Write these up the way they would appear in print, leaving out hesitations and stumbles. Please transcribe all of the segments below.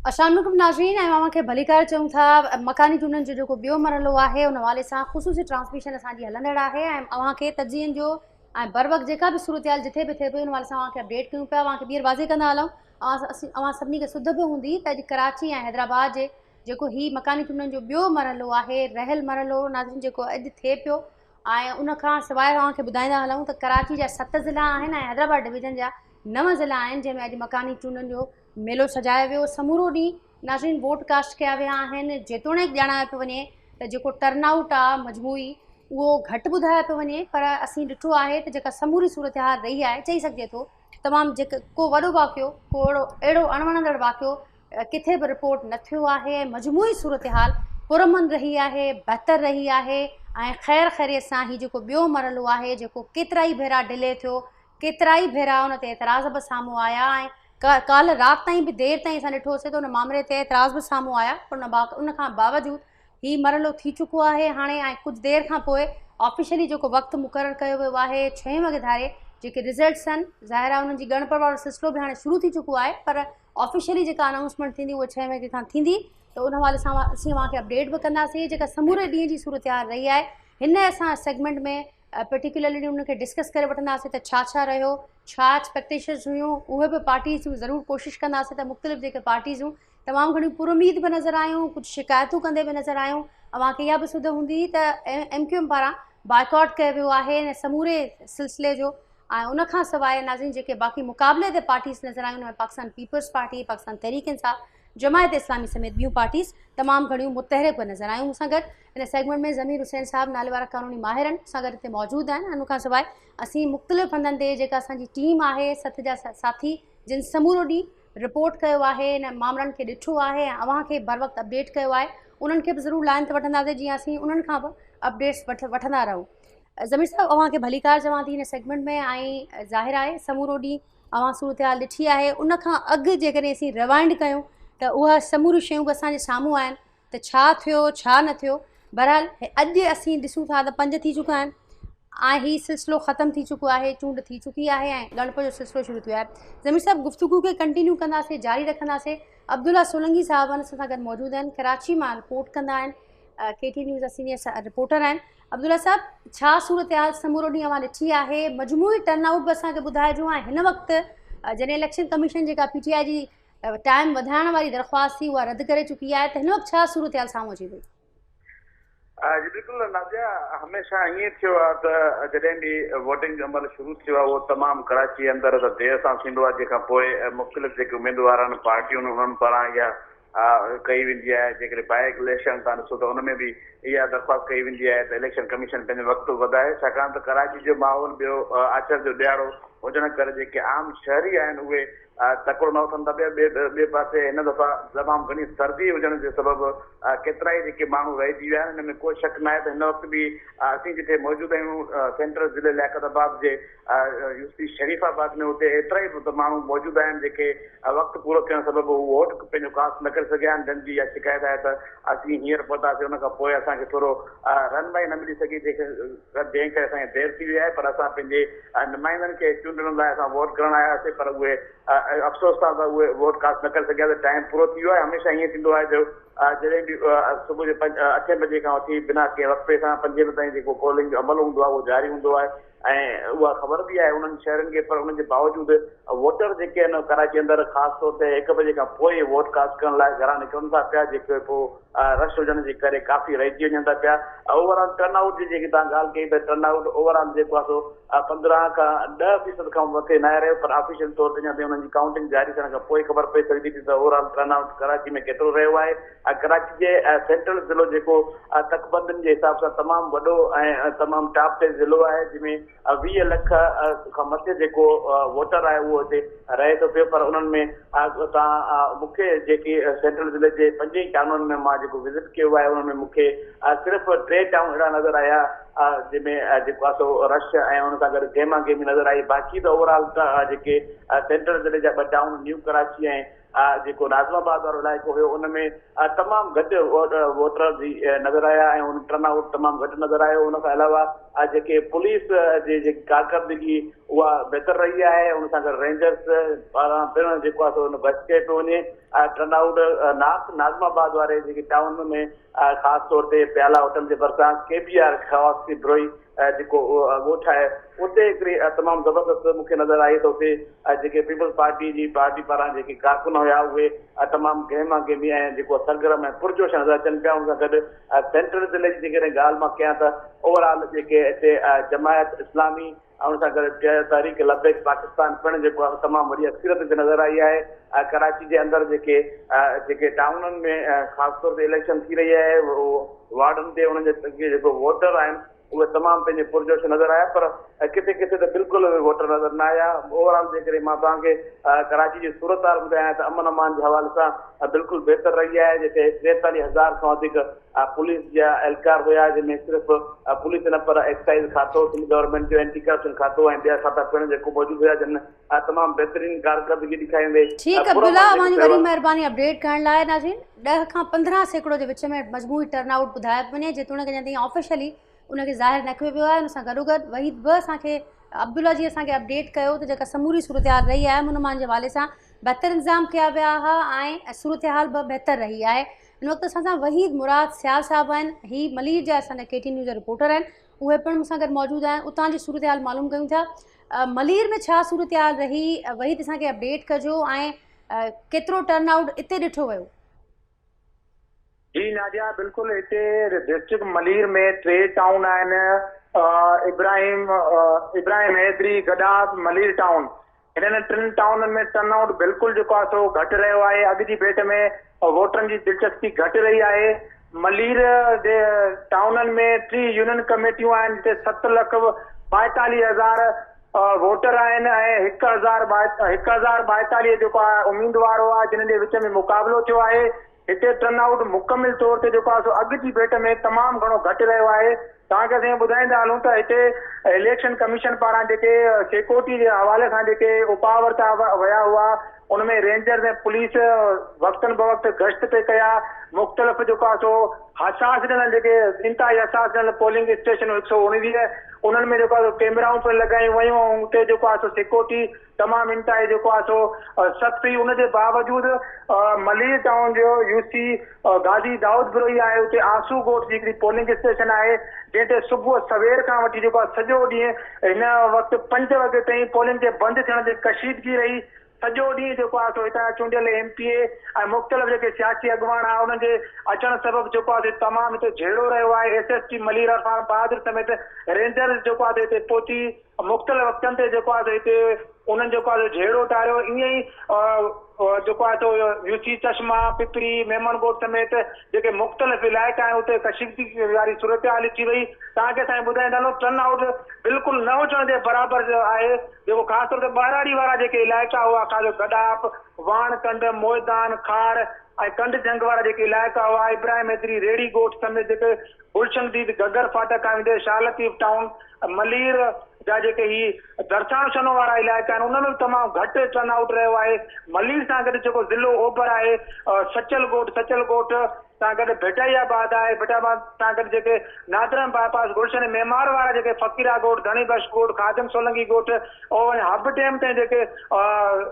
अस्सलाम वालेकुम नाज़रीन ऐं खे भलीकार चऊं था। मकानी चूंडनि जो जेको ॿियो मरहलो आहे उन हवाले सां ख़ुसूसी ट्रांसमिशन असांजी हलंदड़ आहे ऐं अव्हांखे तजियनि जो ऐं बर वक़्तु जेका बि सूरत जिथे बि थिए पई उन हवाले सां अव्हांखे अपडेट कयूं पिया। अव्हांखे ॿीहर वाज़े कंदा हलूं। अव्हां सभिनी खे सुध बि हूंदी त अॼु कराची ऐं हैदराबाद जे जेको ही मकानी चूंडनि जो ॿियो मरहलो आहे, रहियल मरहलो नाज़रीन जेको अॼु थिए पियो। ऐं उन खां सवाइ अव्हांखे ॿुधाईंदा हलूं त कराची जा 7 ज़िला आहिनि ऐं हैदराबाद डिवीज़न जा 9 ज़िला आहिनि जंहिंमें अॼु मकानी चूंडनि जो मेलो सजायो वियो। समूरो ॾींहुं नाज़रीन वोट कास्ट कया विया आहिनि। जेतोणीकि ॼाणायो पियो वञे त जेको टर्नआउट आहे मजमूई उहो घटि ॿुधायो पियो वञे, पर असीं ॾिठो आहे त जेका समूरी सूरत हाल रही आहे, चई सघिजे थो तमामु जेको को वॾो वाक़ियो, को अहिड़ो अणवणंदड़ वाक़ियो किथे बि रिपोर्ट न थियो आहे। मजमूई सूरत हाल पुरमन रही आहे, बहितर रही आहे ऐं ख़ैर ख़ैरियत सां ही जेको ॿियो मरहलो आहे जेको केतिरा ई भेरा डिले थियो, केतिरा ई भेरा उन ते एतिराज़ बि साम्हूं आया ऐं काल्ह राति ताईं बि देरि ताईं असां ॾिठोसीं त उन मामले ते एतिराज़ बि साम्हूं आया, पर उन खां बावजूदि हीउ मरहलो थी चुको आहे हाणे। ऐं कुझु देरि खां पोइ ऑफिशियली जेको वक़्तु मुक़ररु कयो वियो आहे 6 वॻे धारे जेके रिज़ल्ट्स आहिनि, ज़ाहिर आहे उन्हनि जी ॻणप वारो सिलसिलो बि हाणे शुरू थी चुको आहे, पर ऑफिशियली जेका अनाउंसमेंट थींदी उहा 6 वॻे खां थींदी। त उन हवाले सां असीं अव्हांखे अपडेट बि कंदासीं जेका समूरे ॾींहं जी सूरत हाल रही आहे। हिन असां सेगमेंट में पर्टिकुलरली उनखे डिस्कस करे वठंदासीं त छा रहियो, छा एक्सपेक्टेशन्स हुयूं, उहे बि पार्टीज़ ज़रूरु कोशिशि कंदासीं त मुख़्तलिफ़ जेके पार्टीज़ तमामु घणियूं पुरुमीद बि नज़र आयूं, कुझु शिकायतूं कंदे बि नज़र आयूं। अव्हांखे इहा बि सुध हूंदी त MQM पारां बाइकॉट कयो वियो आहे हिन समूरे सिलसिले जो। ऐं उनखां सवाइ नाज़रीन जेके बाक़ी मुक़ाबले ते पार्टीज़ नज़र आयूं, उनमें पाकिस्तान पीपल्स पार्टी, पाकिस्तान तहरीक इंसाफ़, जमायत इस्लामी समेत ॿियूं पार्टीज़ तमामु घणियूं मुतहरिक बि नज़र आयूं। मूंसां गॾु इन सेगमेंट में ज़मीर हुसैन साहब नाले वारा कानूनी माहिर आहिनि, असां गॾु हिते मौजूदु आहिनि। उन खां सवाइ असीं मुख़्तलिफ़ हंधनि ते जेका असांजी टीम आहे, 7 जा साथी जिन समूरो ॾींहुं रिपोर्ट कयो आहे, इन मामलनि खे ॾिठो आहे ऐं अव्हांखे बर वक़्तु अपडेट कयो आहे, उन्हनि खे बि ज़रूरु लाइन ते वठंदासीं जीअं असीं उन्हनि खां बि अपडेट्स वठंदा रहूं। ज़मीर साहब अव्हांखे भलीकार चवां थी हिन सेगमेंट में। ऐं ज़ाहिर आहे समूरो ॾींहुं अव्हां सूरत हाल ॾिठी आहे, उन खां अॻु जेकॾहिं असीं रिवाइंड कयूं त उहा समूरियूं शयूं बि असांजे साम्हूं आहिनि त छा थियो छा न थियो। बहरहाल अॼु असीं ॾिसूं था त 5 थी चुका आहिनि ऐं हीउ सिलसिलो ख़तमु थी चुको आहे, चूंड थी चुकी आहे ऐं ॻणप जो सिलसिलो शुरू थियो आहे। ज़मीर साहब गुफ़्तगू खे कंटिन्यू कंदासीं, जारी रखंदासीं। अब्दुल्ला सोलंगी साहब असां सां गॾु मौजूदु आहिनि, कराची मां रिपोर्ट कंदा आहिनि, KT न्यूज़ जा सीनियर रिपोर्टर आहिनि। अब्दुल्ला साहब, छा सूरत हाल समूरो ॾींहुं अव्हां ॾिठी आहे? मजमूई टर्नआउट बि असांखे ॿुधाइजो ऐं हिन वक़्तु जॾहिं इलेक्शन कमीशन जेका PTI जी टाइम वधाइण वारी दरख़्वास्त थी उहा रद्द करे चुकी आहे, त हिन वक़्तु छा सूरत हाल साम्हूं अची पई? जी बिल्कुलु नाज़िया, हमेशह ईअं थियो आहे त जॾहिं बि वोटिंग अमल शुरू थियो आहे उहो तमामु कराची अंदरि त देरि सां थींदो आहे, जंहिंखां पोइ मुख़्तलिफ़ जेके उमेदवार आहिनि पार्टियूं उन्हनि पारां इहा कई वेंदी आहे। जेकॾहिं बाइ इलेक्शन तव्हां ॾिसो त उनमें बि इहा दरख़्वास्त कई वेंदी आहे त इलेक्शन कमीशन पंहिंजो वक़्तु वधाए, छाकाणि त कराची जो माहौल ॿियो आचर जो ॾियारो हुजण करे जेके आम शहरी आहिनि उहे तकिड़ो न वठनि था। ॿिए पासे हिन दफ़ा तमामु घणी सर्दी हुजण जे सबबु केतिरा ई जेके माण्हू रहिजी विया आहिनि, हिन में कोई शक न आहे त हिन वक़्तु बि असीं जिथे मौजूदु आहियूं सेंट्रल ज़िले लियाकताबाद जे यूसी शरीफ़ाबाद में, उते एतिरा ई माण्हू मौजूदु आहिनि जेके वक़्तु पूरो थियण सबबु वोट पंहिंजो कास्ट न करे सघिया आहिनि। जंहिंजी इहा शिकायत आहे त असीं हींअर पहुतासीं, उन खां पोइ असांखे थोरो रनबाई न मिली सघी, जंहिं करे असांखे देरि थी वई आहे। पर असां पंहिंजे नुमाइंदनि खे चूंडण लाइ असां वोट करणु आयासीं, पर उहे अफ़सोस सां त उहे वोट कास्ट न करे सघिया, त टाइम पूरो थी वियो आहे। हमेशह ईअं थींदो आहे जो जॾहिं बि सुबुह जो 8 बजे खां वठी बिना कंहिं वक़्ते सां 5 बजे ताईं जेको पोलिंग जो अमल हूंदो आहे उहो जारी हूंदो आहे ऐं उहा ख़बर बि आहे उन्हनि शहरनि खे। पर उनजे बावजूदि वोटर जेके आहिनि कराची अंदरि ख़ासि तौर ते 1 बजे खां पोइ वोट कास्ट करण लाइ घरां निकिरनि था पिया, जेके पोइ रश हुजण जे करे काफ़ी रहिजी वञनि था पिया। ओवरऑल टर्नआउट जी जेकी तव्हां ॻाल्हि कई त टर्नआउट ओवरऑल जेको आहे सो 15 खां 10% खां मथे न आहे रहियो, पर ऑफिशियल तौर ते अञा हुननि जी काउंटिंग जारी थियण खां पोइ ख़बर पई सघंदी थी त ओवरऑल टर्नआउट कराची में केतिरो रहियो आहे। कराची जे सेंट्रल ज़िलो जेको तकबंदियुनि जे हिसाब सां तमामु वॾो ऐं तमामु टॉप ते ज़िलो आहे, जंहिंमें 20 लख खां मथे जेको वोटर आहे उहो हिते रहे थो पियो। पर उन्हनि में तव्हां मूंखे जेकी सेंट्रल ज़िले जे 5 ई टाउननि में मां जेको विज़िट कयो आहे उन्हनि में मूंखे सिर्फ़ु 3 टाउन अहिड़ा नज़र आया जंहिंमें जेको आहे सो रश ऐं हुन सां गॾु गेमा गेमी नज़र आई। बाक़ी त ओवरऑल जेके सेंट्रल ज़िले जा 2 टाउन न्यू कराची ऐं जेको नाज़माबाद वारो इलाइक़ो हुयो उनमें तमामु घटि वोटर जी नज़र आया ऐं उन टर्नआउट तमामु घटि नज़र आयो। उन खां अलावा जेके पुलिस जी जेकी कारकर्दगी उहा बहितर रही आहे। उन सां गॾु रेंजर्स पारां पिणु जेको आहे सो बच कए पियो वञे। टर्नआउट नाज़माबाद वारे जेके टाउन में ख़ासि तौर ते प्याला होटल जे भरिसां KBR खवास की ब्रोई जेको ॻोठ आहे उते हिकिड़ी तमामु ज़बरदस्त मूंखे नज़र आई त उते जेके पीपल्स पार्टी पारां जेके कारकुन हुया उहे तमामु गहमा गहमी ऐं जेको सरगर्म ऐं पुरजोश नज़र अचनि पिया। उन सां गॾु सेंट्रल ज़िले जी जेकॾहिं ॻाल्हि मां कयां त ओवरऑल जेके हिते जमायत इस्लामी ऐं उन सां गॾु तहरीक लबैक पाकिस्तान पिणु जेको आहे तमामु वॾी अक्सीरत ते नज़र आई आहे। कराची जे अंदरि जेके टाउननि में ख़ासि तौर ते इलेक्शन थी रही आहे वार्डनि ते उन्हनि जे जेको वोटर आहिनि उहे तमामु पंहिंजे पुरजोश नज़र आया, पर किथे किथे त बिल्कुलु उहे वोटर नज़र न आया। ओवरऑल जेकॾहिं मां तव्हांखे कराची जी सूरत हाल ॿुधायां त अमन अमान जे हवाले सां बिल्कुलु बहितर रही आहे, जिते 43,000 खां वधीक पुलिस जा एहलकार हुया, जंहिंमें सिर्फ़ु पुलिस न पर एक्साइज़ खातो, सिंध गवर्नमेंट जो एंटी करप्शन खातो ऐं ॿिया खाता पिणु जेको मौजूदु हुया, जिन तमामु बहितरीन कारकर्दगी ॾेखारी वई। ठीकु आहे अब्दुल्ला, तव्हांजी वॾी महिरबानी अपडेट करण लाइ। नाज़रीन, 10 खां 15 सैकड़ो जे विच में मजमूई टर्नआउट ॿुधाए वञे, जेतोणीकि अञा ताईं ऑफिशियली उनखे ज़ाहिर न कयो वियो आहे। उन सां गॾोगॾु वहीद बि असांखे अब्दुल्ला जी असांखे अपडेट कयो त जेका समूरी सूरत हाल रही आहे मुनमान जे हवाले सां बहितर इंतज़ाम कया विया हुआ ऐं सूरत हाल बि बहितर रही आहे। हिन वक़्तु असां सां वहीद मुराद सियाल साहब आहिनि, ही मलीर जा असांजा KT न्यूज़ जा रिपोर्टर आहिनि, उहे पिणु मूंसां गॾु मौजूदु आहिनि। उतां जी सूरत हाल मालूम कयूं था। मलीर में छा सूरत हाल रही, वहीद असांखे अपडेट कजो ऐं केतिरो टर्नआउट इते ॾिठो वियो? जी नाजिया, बिल्कुलु हिते डिस्ट्रिक्ट मलीर में 3 टाउन आहिनि, इब्राहिम हैदरी, गडास, मलीर टाउन। हिननि 3 टाउननि में टर्नआउट बिल्कुलु जेको आहे सो घटि रहियो आहे। अॻु जी भेट में वोटरनि जी दिलचस्पी घटि रही आहे। मलीर जे टाउननि में 3 यूनियन कमेटियूं आहिनि, जिते 7,42,000 वोटर आहिनि ऐं 1,042 जेको आहे उम्मीदवार हुआ, जिन्हनि जे विच में मुक़ाबिलो थियो आहे। हिते टर्नआउट मुकमिल तौर ते जेको आहे सो अॻु जी भेट में तमामु घणो घटि रहियो आहे। तव्हांखे असीं ॿुधाईंदा हलूं त हिते इलेक्शन कमीशन पारां जेके सिक्योरिटी जे हवाले सां जेके उपाउ वरिता विया हुआ, उनमें रेंजर्स ऐं पुलिस वक़्तन बवक़्तु गश्त पे कया। मुख़्तलिफ़ जेको आहे सो हसास ॾिनल जेके इंतिहाई हसास ॾिनल पोलिंग स्टेशन 119 उन्हनि में जेको आहे कैमराऊं पिणु लॻायूं वयूं ऐं हुते जेको आहे सो सिक्योरिटी तमामु इंतिहाई जेको आहे सो सख़्त हुई। उनजे बावजूदि मलीर टाउन जो UC गाज़ी दाऊद बिरोई आहे, उते आंसू ॻोठ जी हिकिड़ी पोलिंग स्टेशन आहे, जंहिं ते सुबुह सवेर खां वठी जेको आहे सॼो ॾींहुं हिन वक़्तु 5 वॻे ताईं पोलिंग जे बंदि थियण जी कशीदगी रही। सॼो ॾींहुं जेको आहे सो हितां चूंडियल MPA ऐं मुख़्तलिफ़ जेके सियासी अॻुवान आहे उन्हनि जे अचण सबबु जेको आहे तमामु हिते झेड़ो रहियो आहे। SSP मलीर अरफान बहादुर समेत रेंजर्स जेको आहे हिते पहुची मुख़्तलिफ़ वक़्तनि ते जेको आहे हिते उन्हनि जेको आहे झेड़ो टारियो। ईअं ई जेको आहे सो UC चश्मा, पिपरी, मेमनगोट समेत जेके मुख़्तलिफ़ इलाइक़ा आहिनि उते कशीदगी वारी सूरत हाल थी वई। तव्हांखे असां ॿुधाईंदा हलूं टर्नआउट बिल्कुलु न हुजण जे बराबरि आहे, जेको ख़ासि तौर ते ॿाहिराड़ी वारा जेके इलाइक़ा हुआ, ख़ासि गडाप, वाणकंड, मोइदान, खार ऐं कंड जंग वारा जेके इलाइक़ा हुआ, इब्राहिम हैदरी, रेड़ी ॻोठ समेत जेके गुलशन दीद, गगर फाटक आहिनि, शाह लतीफ़ टाउन, मलीर जा जेके ही दरसाण शनो वारा इलाइक़ा आहिनि, उनमें बि तमामु घटि टर्नआउट रहियो आहे। मलीर सां गॾु जेको ज़िलो ओभर आहे सचल ॻोठ सां गॾु भेटाइयाबाद आहे, भेटाबाद सां गॾु जेके नादरम बाईपास, गुलशन मेमार वारा जेके फ़कीरा ॻोठ, धणी बख्श ॻोठ, खाजम सोलंगी ॻोठ और हब डैम ते जेके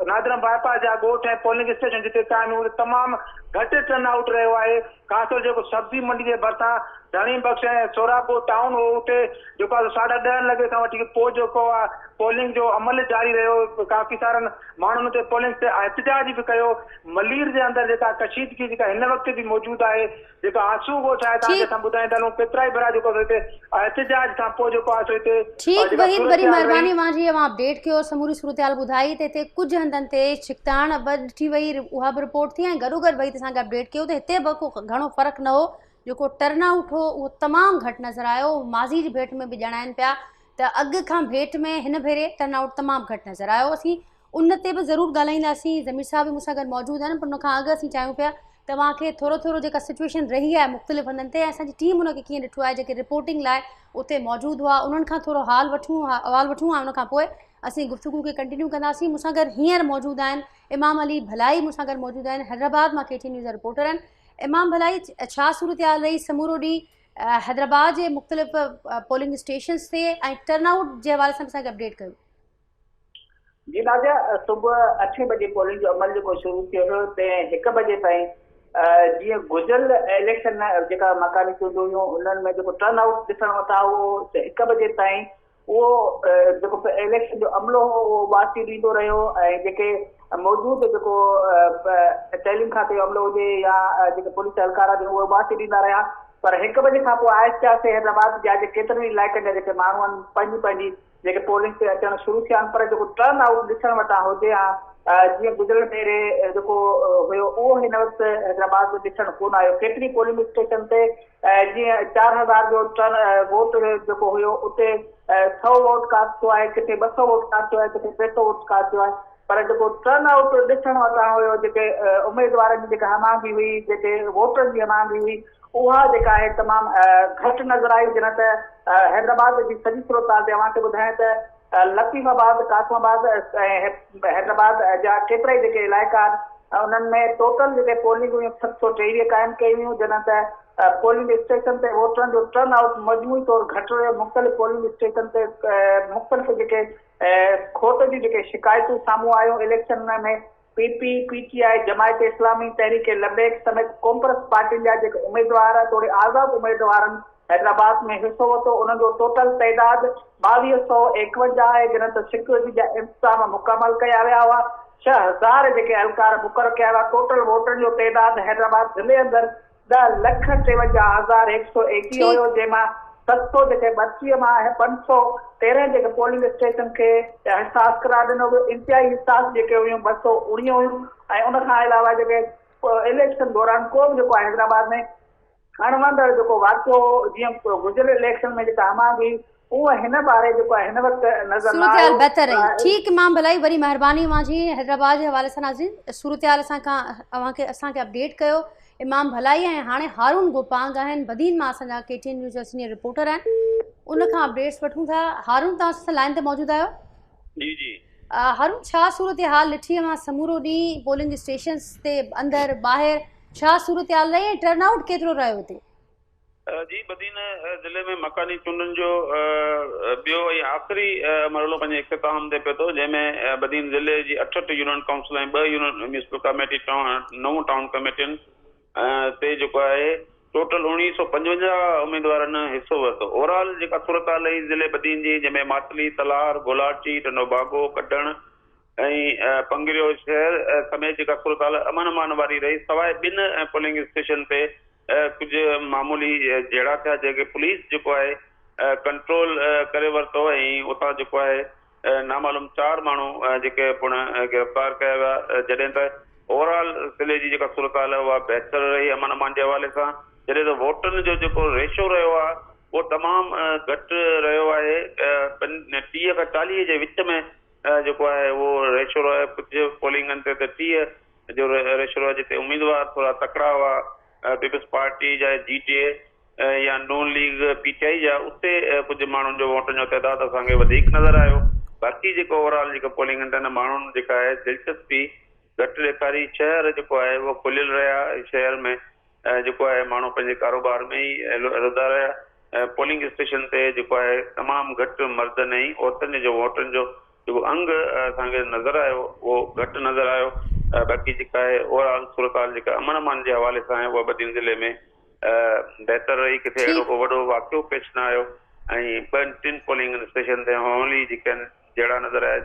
नादरम बाईपास जा ॻोठ ऐं पोलिंग स्टेशन जिते क़ाइमु उहे तमामु घटि टर्नआउट रहियो आहे। ख़ासि तौर जेको सब्जी मंडी जे भरिसां धणी बख्श ऐं सोरापुर टाउन हो, उते जेको आहे 10:30 लॻे खां वठी पोइ जेको आहे पोलिंग जो अमल जारी रहियो। काफ़ी सारनि माण्हुनि ते पोलिंग ते एहतजाज बि कयो। मलीर जे अंदरि जेका कशीदगी जेका हिन वक़्तु बि मौजूदु आहे, जेका आंसू ॻोठ आहे, तव्हांखे असां ॿुधाईंदा हलूं केतिरा ई भेरा जेको हिते एहतजाज खां पोइ जेको आहे हिते ठीकु। वरी महिरबानी मुंहिंजी अपडेट कयो, समूरी सूरत हाल ॿुधाई त हिते कुझु हंधनि ते छिकताण बि ॾिठी वई, उहा बि रिपोर्ट थी ऐं गॾोगॾु वही असांखे अपडेट कयो त हिते बि को घणो फ़र्क़ु न हो। जेको टर्नआउट हो उहो तमामु घटि नज़र आयो। माज़ी जी भेट में बि ॼाणाइनि पिया त अॻु खां भेट में हिन भेरे टर्नआउट तमामु घटि नज़र आयो। असीं उन ते बि ज़रूरु ॻाल्हाईंदासीं, ज़मीर साहब बि मूंसां गॾु मौजूदु आहिनि, पर उन खां अॻु असीं चाहियूं पिया तव्हांखे थोरो जेका सिचुएशन रही आहे मुख़्तलिफ़ हंधनि ते, असांजी टीम उनखे कीअं ॾिठो आहे, जेके रिपोर्टिंग लाइ उते मौजूदु हुआ, उन्हनि खां थोरो अहवाल वठूं ऐं उन खां पोइ असीं गुफ़्तगू खे कंटिन्यू कंदासीं। मूंसां गॾु हींअर मौजूदु आहिनि इमाम अली भलाई, मूंसां गॾु मौजूदु आहिनि हैदराबाद मां KT न्यूज़ जा रिपोर्टर आहिनि। इमाम भलाई, छा सूरत हाल रही समूरो ॾींहुं हैदराबाद जे मुख़्तलिफ़ पोलिंग स्टेशन्स ते ऐं टर्नआउट जे हवाले सां असांखे अपडेट कयो? जी नाज़िया, सुबुह 8 बजे पोलिंग जो अमल जेको शुरू थियो हो ते 1 बजे ताईं जीअं गुज़िरियल इलेक्शन जेका मकानी चूंडूं हुयूं उन्हनि में जेको टर्न आउट ॾिसण वटां उहो 1 बजे ताईं उहो जेको इलेक्शन जो अमलो हो उहो बासी ॾींदो रहियो ऐं जेके मौजूदु जेको तइलीम खाते जो अमलो हुजे या जेके पुलिस एहलकार आहिनि उहे बासी ॾींदा रहिया। पर 1 बजे खां पोइ आहिस्ते आहिस्ते हैदराबाद जा केतिरनि इलाइक़नि जा जेके माण्हू आहिनि पंहिंजी पंहिंजी जेके पोलिंग ते अचणु शुरू थिया आहिनि, पर जेको टर्न आउट ॾिसण वटां हुजे हा जीअं गुज़िरियल भेरे जेको हुयो उहो हिन वक़्तु हैदराबाद में ॾिसणु कोन आयो। केतिरी पोलिंग स्टेशन ते जीअं 4000 जो टर्न वोट जेको हुयो उते 100 वोट कास्ट थियो आहे, किथे 200 वोट कास्ट थियो आहे, किथे 300 वोट कास्ट थियो आहे। पर जेको टर्न आउट ॾिसण वटां हुयो, जेके उमेदवारनि जी जेका हमांगी हुई, जेके वोटरनि जी हमांगी हुई, उहा जेका आहे तमामु घटि नज़र आई। जन त हैदराबाद जी सॼी सूरत तव्हांखे ॿुधायां त लतीफ़ाबाद, कासमाबाद ऐं हैदराबाद जा केतिरा ई जेके इलाइक़ा आहिनि उन्हनि में टोटल जेके पोलिंग हुयूं 723 क़ाइमु कई हुयूं। जन त पोलिंग स्टेशन ते वोटरनि जो टर्न आउट मजमूई तौरु घटि रहियो। मुख़्तलिफ़ पोलिंग स्टेशन ते मुख़्तलिफ़ जेके खोट जी जेके शिकायतूं साम्हूं आयूं इलेक्शन में पीपी, पीटीआई, जमायत इस्लामी, तहरीक लबैक समेत कॉन्ग्रेस पार्टियुनि जा जेके उमेदवार थोरे आज़ादु उमेदवारनि हैदराबाद में हिसो वरितो। उन्हनि जो टोटल तइदाद 2251 आहे। जन त सिक्योरिटी जा इंतज़ाम मुकमल कया विया हुआ। 6000 जेके एहलकार मुक़ररु कया हुआ। टोटल वोटरनि जो तइदाद हैदराबाद ज़िले अंदरि 10,53,121 हुयो, जंहिंमां 700 जेके 32 मां 513 जेके पोलिंग स्टेशन खे हिसास करार ॾिनो वियो। इंतिहाई हिसास जेके हुयूं 219 हुयूं। ऐं उनखां अलावा जेके इलेक्शन दौरान को बि जेको आहे हैदराबाद में अणवंदड़ जेको वाक़ियो जीअं गुज़िरियल इलेक्शन में जेका हमांगी उहो हिन बारे जेको आहे हिन वक़्तु नज़र न आयो। बहितर रही। ठीकु, इमाम भलाई, वरी महिरबानी मुंहिंजी हैदराबाद जे हवाले सां नाज़रीन सूरत असांखे अपडेट कयो। इमाम भलाई ऐं हाणे हारून गोपांग आहिनि बदीन मां, असांजा KTN न्यूज़ जा सीनियर रिपोर्टर आहिनि, उनखां अपडेट्स वठूं था। हारून, तव्हां असां लाइन ते मौजूदु आहियो? जी जी हारून, छा सूरत हाल ॾिठी मां समूरो ॾींहुं पोलिंग स्टेशन्स ते अंदरि ॿाहिरि, छा सूरत हाल रही ऐं टर्नआउट केतिरो रहियो हिते? जी, बदीन ज़िले में मकानी चूंडुनि जो ॿियो ऐं आख़िरी मरहलो पंहिंजे इख़्तिताम ते पियो थो, जंहिंमें बदीन ज़िले जी 68 यूनियन काउंसिल ऐं 2 यूनियन म्यूनिसिपल कमेटी 9 टाउन कमेटियुनि ते जेको आहे टोटल 1955 उमेदवारनि हिसो वरितो। ओवरऑल जेका सूरत हाल रही ज़िले बदीन जी, जंहिंमें मातली, तलार, गोलाची, टनो बागो, कड्डण ऐं पंगिरियो शहर समेत जेका सूरत हाल अमन अमान वारी रही, सवाइ 2 पोलिंग स्टेशन ते कुझु मामूली जहिड़ा थिया जेके पुलिस जेको आहे कंट्रोल करे वरितो ऐं उतां जेको आहे नामालूम 4 माण्हू जेके पिण गिरफ़्तार कया विया। जॾहिं त ओवरऑल ज़िले जी जेका सूरत हाल आहे उहा बहितर रही अमन अमान जे हवाले सां। जॾहिं त वोटनि जो जेको रेशो रहियो आहे उहो तमामु घटि रहियो आहे। 30 खां 40 जे विच में जेको आहे उहो रेशो रहियो आहे। कुझु पोलिंगनि ते त 30 जो रेशो रहियो आहे, जिते उम्मीदवार थोरा तकड़ा हुआ पीपल्स पार्टी जा, GTA या नून लीग, PTI जा, उते कुझु माण्हुनि जो वोटनि जो तइदादु असांखे वधीक नज़र आयो। बाक़ी जेको ओवरऑल जेका पोलिंग आहिनि माण्हुनि जेका आहे दिलचस्पी घटि ॾेखारी। शहर जेको आहे उहो खुलियल रहिया। शहर में जेको आहे माण्हू पंहिंजे कारोबार में ई हलंदा रहिया। पोलिंग स्टेशन ते जेको आहे तमामु घटि मर्दनि ऐं औरतुनि जो वोटनि जो जेको अंग असांखे नज़र आयो उहो घटि नज़र आयो। बाक़ी जेका आहे ओवरऑल सूरत हाल जेका अमन अमान जे हवाले सां आहे उहा बदीन ज़िले में बहितर रही। किथे अहिड़ो को वॾो वाक़ियो पेश न आयो ऐं 2-3 पोलिंग स्टेशन ते मामूली जेके आहिनि जहिड़ा नज़र आया।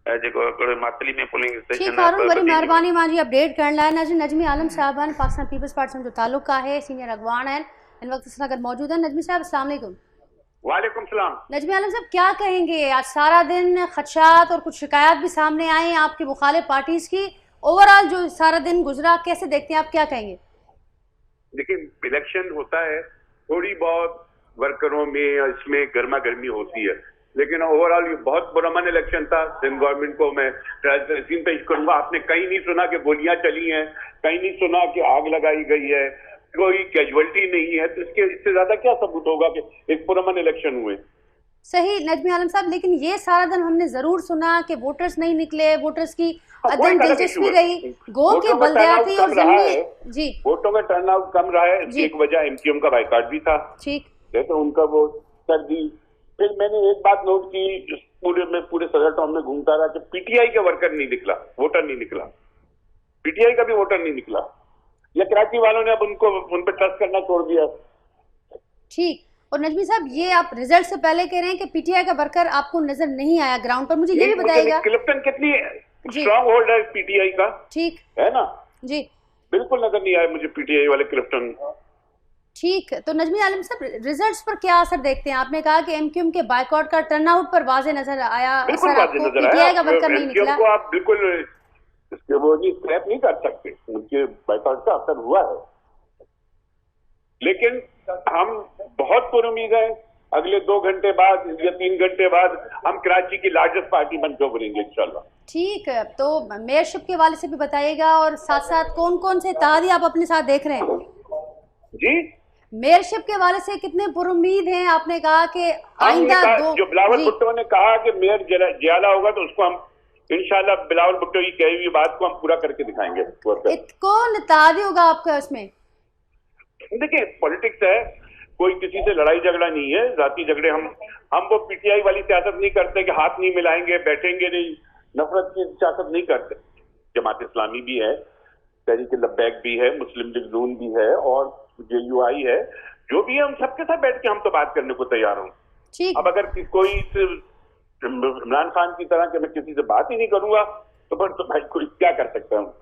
जेको हिकिड़े मातली में पोलिंग स्टेशन आहे। वरी महिरबानी मुंहिंजी अपडेट करण लाइ। नजमी आलम साहब आहिनि, पाकिस्तान पीपल्स पार्टी सां जो तालुक़ आहे, सीनियर अगवान आहिनि, इन वक्त असां गॾु मौजूद हैं। नजमी साहब अस्सलाम वालेकुम। वालेकुम सलाम। नजमी आलम साहब, क्या कहेंगे? आज सारा दिन खदशात और कुछ शिकायत भी सामने आई आपकी मुखालिफ पार्टीज की, ओवरऑल जो सारा दिन गुजरा कैसे देखते हैं आप, क्या कहेंगे? देखिए, इलेक्शन होता है, थोड़ी बहुत वर्करों में इसमें गर्मा गर्मी होती है, लेकिन ओवरऑल ये बहुत पुरअमन इलेक्शन था। सिंध गवर्नमेंट को मैं तहसीन पेश करूंगा। आपने कहीं नहीं सुना कि गोलियां चली हैं, कहीं नहीं सुना कि आग लगाई गई है, कोई कैजुअलिटी नहीं है। तो इससे ज्यादा क्या सबूत होगा कि एक पुरअमन इलेक्शन हुए? सही नजमी आलम साहब, लेकिन ये सारा दिन हमने जरूर सुना कि वोटर्स नहीं निकले, वोटर्स की अदम दिलचस्पी रही। गो के बलदियाती और ज़मीनी जी वोटों का टर्नआउट कम रहा है। एक वजह MQM का बाइकाट भी था, ठीक, तो उनका वो कर दी। फिर मैंने एक बात नोट की, पूरे सदर टाउन में घूमता रहा कि पीटीआई का वर्कर नहीं निकला, वोटर नहीं निकला, पीटीआई का भी वोटर नहीं निकला, या कराची वालों ने अब उन पर ट्रस्ट करना छोड़ दिया। ठीक। और नजमी साहब, ये आप रिजल्ट से पहले कह रहे हैं कि पीटीआई का वर्कर आपको नजर नहीं आया ग्राउंड पर, मुझे ये भी बताइएगा क्लिफ्टन कितनी स्ट्रांग होल्ड है पीटीआई का, ठीक है ना जी, बिल्कुल नजर नहीं आया मुझे पीटीआई वाले क्लिफ्टन। ठीक। तो नजमी आलम साहब, रिजल्ट्स पर क्या असर देखते हैं? आपने कहा कि एमक्यूएम के बायकॉट का टर्नआउट पर वाजे नजर आया, बिल्कुल असर वाजे आपको नजर पीटीआई आया। का वर्कर नहीं निकला। को आप बिल्कुल वो नहीं स्क्रैप नहीं कर सकते, उनके बायकॉट का असर हुआ है, लेकिन हम बहुत पुरुमीद हैं अगले 2 घंटे बाद या 3 घंटे बाद हम कराची की लार्जेस्ट पार्टी बनकर उभरेंगे इंशाल्लाह। ठीक है, तो मेयरशिप के वाले से भी बताइएगा, और साथ साथ कौन कौन से इत्तेहादी आप अपने साथ देख रहे हैं? जी, मेयरशिप के वाले से कितने पुरुमीद हैं? आपने कहा कि आइंदा जो बिलावल भुट्टो ने कहा कि मेयर जियाला होगा तो उसको हम इंशाल्लाह बिलावल भुट्टो की कही हुई बात को हम पूरा करके दिखाएंगे। कौन इत्तेहादी होगा आपका इसमें? देखिए, पॉलिटिक्स है, कोई किसी से लड़ाई झगड़ा नहीं है, जाती झगड़े हम वो पीटीआई वाली सियासत नहीं करते कि हाथ नहीं मिलाएंगे, बैठेंगे नहीं, नफरत की सियासत नहीं करते। जमात इस्लामी भी है, तहरीक लब्बैक भी है, मुस्लिम लीग नून भी है और जेयूआई है, जो भी है हम सबके साथ बैठ के हम तो बात करने को तैयार हूँ। अब अगर कोई इमरान खान की तरह कि मैं किसी से बात ही नहीं करूंगा तो फिर तो भाई कोई क्या कर सकता हूँ।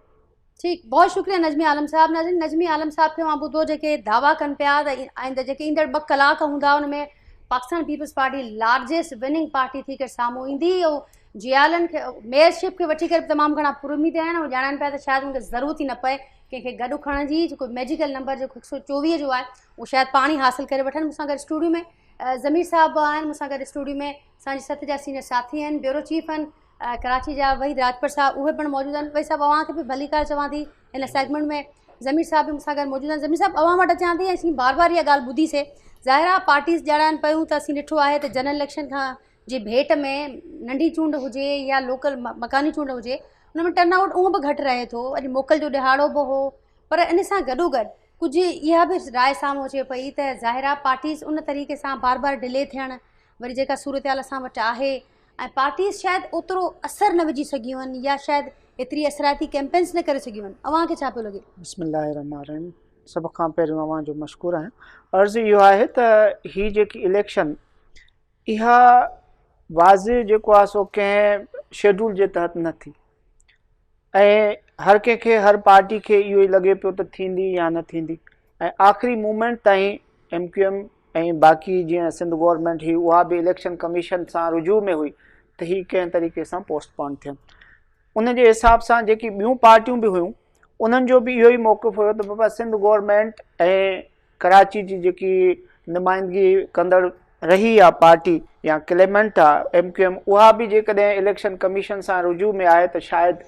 ठीक, बहुत शुक्रिया नजमी आलम साहब। नजमी आलम साहब के वहाँ ॿुधो जेके दावा कनि पिया त आइंदा जेके ईंदड़ 2 कलाक हूंदा उन में Pakistan Peoples Party largest winning party थी करे साम्हूं ईंदी। ऐं जियालनि खे मेयरशिप खे वठी करे तमामु घणा पुरुमीद आहिनि, ऐं ॼाणनि पिया त शायदि उनखे ज़रूरत ई न पए कंहिंखे गॾु खणण जी। जेको मैजिकल नंबर जेको 124 जो आहे उहो शायदि पाण ई हासिलु करे वठनि। मूंसां गॾु स्टूडियो में ज़मीर साहब आहिनि, मूंसां गॾु स्टूडियो में असांजे सत जा सीनियर साथी आहिनि, ब्यूरो चीफ आहिनि कराची जा वहीद राजपर साहब, उहे पिणु मौजूदु आहिनि। वही साहब, अव्हांखे बि भली कार चवां थी हिन सेगमेंट में। ज़मीर साहब बि मूंसां गॾु मौजूदु आहिनि। ज़मीर साहब, अवां वटि अचां थी, असीं बार बार इहा ॻाल्हि ॿुधीसीं, ज़ाहिर आहे पार्टीज़ ॼाणनि पियूं त असीं ॾिठो आहे त जनरल इलेक्शन खां जे भेट में नंढी चूंड हुजे या लोकल मकानी चूंड हुजे, हुन में टर्नआउट उहो बि घटि रहे थो। अॼु मोकल जो ॾिहाड़ो बि हो, पर इन सां गॾोगॾु कुझु इहा बि राय साम्हूं अचे पई त ज़ाहिर आहे पार्टीज़ उन तरीक़े सां बार बार डिले थियणु, वरी जेका सूरत हाल असां वटि आहे, ऐं पार्टीज़ शायदि ओतिरो असरु न विझी सघियूं आहिनि या शायदि एतिरी असराती कैंपेन्स न करे सघियूं आहिनि। अव्हांखे छा पियो लॻे? बिस्मिल्लाहिर्रहमानिर्रहीम। सभ खां पहिरियों अव्हां जो मशकूरु आहियां। अर्ज़ु इहो आहे त हीअ जेकी इलेक्शन इहा वाज़े जेको आहे सो कंहिं शेड्यूल जे तहत न थी, ऐं हर कंहिंखे हर पार्टी खे इहो ई लॻे पियो त थींदी या न थींदी, ऐं आख़िरी मूमेंट ताईं MQM ऐं बाक़ी जीअं सिंध गवर्नमेंट हुई उहा बि इलेक्शन कमीशन सां रुजू में हुई त हीअ कंहिं तरीक़े सां पोस्टपोन थियनि। उन जे हिसाब सां जेकी ॿियूं पार्टियूं बि हुयूं उन्हनि जो बि इहो ई मौक़िफ़ हुयो त बाबा सिंध गवर्नमेंट ऐं कराची जी जेकी नुमाइंदगी कंदड़ रही आहे पार्टी या क्लेमेंट आहे MQM, उहा बि जेकॾहिं इलेक्शन कमीशन सां रुजू में आहे त शायदि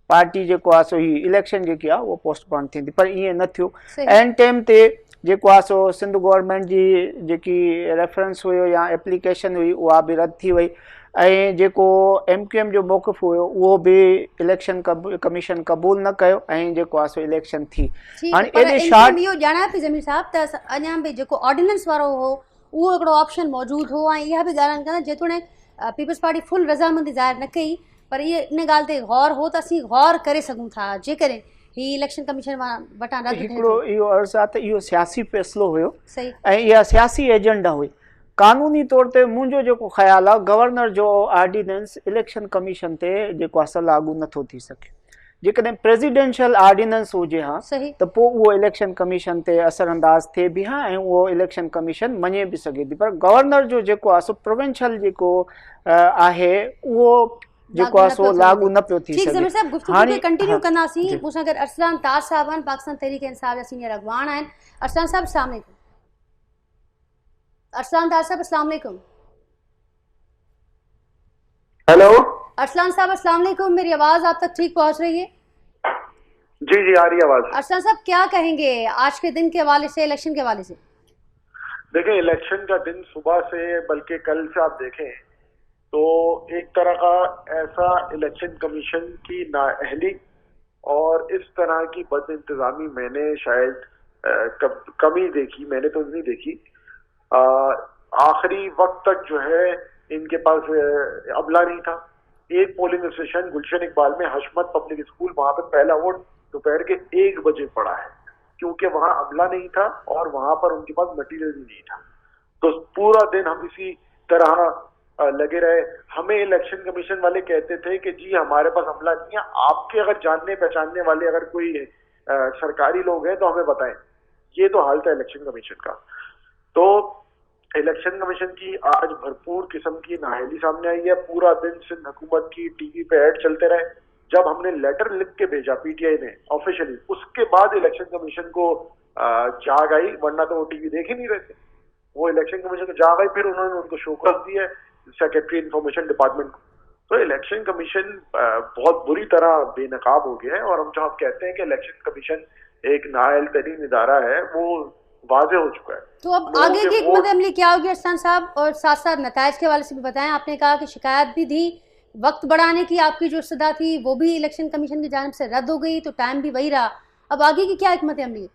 पार्टी जेको आहे सो ही इलेक्शन जेकी आहे उहो पोस्टपोन थींदी, पर ईअं न थियो। एंड टाइम ते जेको आहे सो सिंध गवर्नमेंट जी जेकी रेफरेंस हुयो या एप्लीकेशन हुई उहा बि रद्द थी वई, ऐं जेको MQM जो मौक़िफ़ हुयो उहो बि इलेक्शन कमीशन क़बूल न कयो ऐं जेको आहे सो इलेक्शन थी। हाणे एॾे शार्ट इहो ॼाणां थी ज़मीर साहब त अञा बि जेको ऑर्डिनेंस वारो हो उहो हिकिड़ो ऑप्शन मौजूदु हो, ऐं इहा बि ॻाल्हि कंदा जेतोणीकि पीपल्स पार्टी फुल रज़ामंदी ज़ाहिर न कई, पर इहे इन ॻाल्हि ते गौर हो त असीं गौर करे सघूं था जेकॾहिं ही इलेक्शन कमीशन वटां रद्द हिकिड़ो इहो अर्ज़ु आहे त इहो सियासी फ़ैसिलो हुयो सही, ऐं इहा सियासी एजेंडा हुई। कानूनी तौर ते मुंहिंजो जेको ख़्यालु आहे गवर्नर जो ऑर्डिनेंस इलेक्शन कमीशन ते जेको आहे लागू नथो थी सघे। जेकॾहिं प्रेसिडेंशियल ऑर्डिनेंस हुजे हा त पोइ उहो इलेक्शन कमीशन ते असरअंदाज़ थिए बि हा ऐं उहो इलेक्शन कमीशन मञे बि सघे थी, पर गवर्नर जो जेको आहे सो प्रोविंशियल जेको आहे उहो जेको आहे सो लागू न पियो थी सघे। ज़मीर साहब, गुफ़्तगू खे कंटिन्यू कंदासीं। मूंसां गॾु अरसलान ताज साहब आहिनि, पाकिस्तान तहरीक इंसाफ जा सीनियर अॻवान आहिनि। अरसलान साहब अस्सलाम वालेकुम। अरसलान ताज साहब अस्सलाम वालेकुम। हेलो अरसलान साहब अस्सलाम वालेकुम, मेरी आवाज़ आप तक ठीक पहुंच रही है? जी जी आ रही है आवाज़। अरसलान साहब, क्या कहेंगे आज के दिन के हवाले से, इलेक्शन के हवाले से? देखिए, इलेक्शन का दिन सुबह से बल्कि कल से आप देखें तो एक तरह का ऐसा इलेक्शन कमीशन की नाअहली और इस तरह की बद इंतजामी मैंने शायद कमी देखी, मैंने तो नहीं देखी। आखिरी वक्त तक जो है इनके पास अमला नहीं था। एक पोलिंग स्टेशन गुलशन इकबाल में हशमत पब्लिक स्कूल, वहां पे पहला वोट दोपहर के 1 बजे पड़ा है, क्योंकि वहां अमला नहीं था और वहां पर उनके पास मटेरियल भी नहीं था। तो पूरा दिन हम इसी तरह लगे रहे। हमें इलेक्शन कमीशन वाले कहते थे कि जी हमारे पास अमला नहीं है, आपके अगर जानने पहचानने वाले अगर कोई सरकारी लोग हैं तो हमें बताएं। ये तो हाल था इलेक्शन कमीशन का। तो इलेक्शन कमीशन की आज भरपूर किस्म की नाअहली सामने आई है। पूरा दिन सिंध हुकूमत की टीवी पे ऐड चलते रहे। जब हमने लेटर लिख के भेजा पीटीआई ने ऑफिशियली, उसके बाद इलेक्शन कमीशन को जाग आई, वरना तो वो टीवी देख ही नहीं रहे थे। वो इलेक्शन कमीशन को जाग आई, फिर उन्होंने उनको शोकत दी है सेक्रेटरी इंफॉर्मेशन डिपार्टमेंट को। तो इलेक्शन कमीशन बहुत बुरी तरह बेनकाब हो गया है। और हम जब कहते हैं कि इलेक्शन कमीशन एक नाअहल तरीन इदारा है, वो वाजे हो चुका है। तो अब आगे की हिकमत अमली क्या होगी अरसलान साहब, और साथ साथ नताइज के हवाले से भी बताएं। आपने कहा कि शिकायत भी दी, वक्त बढ़ाने की आपकी जो इस्तदा थी वो भी इलेक्शन कमीशन की जानिब से रद्द हो गई, तो टाइम भी वही रहा। अब आगे की क्या हिकमत अमली?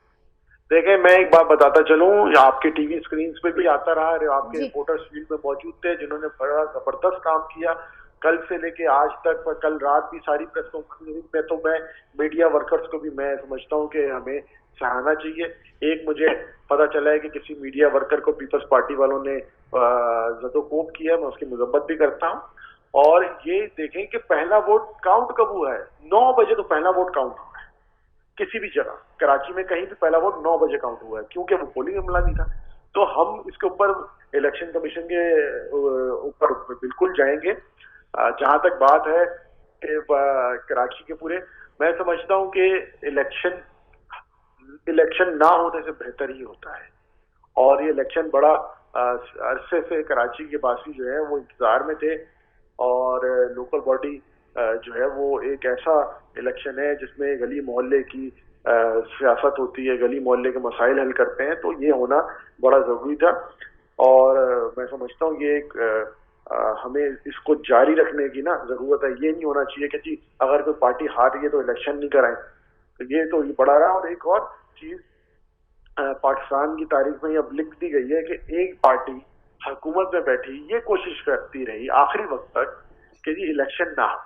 देखें, मैं एक बात बताता चलूं, आपके टीवी स्क्रीन पे भी आता रहा, आपके रिपोर्टर्स फील्ड में मौजूद थे जिन्होंने बड़ा जबरदस्त काम किया कल से लेके आज तक। कल रात भी सारी प्रेस कॉन्फ्रेंस में तो मैं मीडिया वर्कर्स को भी मैं समझता हूं कि हमें सराहना चाहिए। एक मुझे पता चला है कि किसी मीडिया वर्कर को पीपल्स पार्टी वालों ने जदोकोब किया, मैं उसकी मजम्मत भी करता हूँ। और ये देखें कि पहला वोट काउंट कब हुआ है? 9 बजे तो पहला वोट काउंट हुआ है किसी भी जगह। कराची में कहीं भी पहला वोट 9 बजे काउंट हुआ है, क्योंकि वो पोलिंग अमला नहीं था। तो हम इसके ऊपर इलेक्शन कमीशन के ऊपर बिल्कुल जाएंगे। जहां तक बात है कि कराची के पूरे, मैं समझता हूं कि इलेक्शन ना होने से बेहतर ही होता है। और ये इलेक्शन बड़ा अरसे से कराची के वासी जो है वो इंतजार में थे। और लोकल बॉडी जो है वो एक ऐसा इलेक्शन है जिसमें गली मोहल्ले की सियासत होती है, गली मोहल्ले के मसाइल हल करते हैं। तो ये होना बड़ा जरूरी था। और मैं समझता हूँ ये एक हमें इसको जारी रखने की ना जरूरत है। ये नहीं होना चाहिए कि जी अगर कोई पार्टी हार रही है तो इलेक्शन नहीं कराएं। तो ये बड़ा रहा। और एक और चीज पाकिस्तान की तारीख में अब लिख दी गई है कि एक पार्टी हुकूमत में बैठी ये कोशिश करती रही आखिरी वक्त तक कि जी इलेक्शन ना हो।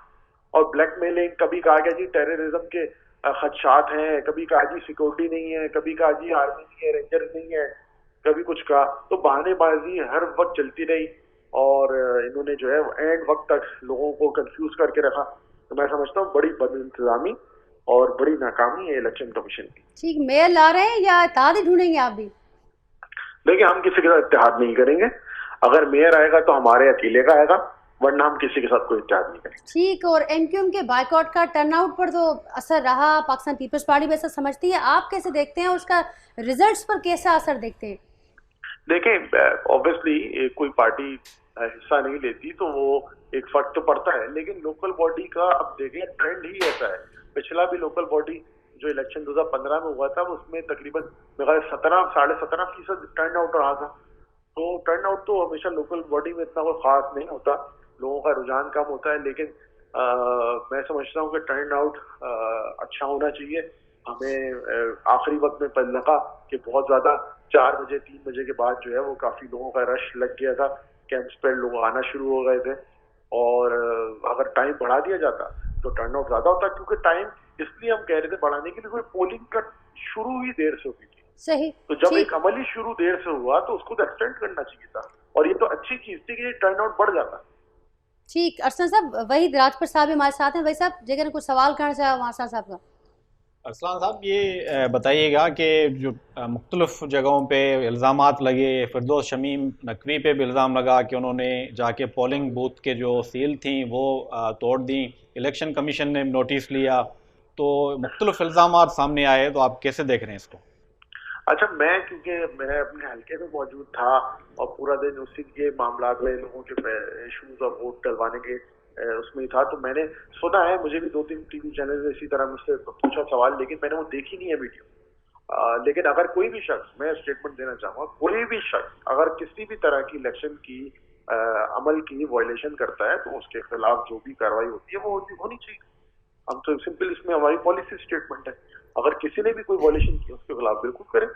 और ब्लैकमेलिंग, कभी कहा गया जी टेररिज्म के खदशात हैं, कभी कहा जी सिक्योरिटी नहीं है, कभी कहा जी आर्मी नहीं है, रेंजर नहीं है, कभी कुछ कहा। तो बहानेबाजी हर वक्त चलती रही और इन्होंने जो है एंड वक्त तक लोगों को कंफ्यूज करके रखा। तो मैं समझता हूँ बड़ी बदइंतजामी और बड़ी नाकामी है इलेक्शन कमीशन की। ठीक, मेयर ला रहे हैं या इत्तेहाद ही ढूंढेंगे आप भी? देखिए, हम किसी के साथ इत्तेहाद नहीं करेंगे। अगर मेयर आएगा तो हमारे अकेले का आएगा, वरना हम किसी के साथ कोई इत्तेहाद नहीं करेंगे। ठीक। और एमक्यूएम के बायकॉट का टर्नआउट पर तो असर रहा, पाकिस्तान पीपल्स पार्टी भी ऐसा समझती है, आप कैसे देखते हैं? उसका रिजल्ट्स पर कैसा असर देखते हैं? देखें, ऑब्वियसली कोई पार्टी हिस्सा नहीं लेती तो वो एक फर्क तो पड़ता है, लेकिन लोकल बॉडी का अब देखें ट्रेंड ही ऐसा है। पिछला भी लोकल बॉडी जो इलेक्शन 2015 में हुआ था उसमें तकरीबन 17.5% टर्न आउट रहा था। तो टर्न आउट तो हमेशा लोकल बॉडी में इतना कोई खास नहीं होता, लोगों का रुझान कम होता है। लेकिन मैं समझता हूँ कि टर्न आउट अच्छा होना चाहिए। हमें आखिरी वक्त में पता लगा कि बहुत ज्यादा 4 बजे 3 बजे के बाद जो है वो काफी लोगों का रश लग गया था, कैंप्स पर लोग आना शुरू हो गए थे। और अगर टाइम बढ़ा दिया जाता तो टर्नआउट ज्यादा होता, क्योंकि टाइम इसलिए हम कह रहे थे बढ़ाने के लिए पोलिंग का शुरू ही देर से हुई थी। सही। तो जब एक अमली शुरू देर से हुआ तो उसको तो एक्सटेंड करना चाहिए था, और ये तो अच्छी चीज थी कि टर्नआउट बढ़ जाता। ठीक। अरसलान साहब, वही राजपुर साहब हमारे साथ हैं। वही साहब जगह कुछ सवाल करना चाहे वहाँ साहब का। अरसलान साहब, ये बताइएगा कि जो मुख्तलिफ जगहों पे इल्ज़ामात लगे, फिरदौस शमीम नकवी पे भी इल्ज़ाम लगा कि उन्होंने जाके पोलिंग बूथ के जो सील थी वो तोड़ दी, इलेक्शन कमीशन ने नोटिस लिया, तो मुख्तलिफ इल्ज़ामात सामने आए, तो आप कैसे देख रहे हैं इसको? अच्छा, क्योंकि मैं अपने हल्के में मौजूद था और पूरा दिन उसी के मामला में लोगों के इशूज और वोट डलवाने के उसमें था, तो मैंने सुना है, मुझे भी 2-3 टीवी चैनल इसी तरह मुझसे पूछा सवाल, लेकिन मैंने वो देखी नहीं है वीडियो। लेकिन अगर कोई भी शख्स, मैं स्टेटमेंट देना चाहूँगा, कोई भी शख्स अगर किसी भी तरह की इलेक्शन की अमल की वायलेशन करता है तो उसके खिलाफ जो भी कार्रवाई होती है वो होनी चाहिए। हम तो सिंपल इसमें हमारी पॉलिसी स्टेटमेंट है, अगर किसी ने भी कोई वायलेशन की उसके खिलाफ बिल्कुल करें।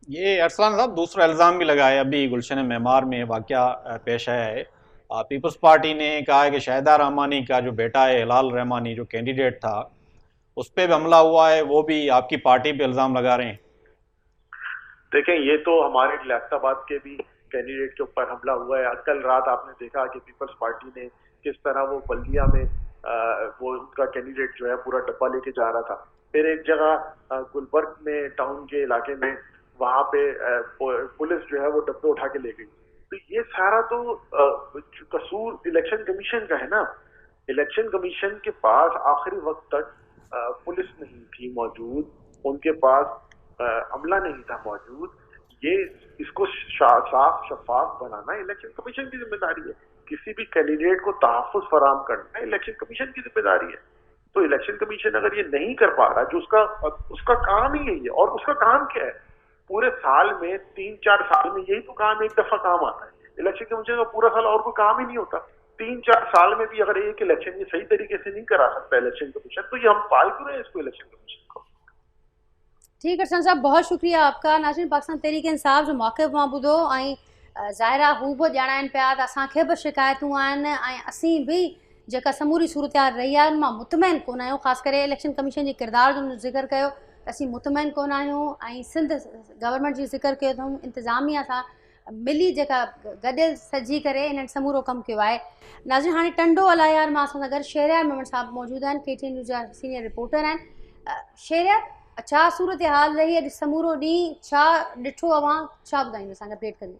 ये अरसलान साहब दूसरा इल्ज़ाम भी लगा है, अभी गुलशन मेमार में वाक़या पेश आया है पीपल्स पार्टी ने कहा है कि शाहिदा रहमानी का जो बेटा है हिलाल रहमानी जो कैंडिडेट था उस पर भी हमला हुआ है, वो भी आपकी पार्टी पे इल्ज़ाम लगा रहे हैं। देखें, ये तो हमारे लियाकताबाद के भी कैंडिडेट के ऊपर हमला हुआ है। कल रात आपने देखा कि पीपल्स पार्टी ने किस तरह वो बल्दिया में वो उनका कैंडिडेट जो है पूरा डब्बा लेके जा रहा था। फिर एक जगह गुलबर्ग में टाउन के इलाके में वहां पे पुलिस जो है वो डब्बे उठा के ले गई। तो ये सारा तो कसूर इलेक्शन कमीशन का है ना। इलेक्शन कमीशन के पास आखिरी वक्त तक पुलिस नहीं थी मौजूद, उनके पास अमला नहीं था मौजूद। ये इसको साफ शफाफ बनाना इलेक्शन कमीशन की जिम्मेदारी है। किसी भी कैंडिडेट को तहफ्फुज़ फराहम करना इलेक्शन कमीशन की जिम्मेदारी है। तो इलेक्शन कमीशन अगर ये नहीं कर पा रहा, जो उसका काम ही यही है, और उसका काम क्या है, पूरे साल में 3-4 साल में यही तो काम एक दफा काम आता है। इलेक्शन कमीशन का पूरा साल और कोई काम ही नहीं होता। 3-4 साल में भी अगर एक इलेक्शन ये सही तरीके से नहीं करा सकता इलेक्शन कमीशन, तो ये हम पाल क्यों रहे हैं इसको इलेक्शन कमीशन को। ठीक है साहब, बहुत शुक्रिया आपका। नाज़रीन, पाकिस्तान तहरीक इंसाफ जो मौक़िफ़ मां ॿुधो ऐं ज़ाहिरा हू बि ॼाणाइनि पिया त असांखे बि शिकायतूं आहिनि ऐं असीं बि जेका समूरी सूरत हाल रही आहे मां मुतमइन कोन आहियूं। ख़ासि करे इलेक्शन कमीशन जे किरदार जो ज़िक्र कयो त असीं मुतमइन कोन आहियूं ऐं सिंध गवर्नमेंट जी ज़िक्र कयो अथऊं इंतिज़ामिया सां मिली जेका गॾियल सजी करे इन्हनि समूरो कमु कयो आहे। नाज़रीन, हाणे टंडो अलायार मां असां सां गॾु शहरयार मेमन साहब मौजूदु आहिनि, KTN न्यूज़ जा सीनियर रिपोर्टर आहिनि। शहरयार, छा सूरत हाल रही अॼु समूरो ॾींहुं, छा ॾिठो अवां, छा ॿुधाईंदो असांखे अपडेट करियो।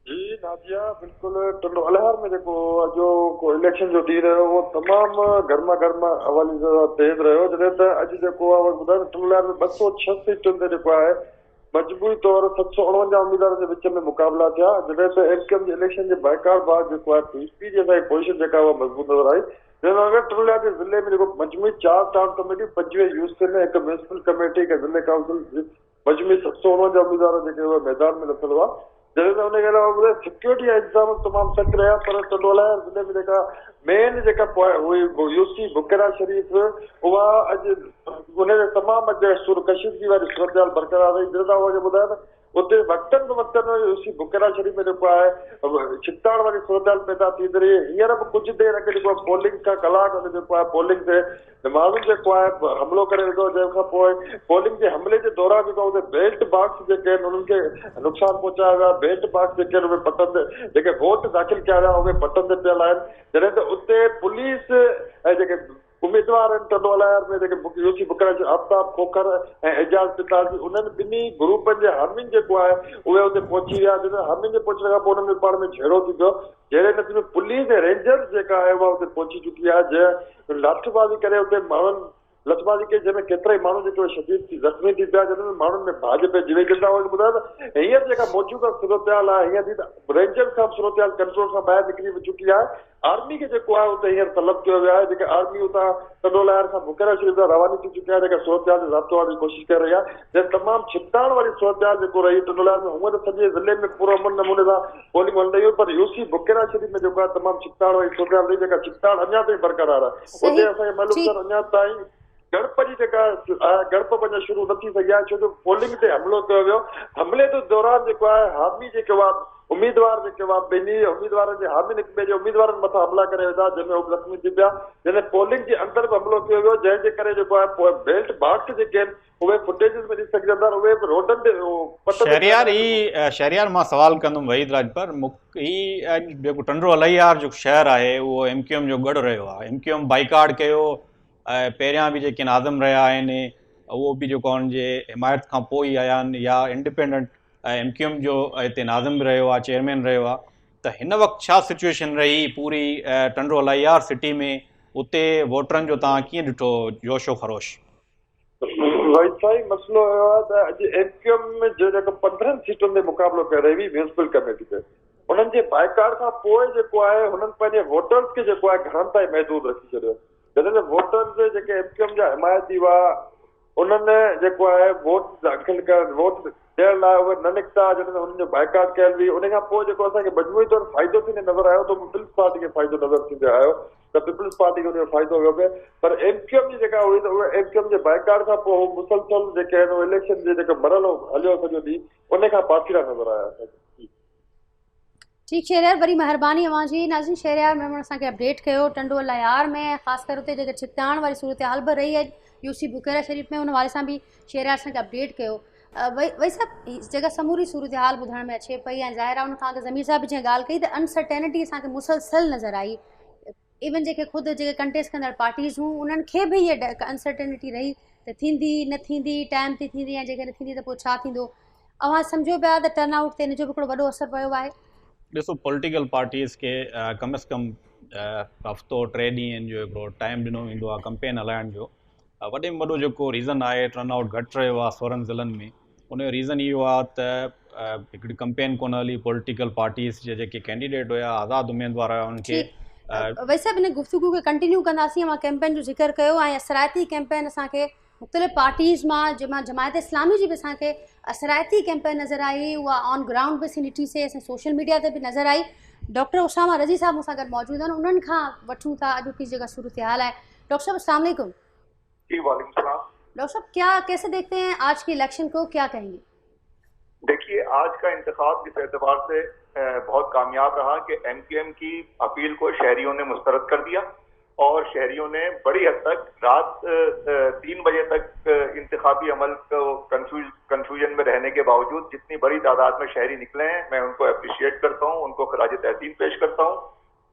जी नादिया, बिल्कुल टंडो अलाहार में जो इलेक्शन जो ॾींहुं रहियो उहो तमामु गर्मा गर्मा अवाली तेज़ रहियो। जॾहिं त अॼु जेको आहे ॿुधायो टंडो अलाहार में 206 सीटुनि ते जेको आहे मजबूरी तौर 749 उम्मीदवारनि जे विच में मुक़ाबला थिया। जॾहिं त MQM जे इलेक्शन जे बाइकाट बाद जेको आहे PSP जी असांजी पोजीशन जेका उहा मज़बूत नज़र आई। टंडो अलाहार जे ज़िले में जेको मजमूई 4 टाउन कमेटी, 25 यूथ में, हिकु म्यूनिसिपल कमेटी, हिकु ज़िले काउंसिल, मजमूई 749 उम्मीदवार जेके उहे मैदान में लथल हुआ। जॾहिं त उनखे अलावा सिक्योरिटी जा इंतज़ाम तमामु सख़्तु रहिया, पर टंडो अलाहार ज़िले में जेका मेन जेका हुई UC बुकेरा शरीफ़, उहा अॼु उनजे तमामु अॼु कशीदगी वारी सूरत हाल बरक़रार रही। जॾहिं तव्हां उनखे ॿुधायो त उते वक़्तनि वक़्तनि UC बुकेरा शरीफ़ में जेको आहे छिकताड़ वारी सूरत हाल पैदा थींदी रही। हींअर बि कुझु देरि अॻु जेको आहे पोलिंग खां कलाक अॻु जेको आहे पोलिंग ते माण्हुनि जेको आहे हमिलो करे विधो, जंहिंखां पोइ पोलिंग जे हमले जे दौरान जेको उते बेल्ट बॉक्स जेके आहिनि उन्हनि खे नुक़सानु पहुचाया विया। बेल्ट बॉक्स जेके आहिनि उहे पटनि ते, जेके वोट दाख़िल कया विया उहे पटनि ते पियल आहिनि। जॾहिं त उते पुलिस ऐं जेके उम्मीदवार आहिनि टंडो अलाहार में जेके UC बुकेरा आफ्ताब खोखर ऐं एजाज़ पिताजी, उन्हनि ॿिन्ही ग्रुपनि जे हामियुनि जेको आहे उहे उते पहुची विया। जॾहिं हामियुनि जे पहुचण खां पोइ उन्हनि पाण में झेड़ो थी पियो। जहिड़े नतीजे में पुलिस ऐं रेंजर्स जेका आहे उहा उते पहुची चुकी आहे। जंहिं लाठबाज़ी करे उते माण्हुनि लठबाज़ी कई, जंहिंमें केतिरा ई माण्हू जेके शदीद ज़ख़्मी थी पिया, जंहिं में माण्हुनि में भाॼ पइजी वई। जंहिं उहे ॿुधायो त हींअर जेका मौजूदा सूरत हाल आहे, हींअर थी त रेंजर खां सूरत हाल कंट्रोल खां ॿाहिरि निकिरी चुकी आहे। आर्मी खे जेको आहे उते हींअर तलब कयो वियो आहे। जेके आर्मी उतां टंडो अलाहार खां बुकेरा शरीफ़ तां रवानी थी चुकी आहे, जेका सूरत हाल जो राब्तो वारी कोशिशि करे रही आहे। जंहिं तमामु छिकताड़ वारी सूरत हाल जेको रही टंडो अलाहार में, हूअं त सॼे ज़िले में पूरो अमन नमूने सां पोलिंग हल रही हुई, पर UC बुकेरा शरीफ़ में जेको आहे तमामु छिकताड़ वारी सूरत हाल रही, जेका छिकताड़ अञा ताईं बरक़रार आहे। उते असांखे मालूम अथनि अञा ताईं गड़प जी जेका गड़प अञा शुरू न थी सघी आहे, छो जो पोलिंग ते हमिलो कयो वियो। हमले जे दौरान जेको आहे हामी जेके हुआ उम्मीदवार जेके हुआ ॿिन्ही उम्मीदवारनि जे हामियुनि हिक ॿिए जे उम्मीदवारनि मथां हमला करे विधा, जंहिंमें उहे ज़ख़्मी थी पिया। जंहिं पोलिंग जे अंदरि बि हमिलो कयो वियो, जंहिंजे करे जेको आहे बेल्ट बॉक्स जेके आहिनि उहे फुटेजिस में ॾिसी सघजंदा, उहे बि रोडनि ते। शहरयार मां सवाल कंदुमि वहीद राजपर, ही जेको टंडो अलाहार जो शहर आहे उहो MQM जो गढ़ रहियो आहे। MQM बाइकाट कयो, पहिरियां बि जेके नाज़िम रहिया आहिनि उहो बि जेको उन्हनि जे हिमायत खां पोइ आया आहिनि, या इंडिपेंडेंट MQM जो हिते नाज़िम बि रहियो आहे, चेयरमैन रहियो आहे। त हिन वक़्तु छा सिचुएशन रही पूरी टंडो अलाहार सिटी में, उते वोटरनि जो तव्हां कीअं ॾिठो जोशो ख़रोश? वैसा ही मसलो है त अॼु MQM जो जेको 15 सीटुनि ते मुक़ाबिलो करे रही म्यूनिसिपल कमेटी ते, उन्हनि जे बाइकाट खां पोइ जेको आहे हुननि पंहिंजे वोटर्स खे जेको आहे घरनि ताईं महदूद रखी छॾियो। जॾहिं त वोटर्स जेके MQM जा हिमायती हुआ उन्हनि जेको आहे वोट दाख़िल कर वोट ॾियण लाइ उहे न निकिता। जॾहिं हुननि जो बाइकाट कयल हुई, उन खां पोइ जेको असांखे मजमूई तौरु फ़ाइदो थींदे नज़र आयो त पीपल्स पार्टी खे फ़ाइदो नज़र थींदो आयो, त पीपल्स पार्टी खे उनजो फ़ाइदो वियो पिए। पर MQM जी जेका हुई त उहे MQM जे बाइकाट खां पोइ मुसलसल जेके आहिनि उहे इलेक्शन जे जेको मरहलो हलियो सॼो ॾींहुं, उन खां पासीरा नज़र आया। ठीक शहरियार बड़ी मेहरबानी अवां जी। नाज़रीन शहरियार में असांखे अपडेट कयो टंडो लयार में ख़ासि कर उते जेके छिकताण वारी सूरत हाल बि रही है यूसी बुकेरा शरीफ में, उन हवाले सां बि शहरियार असांखे अपडेट कयो। वही सभु जेका समूरी सूरत हाल ॿुधण में अचे पई ऐं ज़ाहिर आहे उन खां ज़मीर साहब जीअं ॻाल्हि कई त अनसर्टेनिटी असांखे मुसलसल नज़र आई। इवन जेके ख़ुदि जेके कंटेस्ट कंदड़ पार्टीज़ हूं उन्हनि खे बि इहा अनसर्टेनिटी रही त थींदी न थींदी, टाइम ते थींदी ऐं जेके न थींदी त पोइ छा थींदो। अवां सम्झो पिया त टर्न आउट ते इन जो बि हिकिड़ो वॾो असरु पियो आहे। ॾिसो पॉलिटिकल पार्टीज़ के कम से कम हफ़्तो 3 ॾींहंनि जो हिकिड़ो टाइम ॾिनो वेंदो आहे कैंपेन हलाइण जो। वॾे में वॾो जेको रीज़न आहे टर्न आउट घटि रहियो आहे 16 ज़िलनि में, उनजो रीज़न इहो आहे त हिकिड़ी कैंपेन कोन हली। पॉलिटिकल पार्टीज़ जे जेके कैंडिडेट हुया, आज़ादु उम्मीदवार हुया, उनखे वैसे इन गुफ्तगू खे कंटिन्यू कंदासीं। मां कैंपेन जो ज़िक्र कयो ऐं असराइती कैंपेन असांखे मुख़्तलिफ़ पार्टीज़ मां जंहिंमां जमायत इस्लामी जी बि असांखे असराइती कैंपेन नज़र आई, उहा ऑन ग्राउंड बि असीं ॾिठीसीं, असां सोशल मीडिया ते बि नज़र आई। डॉक्टर उसामा रज़ी साहब मूंसां गॾु मौजूदु आहिनि, उन्हनि खां वठूं था अॼु की जेका सूरत हाल है। डॉक्टर साहब अस्सलाम वालेकुम। जी वालेकुम सलाम। डॉक्टर साहब क्या कैसे देखते हैं आज की इलेक्शन को, क्या कहेंगे? देखिए आज का इंतखाब इस एतबार से बहुत कामयाब रहा कि एमक्यूएम की अपील को शहरियों ने मुस्तरद कर दिया और शहरियों ने बड़ी हद तक रात 3 बजे तक इंतखाबी अमल को कंफ्यूजन में रहने के बावजूद जितनी बड़ी तादाद में शहरी निकले हैं, मैं उनको अप्रिशिएट करता हूं, उनको खराज तहसीन पेश करता हूं।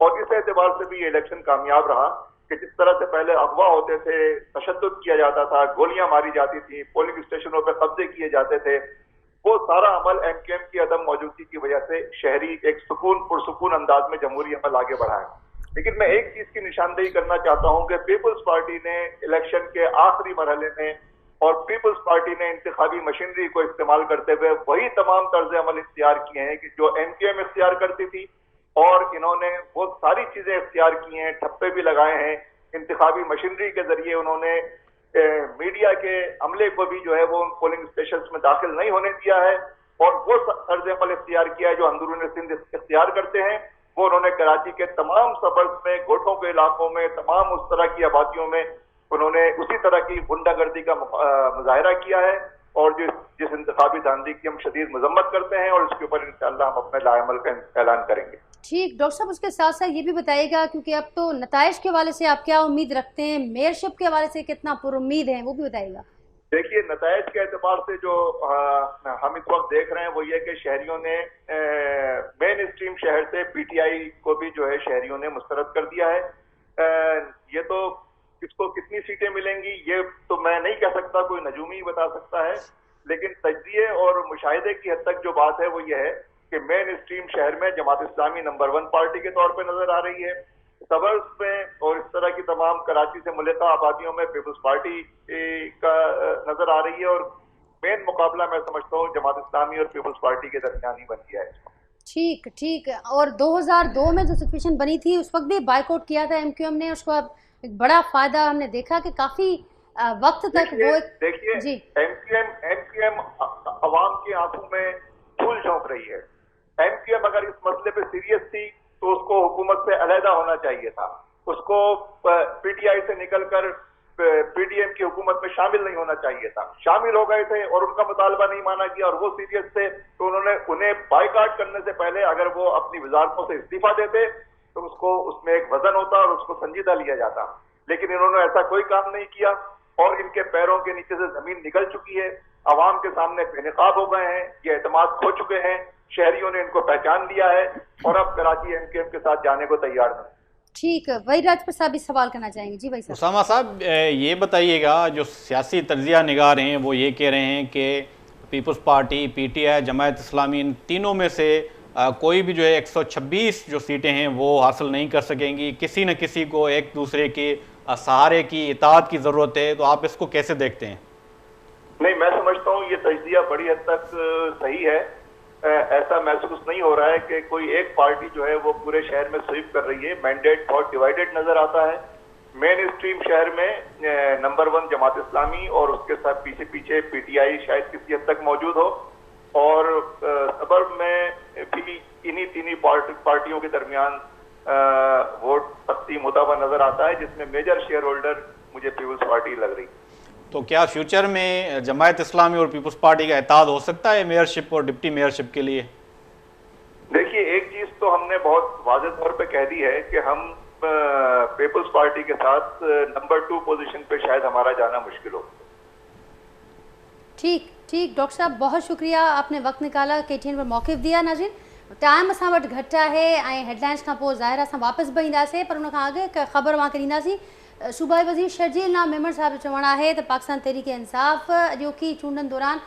और इस एतबार से भी ये इलेक्शन कामयाब रहा कि जिस तरह से पहले अगवा होते थे, तशद्दुद किया जाता था, गोलियां मारी जाती थी, पोलिंग स्टेशनों पर कब्जे किए जाते थे, वो सारा अमल एमक्यूएम की अदम मौजूदगी की वजह से शहरी एक पुरसुकून अंदाज में जमहूरी अमल आगे बढ़ाए। लेकिन मैं एक चीज की निशानदेही करना चाहता हूं कि पीपल्स पार्टी ने इलेक्शन के आखिरी मरहले में और पीपल्स पार्टी ने इंतखाबी मशीनरी को इस्तेमाल करते हुए वही तमाम तर्ज अमल इख्तियार किए हैं कि जो एमक्यूएम इख्तियार करती थी, और इन्होंने वो सारी चीजें इख्तियार की हैं, ठप्पे भी लगाए हैं। इंतखाबी मशीनरी के जरिए उन्होंने मीडिया के अमले को भी जो है वो पोलिंग स्टेशन में दाखिल नहीं होने दिया है, और वो तर्ज अमल इख्तियार किया है जो अंदरून सिंध इख्तियार करते हैं। वो उन्होंने कराची के तमाम सबर्ब्स में, गोठों के इलाकों में, तमाम उस तरह की आबादियों में उन्होंने उसी तरह की गुंडागर्दी का मुजाहिरा किया है, और जिस इंतखाबी धांधली की हम शदीद मजम्मत करते हैं, और इसके ऊपर इंशाअल्लाह हम अपने लाएमल का ऐलान करेंगे। ठीक डॉक्टर साहब, उसके साथ साथ ये भी बताइएगा क्योंकि अब तो नताइज के हवाले से आप क्या उम्मीद रखते हैं, मेयरशिप के हवाले से कितना पुरुम्मीद हैं, वो भी बताइएगा। देखिए नताइज के एतबार से जो हम इस वक्त देख रहे हैं वो ये कि शहरियों ने मेन स्ट्रीम शहर से पीटीआई को भी जो है शहरियों ने मुस्तरद कर दिया है। ये तो किसको कितनी सीटें मिलेंगी ये तो मैं नहीं कह सकता, कोई नजूमी ही बता सकता है, लेकिन तजज़िये और मुशाहिदे की हद तक जो बात है वो ये है कि मेन स्ट्रीम शहर में जमात इस्लामी नंबर 1 पार्टी के तौर पर नजर आ रही है। सबर्ब्स में और इस तरह की तमाम कराची से मुल्का आबादियों में पीपल्स पार्टी का नजर आ रही है, और मेन मुकाबला मैं समझता हूँ जमात इस्लामी और पीपल्स पार्टी के दरमियान ही बन गया है। ठीक ठीक। और 2002 में जो सिचुएशन बनी थी उस वक्त भी बाइकआउट किया था एमक्यूएम ने, उसको अब एक बड़ा फायदा हमने देखा कि काफी वक्त तक वो देखिए एमक्यूएम अवाम की आंखों में धूल झोंक रही है। एमक्यूएम अगर इस मसले पे सीरियस थी तो उसको हुकूमत से अलहदा होना चाहिए था, उसको पीटीआई से निकलकर पीडीएम की हुकूमत में शामिल नहीं होना चाहिए था। शामिल हो गए थे और उनका मुतालबा नहीं माना गया और वो सीरियस थे, तो उन्हें बाइकाट करने से पहले अगर वो अपनी वजारतों से इस्तीफा देते तो उसको उसमें एक वजन होता और उसको संजीदा लिया जाता। लेकिन इन्होंने ऐसा कोई काम नहीं किया और इनके पैरों के नीचे से जमीन निकल चुकी है, अवाम के सामने बेनकाब हो गए हैं, ये एतमाद खो चुके हैं, शहरियों ने इनको पहचान लिया है और अब कराची एमक्यूएम के साथ जाने को तैयार नहीं। ठीक है, वही राजपूत साहब भी सवाल करना चाहेंगे। जी भाई साहब। उसामा साहब ये बताइएगा, जो सियासी तज्जिया निगार हैं वो ये कह रहे हैं कि पीपल्स पार्टी, पीटीआई, जमायत इस्लामी, इन तीनों में से कोई भी जो है 126 जो सीटें हैं वो हासिल नहीं कर सकेंगी, किसी न किसी को एक दूसरे के सहारे की इताअत की ज़रूरत है, तो आप इसको कैसे देखते हैं? नहीं, मैं समझता हूँ ये तज्जिया बड़ी हद तक सही है। ऐसा महसूस नहीं हो रहा है कि कोई एक पार्टी जो है वो पूरे शहर में स्वीप कर रही है। मैंडेट बहुत डिवाइडेड नजर आता है। मेन स्ट्रीम शहर में नंबर 1 जमात इस्लामी और उसके साथ पीछे पीछे पीटीआई शायद किसी हद तक मौजूद हो, और सबर्ब में भी इन्हीं तीनों पार्टियों के दरमियान वोट तकसीम होता हुआ नजर आता है, जिसमें मेजर शेयर होल्डर मुझे पीपल्स पार्टी लग रही। तो क्या फ्यूचर में जमायत इस्लामी और पीपल्स पार्टी का इत्तेहाद हो सकता है मेयरशिप और डिप्टी मेयरशिप के लिए? देखिए, एक चीज तो हमने बहुत वाज़ेह तौर पे कह दी है कि हम पीपल्स पार्टी के साथ नंबर 2 पोजीशन पे शायद हमारा जाना मुश्किल हो। ठीक ठीक डॉक्टर साहब, बहुत शुक्रिया, आपने वक्त निकाला, KTN पर मौक़िफ़ दिया। नाज़रीन, टाइम असां वटि घटि आहे ऐं हेडलाइंस खां पोइ ज़ाहिर असां वापसि बि ईंदासीं, पर उन खां अॻु हिकु ख़बर तव्हांखे ॾींदासीं। सूबाई वज़ीर शर्जील नाम मेमण साहब जो चवणु आहे त पाकिस्तान तहरीक इंसाफ़ अॼोकी चूंडनि दौरान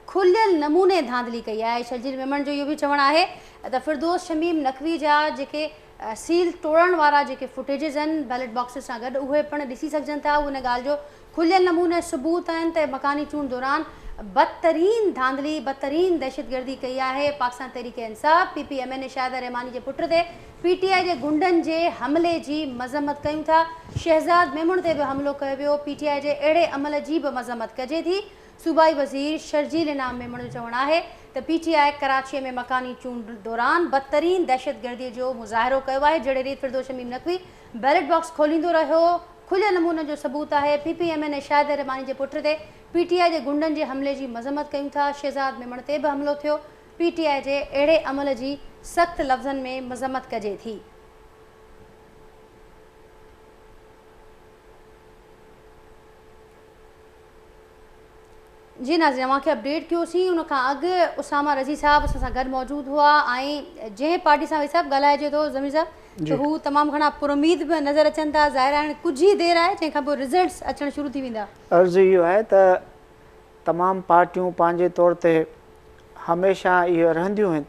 खुलियल नमूने धांधली कई आहे। शर्जील मेमण जो इहो बि चवणु आहे त फिरदौस शमीम नक़वी जा जेके सील तोड़ण वारा जेके फुटेजिस आहिनि बैलेट बॉक्सिस सां गॾु, उहे पिणु ॾिसी सघजनि था। उन ॻाल्हि जो खुलियल नमूने सबूत आहिनि त मकानी चूंड दौरान बदतरीन धांधली, बदतरीन दहशतगर्दी कई आहे। पाकिस्तान तहरीक इंसाफ़ PPMN ने शाहिद रहमानी जे पुट ते PTI जे गुंडनि जे हमले जी मज़म्मत कयूं था। शहज़ाद मेमण ते बि हमिलो कयो वियो। PTI जे अहिड़े अमल जी बि मज़म्मत कजे थी। सूबाई वज़ीर शर्जील इनाम मेमण जो चवणु आहे त PTI कराचीअ में मकानी चूंड दौरान बदतरीन दहशतगर्दीअ जो मुज़ाहिरो कयो आहे। जहिड़े रीति फिरदौस शमीम नक़वी बैलेट बॉक्स खोलींदो रहियो, खुलियल नमूने जो सबूत आहे। PPMN ने शाहिद रहमानी जे पुट ते PTI जे गुंडनि जे हमले जी मज़म्मत कयूं था। शहज़ाद मेमण ते बि हमिलो थियो। PTI जे अहिड़े अमल जी सख़्त लफ़्ज़नि में मज़म्मत कजे थी। जी नाज़रीन, तव्हांखे अपडेट कयोसीं। उन खां अॻु उसामा रज़ी साहब असां सां गॾु मौजूदु हुआ ऐं जंहिं पार्टी सां वेही साहब ॻाल्हाइजे थो ज़मीर साहब, त हू तमामु घणा पुरउमीद बि नज़र अचनि था। ज़ाहिर आहे कुझु ई देरि आहे, तंहिंखां पोइ रिज़ल्ट्स अचणु शुरू थी वेंदा। अर्ज़ु इहो आहे त तमामु पार्टियूं पंहिंजे तौर ते हमेशह इहो रहंदियूं आहिनि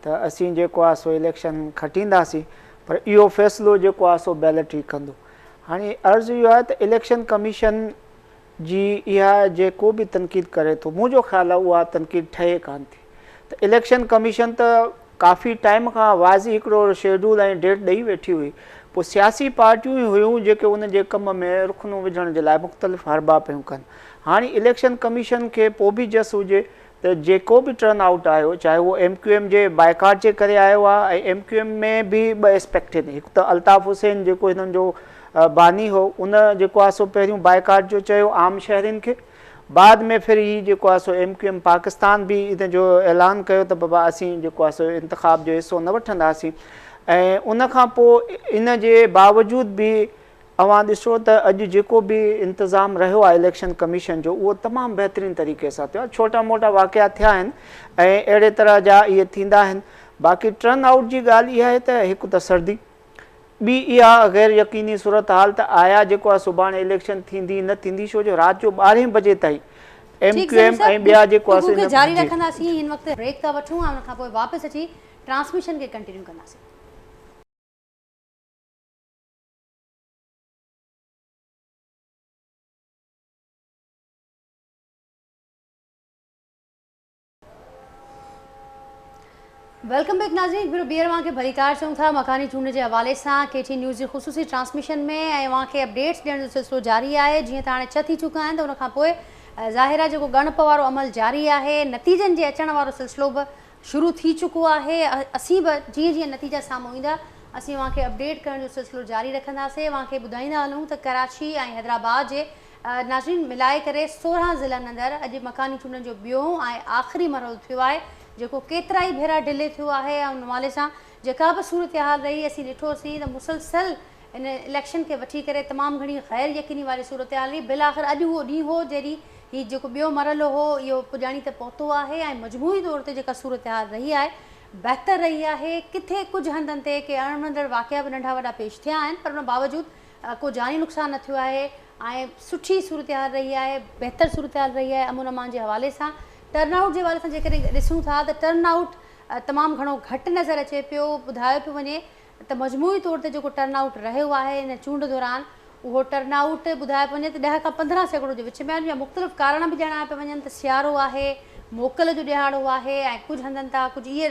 त असीं जेको आहे सो इलेक्शन खटींदासीं, पर इहो फ़ैसिलो जेको आहे सो बैलेट ई कंदो। हाणे अर्ज़ु इहो आहे त इलेक्शन कमीशन जी इहा जेको बि तनक़ीद करे थो, मुंहिंजो ख़्यालु आहे उहा तनक़ीद ठहे कान थी। त इलेक्शन कमीशन त काफ़ी टाइम खां वाज़ी हिकिड़ो शेड्यूल ऐं डेट ॾेई वेठी हुई, पोइ सियासी पार्टियूं ई हुयूं जेके उन जे कम में रुख़नू विझण जे लाइ मुख़्तलिफ़ हरबा पियूं कनि। हाणे इलेक्शन कमीशन खे पोइ बि जस हुजे त जेको बि टर्न आउट आयो, चाहे उहो MQM जे बाइकाट जे करे आयो आहे, ऐं MQM में बि ॿ एस्पेक्ट आहिनि। हिकु त अल्ताफ़ हुसैन जेको हिननि जो बानी हो, उन जेको आहे सो पहिरियों बाइकाट जो चयो आम शहरियुनि खे, बाद में फिर ही जेको आहे सो MQM पाकिस्तान बि इन जो ऐलान कयो त बाबा असीं जेको आहे सो इंतिखाब जो हिसो न वठंदासीं। ऐं उन खां पोइ इन जे बावजूद बि अवां ॾिसो त अॼु जेको बि इंतज़ाम रहियो आहे इलेक्शन कमीशन जो, उहो तमामु बहितरीन तरीक़े सां थियो आहे। छोटा मोटा वाक़िया थिया आहिनि ऐं अहिड़े तरह जा इहे थींदा आहिनि। बाक़ी टर्न आउट जी ॻाल्हि इहा आहे त हिकु त सर्दी, ॿी इहा गैर यकीनी सूरत हाल त आया जेको आहे सुभाणे इलेक्शन थींदी न थींदी, छो जो राति जो 12 बजे ताईं MQM ऐं ॿिया जेको आहे जारी रखंदासीं। हिन वक़्तु ब्रेक था वठूं ऐं उन खां पोइ वापसि अची ट्रांसमिशन खे कंटिन्यू कंदासीं। वेलकम बैक नाज़रीन, फिर ॿीहर तव्हांखे भलीकार चऊं था मकानी चूंड जे हवाले सां KTN न्यूज़ जी ख़ुसूसी ट्रांसमिशन में, ऐं तव्हांखे अपडेट्स ॾियण जो सिलसिलो जारी आहे। जीअं त हाणे 6 थी चुका आहिनि, त उन खां पोइ ज़ाहिर आहे जेको ॻणप वारो अमल जारी आहे, नतीजनि जे अचण वारो सिलसिलो बि शुरू थी चुको आहे। असीं बि जीअं जीअं नतीजा साम्हूं ईंदा असीं तव्हांखे अपडेट करण जो सिलसिलो जारी रखंदासीं। तव्हांखे ॿुधाईंदा हलूं त कराची ऐं हैदराबाद जे नाज़रीन मिलाए करे 16 ज़िलनि अंदरि अॼु मकानी चूंडनि जो ॿियों ऐं आख़िरी मरहलो थियो आहे, जेको केतिरा ई भेरा डिले थियो आहे। ऐं उन हवाले सां जेका बि सूरत हाल रही, असीं ॾिठोसीं त मुसलसल इन इलेक्शन खे वठी करे तमामु घणी ग़ैर यकीनी वारी सूरत हाल रही। बिल आख़िर अॼु उहो ॾींहुं हो जॾहिं हीउ जेको ॿियो मरहलो हो इहो पुॼाणी त पहुतो आहे, ऐं मजमूई तौर ते जेका सूरत हाल रही आहे बहितर रही आहे। किथे कुझु हंधनि ते के अणवंदड़ वाक़िया बि नंढा वॾा पेश थिया आहिनि, पर उन बावजूदि को जानी नुक़सानु न थियो आहे ऐं सुठी सूरत हाल रही आहे, बहितर सूरत हाल रही आहे। अमन अमान जे हवाले सां टर्न आउट जे हवाले सां जेकॾहिं ॾिसूं था त टर्न आउट तमामु घणो घटि नज़र अचे पियो। ॿुधायो पियो वञे त मजमूई तौर ते जेको टर्न आउट रहियो आहे इन चूंड दौरान, उहो टर्न आउट ॿुधायो पियो वञे त 10 खां 15% जे विच में आहिनि। या मुख़्तलिफ़ कारण बि ॼाणा पिया वञनि त सियारो आहे, मोकल जो ॾियारो आहे, ऐं कुझु हंधनि था कुझु इहे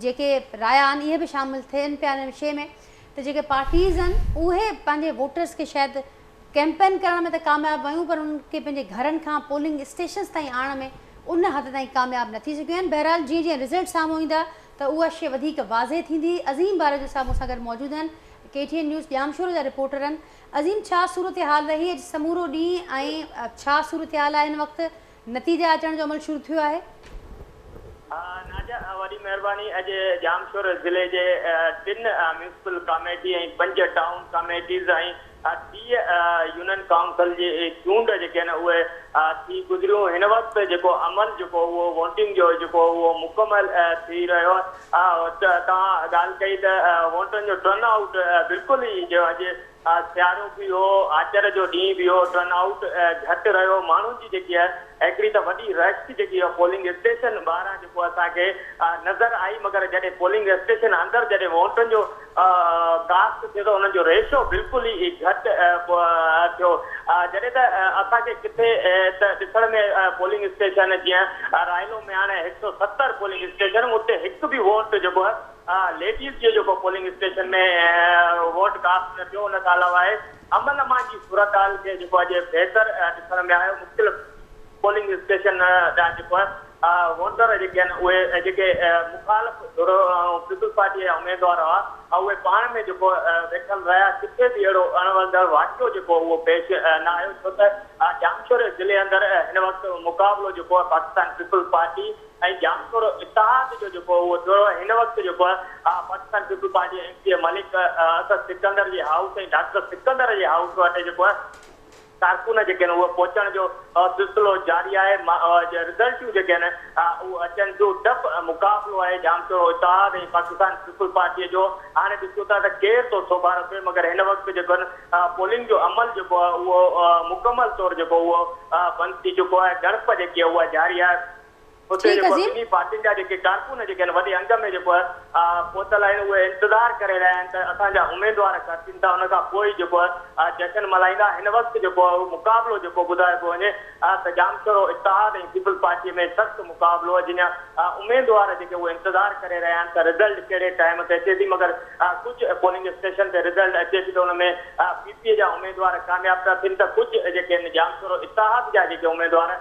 जेके राया आहिनि इहे बि शामिलु थियनि पिया हिन विषय में त जेके पार्टीज़ आहिनि उहे पंहिंजे वोटर्स खे शायदि कैंपेन करण में त कामयाबु आहियूं, पर उनखे पंहिंजे घरनि खां पोलिंग स्टेशन्स ताईं आणण में उन हद ताईं कामयाबु न थी सघियूं आहिनि। बहरहाल जीअं जीअं रिज़ल्ट साम्हूं ईंदा त उहा शइ वधीक वाज़े थींदी। अज़ीम बार जो साम्हूं सां गॾु मौजूदु आहिनि KTN न्यूज़ जामशोर जा रिपोर्टर आहिनि। अज़ीम, छा सूरत हाल रही अॼु समूरो ॾींहुं ऐं छा सूरत हाल आहे हिन वक़्तु? नतीजा अचण जो अमल शुरू थियो आहे? नाजा, वरी महिरबानी। अॼु जामशोर ज़िले जे 3 म्यूनिसिपल कमेटी ऐं 5 टाउन कमेटीज़ ऐं 30 यूनियन काउंसिल जी चूंड जेके आहिनि उहे थी गुज़रियूं। हिन वक़्तु जेको अमल जेको उहो वोटिंग जो जेको उहो मुकमल थी रहियो आहे। तव्हां ॻाल्हि कई त वोटनि जो टर्न आउट बिल्कुलु ई जो अॼु सियारो बि हो, आचर जो ॾींहुं बि हो, टर्न आउट घटि रहियो। माण्हुनि जी जेकी आहे हिकिड़ी त वॾी रश जेकी आहे पोलिंग स्टेशन ॿाहिरां जेको असांखे नज़र आई, मगर जॾहिं पोलिंग स्टेशन अंदरि जॾहिं वोटनि जो कास्ट थिए थो उन्हनि जो रेशो बिल्कुलु ई घटि थियो। जॾहिं त असांखे किथे त ॾिसण में पोलिंग स्टेशन जीअं रायलो में हाणे 170 पोलिंग स्टेशन, उते हिकु बि वोट जेको आहे लेडीज़ जो जेको पोलिंग स्टेशन में वोट कास्ट न थियो। उन खां अलावा आहे अमन अमा जी सूरत हाल खे जेको अॼु बहितर ॾिसण में आयो। मुख़्तलिफ़ पोलिंग स्टेशन जेको आहे वोटर जेके आहिनि उहे जेके मुखालिफ़ पीपल्स पार्टी जा उमेदवार हुआ उहे पाण में जेको वेठल रहिया। किथे बि अहिड़ो अणवंदड़ वाक़ियो जेको उहो पेश न आयो, छो त जामशोर ज़िले अंदरि हिन वक़्तु मुक़ाबिलो जेको आहे पाकिस्तान पीपल्स पार्टी ऐं जामशोर इत्तेहाद जो जेको उहो थियो। हिन वक़्तु जेको आहे Pakistan Peoples Party MP Malik Asad Sikandar जे हाउस ऐं डॉक्टर सिकंदर जे हाउस वटि जेको आहे कारकुन जेके आहिनि उहे पहुचण जो सिलसिलो जारी आहे। रिज़ल्टियूं जेके आहिनि उहे अचनि जो डप मुक़ाबिलो आहे जामशोर इत्तेहाद ऐं पाकिस्तान पीपल्स पार्टीअ जो। हाणे ॾिसूं था त केरु थो सोभार थिए, मगर हिन वक़्तु जेको आहिनि पोलिंग जो अमल जेको आहे उहो मुकमल तौरु जेको उहो बंदि थी चुको आहे। ॻणप जेकी आहे उहा जारी आहे। उते जेको ॿिन्ही पार्टियुनि जा जेके कारकुन जेके आहिनि वॾे अंग में जेको आहे पहुतल आहिनि उहे इंतज़ारु करे रहिया आहिनि त असांजा उमेदवार खसीनि था, उन खां पोइ जेको आहे जशन मल्हाईंदा। हिन वक़्तु जेको आहे मुक़ाबिलो जेको ॿुधाइबो वञे त जामशोर इत्तेहाद ऐं पीपल्स पार्टीअ में सख़्तु मुक़ाबिलो आहे। जिन उमेदवार जेके उहे इंतज़ारु करे रहिया आहिनि त रिज़ल्ट कहिड़े टाइम ते अचे थी, मगर कुझु पोलिंग स्टेशन ते रिज़ल्ट अचे थी त हुन में PPA जा उमेदवार कामयाबु था थियनि त कुझु जेके आहिनि जामशोर इत्तेहाद जा जेके उमेदवार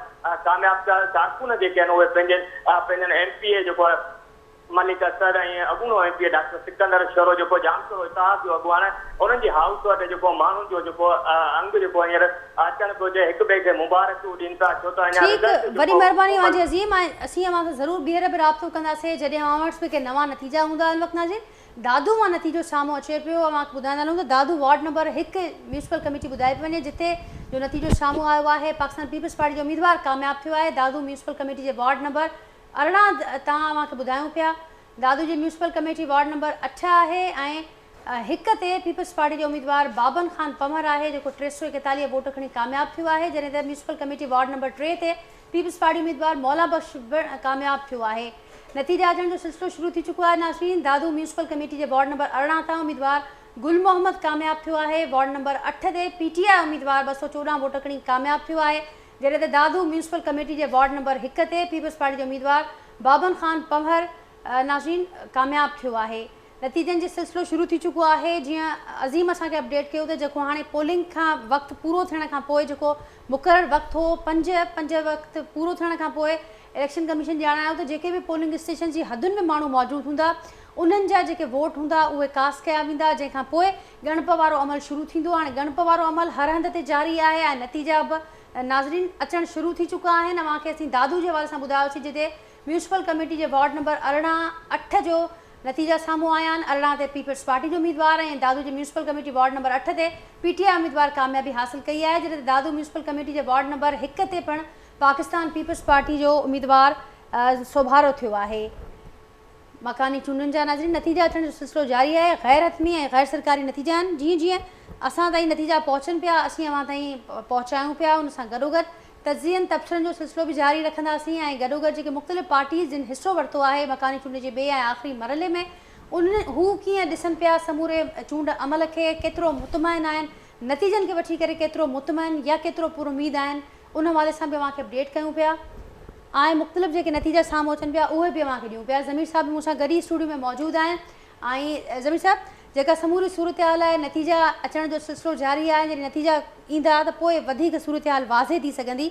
कामयाबु था। कारकुन जेके आहिनि उहे पंहिंजनि MPA जेको आहे मलिक असद ऐं अॻूणो MP डॉक्टर सिकंदर शोरो जेको जामशोर इत्तेहाद जो अॻुवान उन्हनि जी हाउस वटि जेको माण्हुनि जो जेको अंग जेको हींअर अचणु पियो हिक ॿिए खे मुबारकूं ॾियनि था। छो त अञा वॾी महिरबानी वाजी अज़ीम। असीं अव्हां सां ज़रूरु ॿीहर बि राब्तो कंदासीं जॾहिं अव्हां वटि के नवां नतीजा हूंदा। हिन वक़्तु नाज़रीन दादू मां नतीजो साम्हूं अचे पियो। अव्हांखे ॿुधाईंदा हलूं त दादू वार्ड नंबर 1 म्यूनिसिपल कमेटी ॿुधाए पई वञे जिते जो नतीजो साम्हूं आयो आहे। पाकिस्तान पीपल्स पार्टी जो उम्मीदवार कामयाबु थियो आहे। दादू म्यूनिसिपल कमेटी जे वार्ड नंबर 18 तव्हां अव्हांखे ॿुधायूं पिया। दादू जी म्यूनिसिपल कमेटी वार्ड नंबर 8 आहे ऐं 1 ते पीपल्स पार्टी जो उम्मीदवार बाबन खान पमर आहे जेको 341 वोट खणी कामयाबु थियो आहे। जॾहिं त म्यूनिसिपल कमेटी वार्ड नंबर 3 ते पीपल्स पार्टी उम्मीदवार मौला बख्श कामयाबु थियो आहे। नतीजा अचण जो सिलसिलो शुरू थी चुको आहे। नाज़रीन दादू म्यूनिसिपल कमेटी जे वार्ड नंबर 18 तां उम्मीदवार गुल मोहम्मद कामयाबु थियो आहे। वार्ड नंबर 8 ते PTI उम्मीदवार 214 वोट खणी कामयाबु थियो आहे। जॾहिं त दादू म्यूनिसिपल कमेटी जे वार्ड नंबर 1 ते पीपल्स पार्टी जो उम्मीदवार बाबन खान पमर नाज़रीन कामयाबु थियो आहे। नतीजनि जो सिलसिलो शुरू थी चुको आहे। जीअं अज़ीम असांखे अपडेट कयो त जेको हाणे पोलिंग खां वक़्तु पूरो थियण खां पोइ जेको मुक़ररु वक़्तु हो 5 वक़्तु पूरो थियण खां पोइ इलेक्शन कमीशन ॼाणायो त जेके बि पोलिंग स्टेशन जी हदुनि में माण्हू मौजूदु हूंदा उन्हनि जा जेके वोट हूंदा उहे कास्ट कया वेंदा, जंहिंखां पोइ ॻणप वारो अमल शुरू थींदो। हाणे ॻणप वारो अमल हर हंध ते जारी आहे ऐं नतीजा बि नाज़रीन अचणु शुरू थी चुका आहिनि। अव्हांखे असीं दादू जे हवाले सां ॿुधायोसीं जिते म्यूनिसिपल कमेटी जे वार्ड नंबर 8 जो नतीजा साम्हूं आया आहिनि। 18 ते पीपल्स पार्टी जो उम्मीदवार ऐं दादू जी म्यूनिसिपल कमेटी वार्ड नंबर 8 ते PTI उम्मीदवार कामयाबी हासिल कई आहे। जॾहिं दादू म्यूनिसिपल कमेटी जे वार्ड नंबर 1 ते पिणु पाकिस्तान पीपल्स पार्टी जो उम्मीदवार सोभारो थियो आहे। मकानी चूंडनि जा नाज़रीन नतीजा अचण जो सिलसिलो जारी आहे। गैर हतमी ऐं गैर सरकारी नतीजा आहिनि। जीअं जीअं असां ताईं नतीजा पहुचनि पिया असीं अव्हां ताईं पहुचायूं पिया। उन सां गॾोगॾु तज़ियन तबसरनि जो सिलसिलो बि जारी रखंदासीं ऐं गॾोगॾु जेके मुख़्तलिफ़ पार्टीज़ जिन हिसो वरितो आहे मकानी चूंड जे ॿिए ऐं आख़िरी मरहले में हू कीअं ॾिसनि पिया समूरे चूंड अमल खे, केतिरो मुतमइन आहिनि, नतीजनि खे वठी करे केतिरो मुतमइन या केतिरो पुरुमीद आहिनि, उन हवाले सां बि अव्हांखे अपडेट कयूं पिया ऐं मुख़्तलिफ़ जेके नतीजा साम्हूं अचनि पिया उहे बि अव्हांखे ॾियूं पिया। ज़मीर साहब मूंसां गॾु ई स्टूडियो में मौजूदु आहिनि ऐं ज़मीर साहब जेका समूरी सूरत हाल आहे नतीजा अचण जो सिलसिलो जारी आहे। जॾहिं नतीजा ईंदा त पोइ वधीक सूरत हाल वाज़े थी सघंदी।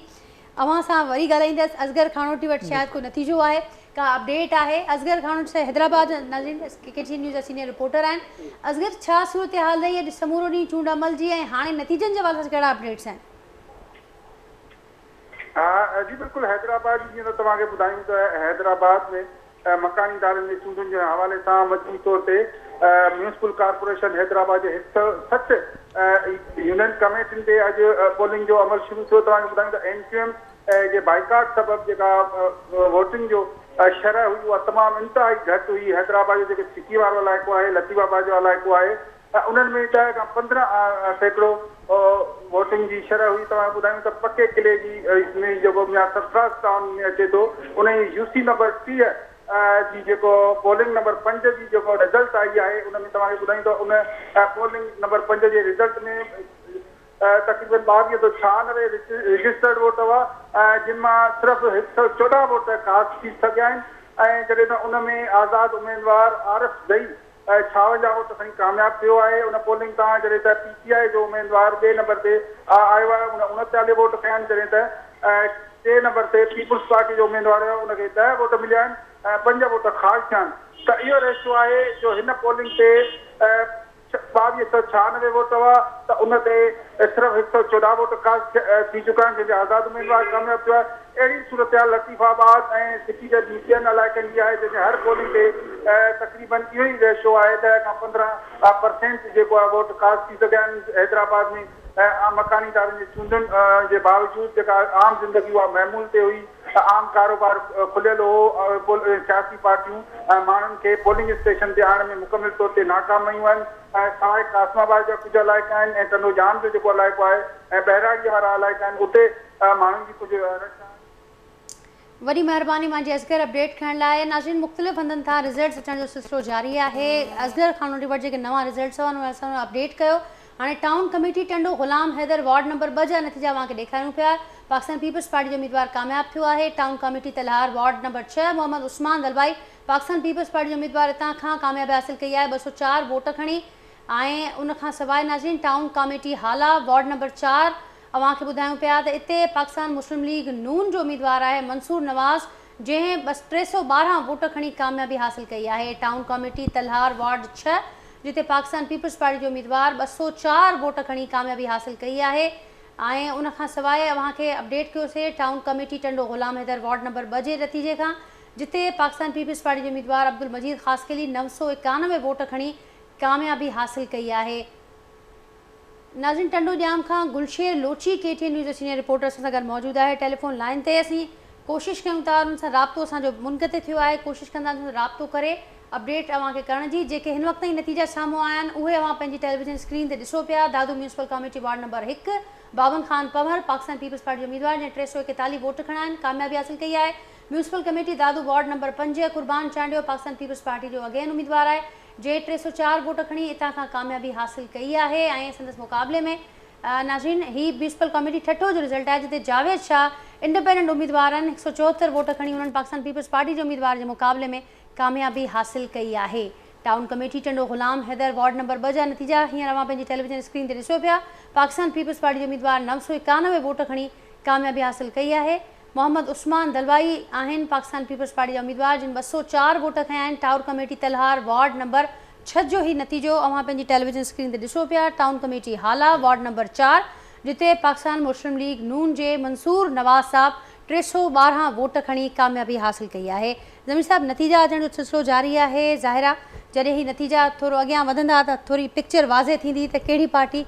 अव्हां सां वरी ॻाल्हाईंदसि। असगर खानोटी वटि शायदि कोई नतीजो आहे, का अपडेट आहे। असगर खानोटी सां हैदराबाद नाज़रीन KTN न्यूज़ जा सीनियर रिपोर्टर आहिनि। असगर छा सूरत हाल रही आहे समूरो ॾींहुं चूंड अमल जी ऐं हाणे नतीजनि जे हवाले सां कहिड़ा अपडेट्स आहिनि? जी बिल्कुलु हैदराबाद जीअं त तव्हांखे ॿुधायूं त हैदराबाद में मकानी इदारनि जी चूंडुनि जे हवाले सां मजमूई तौर ते म्यूनिसिपल कॉर्पोरेशन हैदराबाद जे 160 यूनियन कमेटियुनि ते अॼु पोलिंग जो अमल शुरू थियो। तव्हांखे ॿुधायूं त NQM जे बाइकाट सबबि जेका वोटिंग जो शरह हुई उहा तमामु इंतिहाई घटि हुई। हैदराबाद जो जेको सिटी वारो इलाइक़ो आहे, लतीफ़ाबाद जो इलाइक़ो आहे, उन्हनि में 10 खां 15% वोटिंग जी शरह हुई। तव्हांखे ॿुधायूं त पके किले जी जेको सरफराज़ टाउन में अचे थो उन जी UC नंबर 30 जी जेको पोलिंग नंबर 5 जी जेको रिज़ल्ट आई आहे उन में तव्हांखे ॿुधायूं त उन पोलिंग नंबर 5 जे रिज़ल्ट में तक़रीबन 2296 रजिस्टर्ड वोट हुआ, जिन मां सिर्फ़ु 114 वोट कास्ट थी सघिया आहिनि। ऐं जॾहिं त उन में आज़ाद उम्मीदवार आरिफ दई 56 वोट खणी कामयाबु थियो आहे। उन पोलिंग तां जॾहिं त PTI जो उम्मीदवार 2 नंबर ते आयो आहे, उन 39 वोट खया आहिनि। जॾहिं त 3 नंबर ते पीपुल्स पार्टी जो उम्मीदवार आहे, उनखे 10 वोट मिलिया आहिनि ऐं 5 वोट ख़ारिज थिया आहिनि। त इहो रेशो आहे जो हिन पोलिंग ते 2296 वोट हुआ त उन ते सिर्फ़ु 114 वोट कास्ट थी चुका आहिनि, जंहिंजे आज़ाद उम्मीदवार कामयाबु थियो आहे। अहिड़ी सूरत लतीफ़ाबाद ऐं सिटी जे ॿियनि इलाइक़नि जी आहे, जंहिंजे हर पोलिंग ते तक़रीबन इहो ई रेशो आहे, 10 खां 15% जेको आहे वोट कास्ट थी सघिया आहिनि। हैदराबाद में मकानी इदारनि जी चूंडुनि जे बावजूदि जेका आम ज़िंदगी उहा महमूल ते हुई, आम कारोबार खुलियल हो, सियासी पार्टियूं माण्हुनि खे पोलिंग स्टेशन ते आणण में मुकमिल तौर ते नाकाम रहियूं आहिनि। ऐं सवाइ कासमाबाद जा कुझु इलाइक़ा आहिनि ऐं तनोजान जो जेको इलाइक़ो आहे ऐं बहिराड़ी वारा इलाइक़ा आहिनि, उते माण्हुनि जी कुझु वॾी महिरबानी मुंहिंजी असगर अपडेट खणण लाइ। नाज़रीन, मुख़्तलिफ़ हंधनि खां रिज़ल्ट्स अचण जो सिलसिलो जारी आहे। असगर खानोटी वटि जेके नवां रिज़ल्ट्स हुआ उन्हनि असां अपडेट कयो। हाणे टाउन कमेटी टंडो ग़ुलाम हैदर वार्ड नंबर 2 जा नतीजा तव्हांखे ॾेखारियूं पिया। पाकिस्तान पीपल्स पार्टी जो उम्मीदवार कामयाबु थियो आहे। Town committee Talhar ward number 6 Mohammad Usman Dalwai Pakistan Peoples Party जो उम्मीदवार हितां खां कामयाबी हासिल कई आहे 204 वोट खणी। ऐं उनखां सवाइ नाज़रीन टाउन कमेटी हाला वार्ड नंबर 4 अव्हांखे ॿुधायूं पिया त हिते पाकिस्तान मुस्लिम लीग नून जो उम्मीदवार आहे मंसूर नवाज़, जंहिं 312 वोट खणी कामयाबी हासिल कई आहे। टाउन कमेटी तलहार वार्ड 6 जिते पाकिस्तान पीपल्स पार्टी जो उम्मीदवार 204 वोट खणी कामयाबी हासिल कई आहे। ऐं उनखां सवाइ अव्हांखे अपडेट कयोसीं टाउन कमेटी टंडो ग़ुलाम हैदर वार्ड नंबर 2 जे नतीजे खां, जिते पाकिस्तान पीपल्स पार्टी जो उम्मीदवार अब्दुल मजीद ख़ासकेली 991 वोट खणी कामयाबी हासिल कई आहे। नाज़रीन, Tando Jam Khan Gulsher Lochi KTN news senior reporter असां सां गॾु मौजूदु आहे। टेलीफोन लाइन ते असीं कोशिशि कयूं था उन्हनि सां राब्तो असांजो मुनक़ते थियो आहे, कोशिशि कंदासीं राब्तो करे अपडेट अव्हांखे करण जी। जेके हिन वक़्त ताईं नतीजा साम्हूं आया आहिनि उहे अव्हां पंहिंजी टेलीविज़न स्क्रीन ते ॾिसो पिया। दादू म्यूनिसिपल कमेटी वार्ड नंबर 1 बाबन ख़ान पंवर पाकिस्तान पीपल्स पार्टी जो उम्मीदवार जंहिं 341 वोट खणा आहिनि, कामयाबी हासिल कई आहे। म्यूनिसिपल कमेटी दादू वार्ड नंबर 5 कुर्बान चांडियो पाकिस्तान पीपल्स पार्टी जो अगेन उम्मीदवार आहे, जंहिं 304 वोट खणी हितां खां कामयाबी हासिल कई आहे। ऐं संदसि मुक़ाबले में नाज़रीन ही म्यूनिसिपल कमेटी ठठो जो रिज़ल्ट आहे, जिते जावेद शाह इंडिपेंडेंट उम्मीदवार आहिनि 174 वोट खणी उन्हनि पाकिस्तान पीपल्स पार्टी जे उम्मीदवार जे मुक़ाबले में कामयाबी हासिल कई आहे। टाउन कमेटी टंडो ग़ुलाम हैदर वार्ड नंबर 2 जा नतीजा हींअर अव्हां पंहिंजी टेलीविज़न स्क्रीन ते ॾिसो पिया। पाकिस्तान पीपल्स पार्टी जो उम्मीदवार 991 वोट खणी कामयाबी हासिल कई आहे। मोहम्मद उस्मान दलवाई आहिनि पाकिस्तान पीपल्स पार्टी जा उम्मीदवार, जिन 204 वोट खया आहिनि। Town committee Talhar ward number 6 जो ही नतीजो अव्हां पंहिंजी टेलीविज़न स्क्रीन ते ॾिसो पिया। टाउन कमेटी हाला वार्ड नंबर 4 जिते पाकिस्तान मुस्लिम लीग नून जे मंसूर नवाज़ साहब 312 वोट खणी कामयाबी हासिल कई आहे। ज़मीर साहब, नतीजा अचण जो सिलसिलो जारी आहे। ज़ाहिरा जॾहिं ही नतीजा थोरो अॻियां वधंदा त थोरी पिक्चर वाज़े थींदी त कहिड़ी पार्टी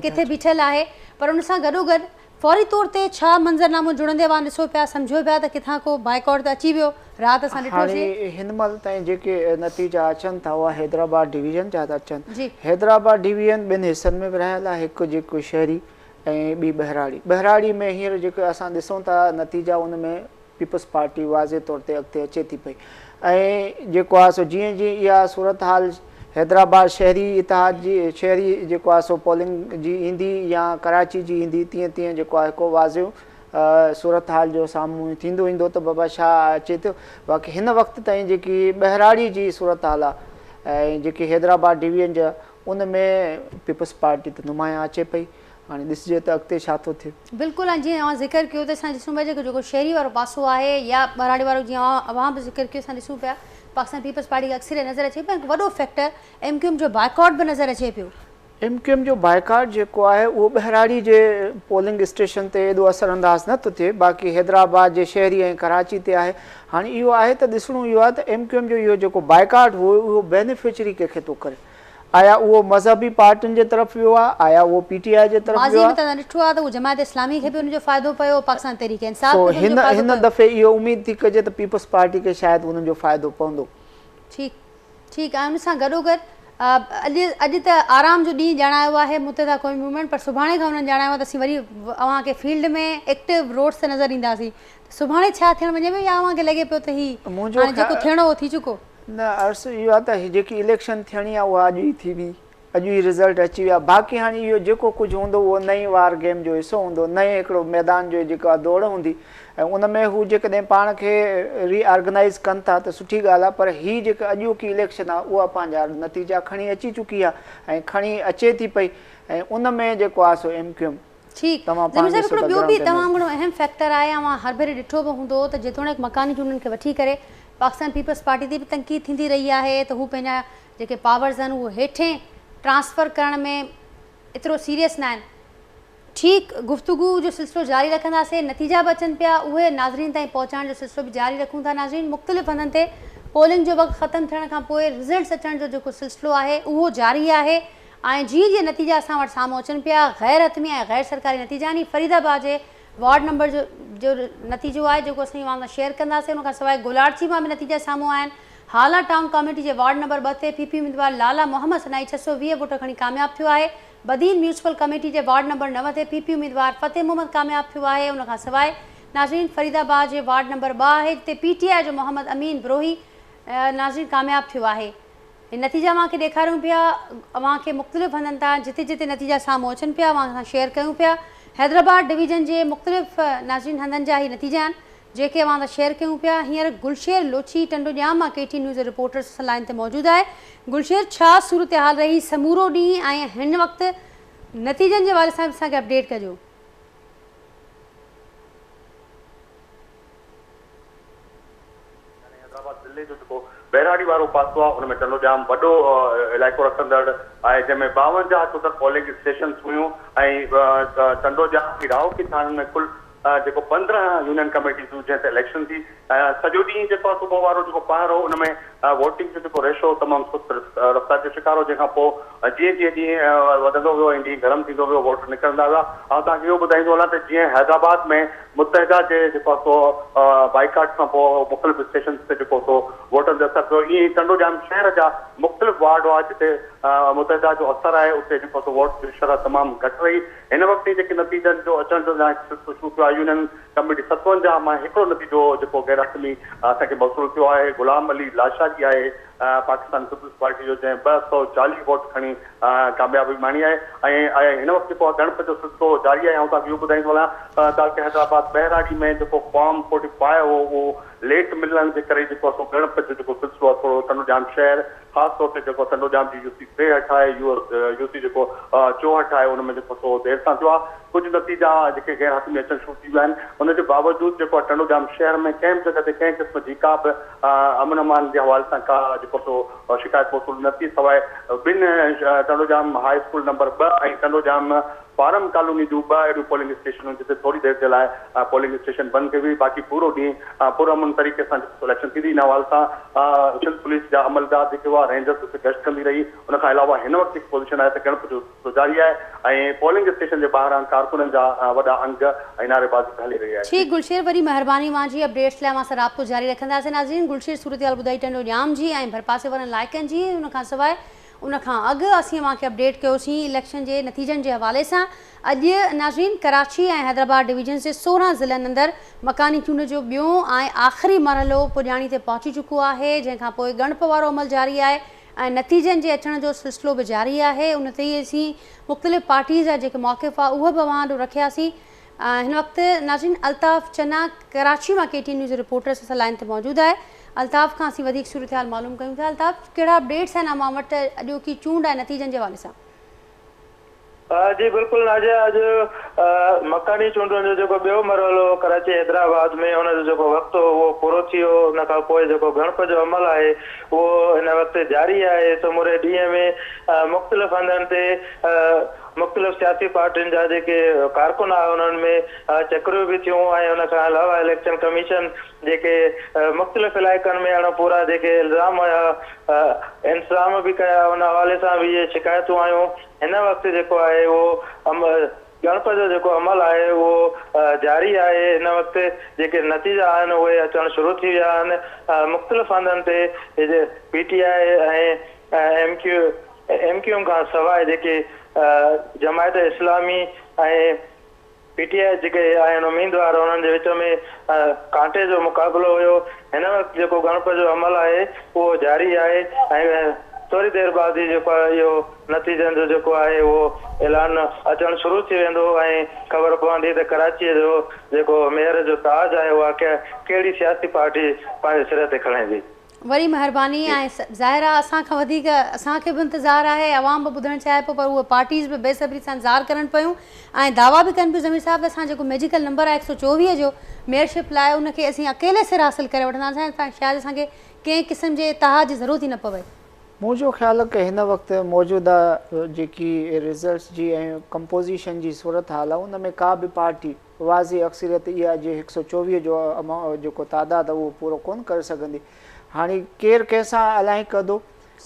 किथे बीठल आहे, पर उन सां गॾोगॾु फौरी तौर ते छा मंज़रनामो जुड़ंदे अव्हां ॾिसो पिया, सम्झो पिया त किथां को बाइकॉट त अची वियो राति असां ॾिठोसीं। हिन महिल ताईं जेके नतीजा अचनि था उहा हैदराबाद डिवीज़न जा था अचनि। हैदराबाद डिवीज़न 2 हिसनि में विरहायल आहे, हिकु जेको शहरी ऐं ॿी बहिराड़ी में हींअर जेके असां ॾिसूं था नतीजा उन में पीपल्स पार्टी वाज़े तौर ते अॻिते अचे थी पई। ऐं जेको आहे सो जीअं जीअं इहा सूरत हाल हैदराबाद शहरी इतिहाद जी शहरी जेको आहे सो पोलिंग जी ईंदी या कराची जी ईंदी, तीअं तीअं जेको आहे हिकु वाज़ियो सूरत हाल जो साम्हूं थींदो ईंदो त बाबा छा अचे थो। बाक़ी हिन वक़्त ताईं जेकी बहिराड़ी जी सूरत हाल आहे ऐं जेकी हैदराबाद डिवीज़न जा उन में पीपल्स पार्टी त नुमाया अचे पई। हाणे ॾिसजे त अॻिते छा थो थिए। बिल्कुलु, ऐं जीअं अव्हां ज़िक्र कयो त असां ॾिसूं पिया जेको शहरी वारो पासो आहे या बहिराड़ी वारो, जीअं अव्हां बि ज़िक्र कयो, असां ॾिसूं पिया पाकिस्तान पीपल्स पार्टी खे अक्सर नज़र अचे पियो। हिकु वॾो फैक्टर MQM जो बाइकॉट बि नज़र अचे पियो। MQM जो बाइकाट जेको आहे उहो ॿहिराड़ी जे पोलिंग स्टेशन ते एॾो असरअंदाज़ नथो थिए, बाक़ी हैदराबाद जे शहरी ऐं कराची ते आहे। हाणे इहो आहे त ॾिसणो इहो आहे त MQM जो इहो जेको बाइकाट हुओ उहो बेनिफिशरी कंहिंखे थो करे। आया उहो मज़हबी पार्टियुनि जे तरफ़ वियो आहे, आया उहो PTI जे तरफ़ वियो आहे। ॾिठो आहे त उहो जमात इस्लामी खे बि उनजो फ़ाइदो पियो, पाकिस्तान तहरीक इंसाफ खे हिन दफ़े इहो उमेद थी कजे त पीपल्स पार्टी खे शायदि उन्हनि जो फ़ाइदो पवंदो। ठीकु आहे। उन सां गॾोगॾु अॼु त आराम जो ॾींहुं ॼाणायो आहे मुतहदा क़ौमी मूवमेंट, पर सुभाणे खां हुननि ॼाणायो आहे त असीं वरी अव्हांखे फील्ड में एक्टिव रोड्स ते नज़र ईंदासीं। सुभाणे छा थियणु वञे या अव्हांखे लॻे पियो त हीउ जेको थियणो हो थी चुको? न अर्ज़ु इहो आहे त जेकी इलेक्शन थियणी आहे उहा अॼु ई थी हुई, अॼु ई रिज़ल्ट अची विया। बाक़ी हाणे इहो जेको कुझु हूंदो उहो नई वार गेम जो हिसो हूंदो, नए हिकिड़ो मैदान जो जेका दौड़ हूंदी ऐं उन में हू जेकॾहिं पाण खे रीऑर्गनाइज़ कनि था त सुठी ॻाल्हि आहे। पर हीअ जेका अॼोकी इलेक्शन आहे उहा पंहिंजा नतीजा खणी अची चुकी आहे ऐं खणी अचे थी पई ऐं उन में जेको आहे सो MQM ॿियो बि तमामु घणो अहम फैक्टर आहे। अवां हर भेरे ॾिठो बि हूंदो त जेतोणीकि मकानी चूंडनि खे वठी करे पाकिस्तान पीपल्स पार्टी ते बि तनक़ीद थींदी रही आहे त हू पंहिंजा जेके पावर्स आहिनि उहे हेठे ट्रांसफ़र करण में एतिरो सीरियस न आहिनि। ठीकु, गुफ़्तगू जो सिलसिलो जारी रखंदासीं, नतीजा बि अचनि पिया, उहे नाज़रीन ताईं पहुचाइण जो सिलसिलो बि जारी रखूं था। नाज़रीन, मुख़्तलिफ़ हंधनि ते पोलिंग जो वक़्तु ख़तमु थियण खां पोइ रिज़ल्ट्स अचण जो जेको सिलसिलो आहे उहो जारी आहे ऐं जीअं जीअं नतीजा असां वटि साम्हूं अचनि पिया, गैर हतमी ऐं गैर सरकारी नतीजा यानी फरीदाबाद जे वार्ड नंबर जो नतीजो आहे जेको असीं तव्हां सां शेयर कंदासीं। उन खां सवाइ गुलारची मां बि नतीजा साम्हूं आया आहिनि। हाला टाउन कमेटी जे वार्ड नंबर 2 ते PP उम्मीदवार लाला मोहम्मद सनाई 620 वोट खणी कामयाबु थियो आहे। बदीन म्यूनिसिपल कमेटी जे वार्ड नंबर 9 ते PP उम्मीदवार फ़तेह मोहम्मद कामयाबु थियो आहे। उन खां सवाइ नाज़रीन फरीदाबाद जे वार्ड नंबर 2 आहे जिते PTI जो मोहम्मद अमीन ब्रोही नाज़रीन कामयाबु थियो आहे। नतीजा अव्हांखे ॾेखारियूं पिया, अव्हांखे मुख़्तलिफ़ हंधनि तां जिते जिते नतीजा साम्हूं अचनि पिया अव्हां सां शेयर कयूं पिया। हैदराबाद डिवीज़न जे मुख़्तलिफ़ नाज़रीन हंधनि जा ई नतीजा आहिनि जेके अव्हां सां शेयर कयूं पिया। हींअर गुलशेर लोची टंडोजाम मां KT न्यूज़ रिपोर्टर्स लाइन ते मौजूदु आहे। गुलशेर, छा सूरत हाल रही समूरो ॾींहुं ऐं हिन वक़्तु नतीजनि जे हवाले सां असांखे अपडेट कजो। बहिराड़ी वारो पासो आहे हुन में टंडोजाम वॾो इलाइक़ो रखंदड़ आहे जंहिंमें 52 टोटल पोलिंग स्टेशन हुयूं ऐं टंडोजाम राओकी थाने में कुल जेको 15 यूनियन कमेटीज़ हुयूं जंहिं ते इलेक्शन थी। सॼो ॾींहुं जेको आहे सुबुह वारो जेको पहर हो उन में वोटिंग जो जेको रेशो तमामु सुस्त रफ़्तार जो शिकार हो, जंहिंखां पोइ जीअं जीअं ॾींहुं वधंदो वियो ऐं ॾींहुं गरम थींदो वियो वोट निकिरंदा विया। ऐं तव्हांखे इहो ॿुधाईंदो हलां त जीअं हैदराबाद में मुतहदा जे जेको आहे सो बाइकाट खां पोइ मुख़्तलिफ़ स्टेशन ते जेको सो वोटनि जो असरु पियो, ईअं ई टंडोजाम शहर जा मुख़्तलिफ़ वार्ड हुआ जिते मुतहदा जो असरु आहे उते जेको सो वोट जी शरह तमामु घटि रही। हिन वक़्तु जेके नतीजनि जो अचण जो शुरू थियो आहे, यूनियन कमेटी 57 मां हिकिड़ो नतीजो जेको गैर हतमी असांखे मौसूल थियो आहे। गुलाम अली लाशा जी आहे पाकिस्तान पीपल्स पार्टी जो, जंहिं 240 वोट खणी कामयाबी माणी आहे। ऐं हिन वक़्तु जेको आहे गणप जो सिलसिलो जारी आहे। ऐं तव्हांखे इहो ॿुधाईंदो हलां ताकि हैदराबाद बहिराड़ी में जेको फॉर्म 45 हो उहो लेट मिलण जे करे जेको आहे गणप जो जेको सिलसिलो आहे थोरो टंडोजाम शहर ख़ासि तौर ते जेको टंडोजाम जी UC 63 आहे, UC जेको 64 आहे, उन में जेको सो देरि सां थियो आहे। कुझु नतीजा जेके गैर हतमी अचणु शुरू थी विया आहिनि। उनजे बावजूदि जेको आहे टंडोजाम शहर में कंहिं बि जॻह ते कंहिं क़िस्म जी का बि अमन अमान जे हवाले सां का जेको सो शिकायत मौसूल न थी, सवाइ ॿिनि टंडोजाम हाई स्कूल नंबर 2 ऐं टंडोजाम फारम कॉलोनी जूं 2 अहिड़ियूं पोलिंग स्टेशनूं जिते थोरी देरि जे लाइ पोलिंग स्टेशन बंदि कई हुई। बाक़ी पूरो ॾींहुं पुरअमन तरीक़े सां जेको इलेक्शन थींदी। इन हवाले सां सिंध पुलिस जा अमलदार जेके हुआ रेंजर्स उते गश्त कंदी रही। उन खां अलावा हिन वक़्तु हिकु पोज़ीशन आहे त गणप जो जारी आहे ऐं पोलिंग स्टेशन जे ॿाहिरां कारकुननि जा वॾा अंग ऐं नारेबाज़ी हली रही आहे। ठीकु गुलशेर, वरी महिरबानी मां जी अपडेट्स लाइ असां सां राब्तो जारी रखंदासीं। नाज़रीन, गुलशेर सूरत हाल ॿुधाई टंडोजाम जी ऐं भरपासे वारनि इलाइक़नि जी। उन खां सवाइ उन खां अॻु असीं अव्हांखे अपडेट कयोसीं इलेक्शन जे नतीजनि जे हवाले सां। अॼु नाज़रीन कराची ऐं हैदराबाद डिवीज़न जे 16 ज़िलनि अंदरि मकानी चूंड जो ॿियों ऐं आख़िरी मरहलो पुॼाणी ते पहुची चुको आहे, जंहिंखां पोइ गणप वारो अमल जारी आहे ऐं नतीजनि जे अचण जो सिलसिलो बि जारी आहे। उन ते ई असीं मुख़्तलिफ़ पार्टीज़ जा जेके मौक़िफ़ आहे उहे बि अव्हां ॾों रखियासीं। हिन वक़्तु नाज़रीन अल्ताफ़ चन्ना कराची मां KT न्यूज़ रिपोर्टर्स असां लाइन ते मौजूदु आहे। अल्ताफ़ खां असीं वधीक सूरत हाल मालूम कयूं था। अल्ताफ़, कहिड़ा अपडेट्स आहिनि अव्हां वटि अॼोकी चूंड ऐं नतीजनि जे हवाले सां? जी बिल्कुलु नाज़िया, अॼु मकानी चूंडुनि जो जेको ॿियो मरहलो कराची हैदराबाद में हुनजो जेको वक़्तु हो उहो पूरो थी वियो। उन खां पोइ जेको गणप जो अमल आहे उहो हिन वक़्तु जारी आहे। समूरे ॾींहं में मुख़्तलिफ़ हंधनि ते मुख़्तलिफ़ सियासी पार्टियुनि जा जेके कारकुन आहे उन्हनि में चकरियूं बि थियूं ऐं उन खां अलावा इलेक्शन कमीशन जेके मुख़्तलिफ़ इलाइक़नि में हाणे पूरा जेके इल्ज़ाम हुया इंतज़ाम बि कया, उन हवाले सां बि इहे शिकायतूं आयूं। हिन वक़्तु जेको आहे उहो गणप जो जेको अमल आहे उहो जारी आहे। हिन वक़्तु जेके नतीजा आहिनि उहे अचणु शुरू थी विया आहिनि। मुख़्तलिफ़ हंधनि ते PTI ऐं MQ खां सवाइ जेके जमायत इस्लामी ऐं PTI जेके आहिनि उम्मीदवार उन्हनि जे विच में कांटे जो मुक़ाबिलो हुयो। हिन वक़्तु जेको गणप जो अमल आहे उहो जारी आहे ऐं थोरी देरि बाद ई जेको आहे इहो नतीजनि जो जेको आहे उहो ऐलान अचणु शुरू थी वेंदो ऐं ख़बर पवंदी त कराचीअ जो जेको मेयर जो ताज आहे उहा कहिड़ी सियासी पार्टी पंहिंजे सिर ते खणे थी। वरी महिरबानी ऐं ज़ाहिर आहे असांखां वधीक असांखे बि इंतज़ारु आहे, अवाम बि ॿुधणु चाहे पियो, पर उहे पार्टीज़ बि बेसब्री सां इंतज़ारु करनि पियूं ऐं दावा बि कनि पियूं ज़मीर साहिबु त असां जेको मैजिकल नंबर आहे 124 जो मेयरशिप लाइ उनखे असीं अकेले सिर हासिलु करे वठंदासीं। शायदि असांखे कंहिं क़िस्म जे इतिहाद जी ज़रूरत ई न पवे। मुझो ख्याल है कि हिन वक़्तु मौजूदा जेकी रिज़ल्ट्स जी ऐं कंपोज़िशन जी सूरत हाल आहे उन में का भी पार्टी वाज़ी अक्सरियत इहा जे 124 जो जेको तादाद उहो पूरो कोन करे सघंदी। हाणे केरु कंहिंसां अलाए कंदो,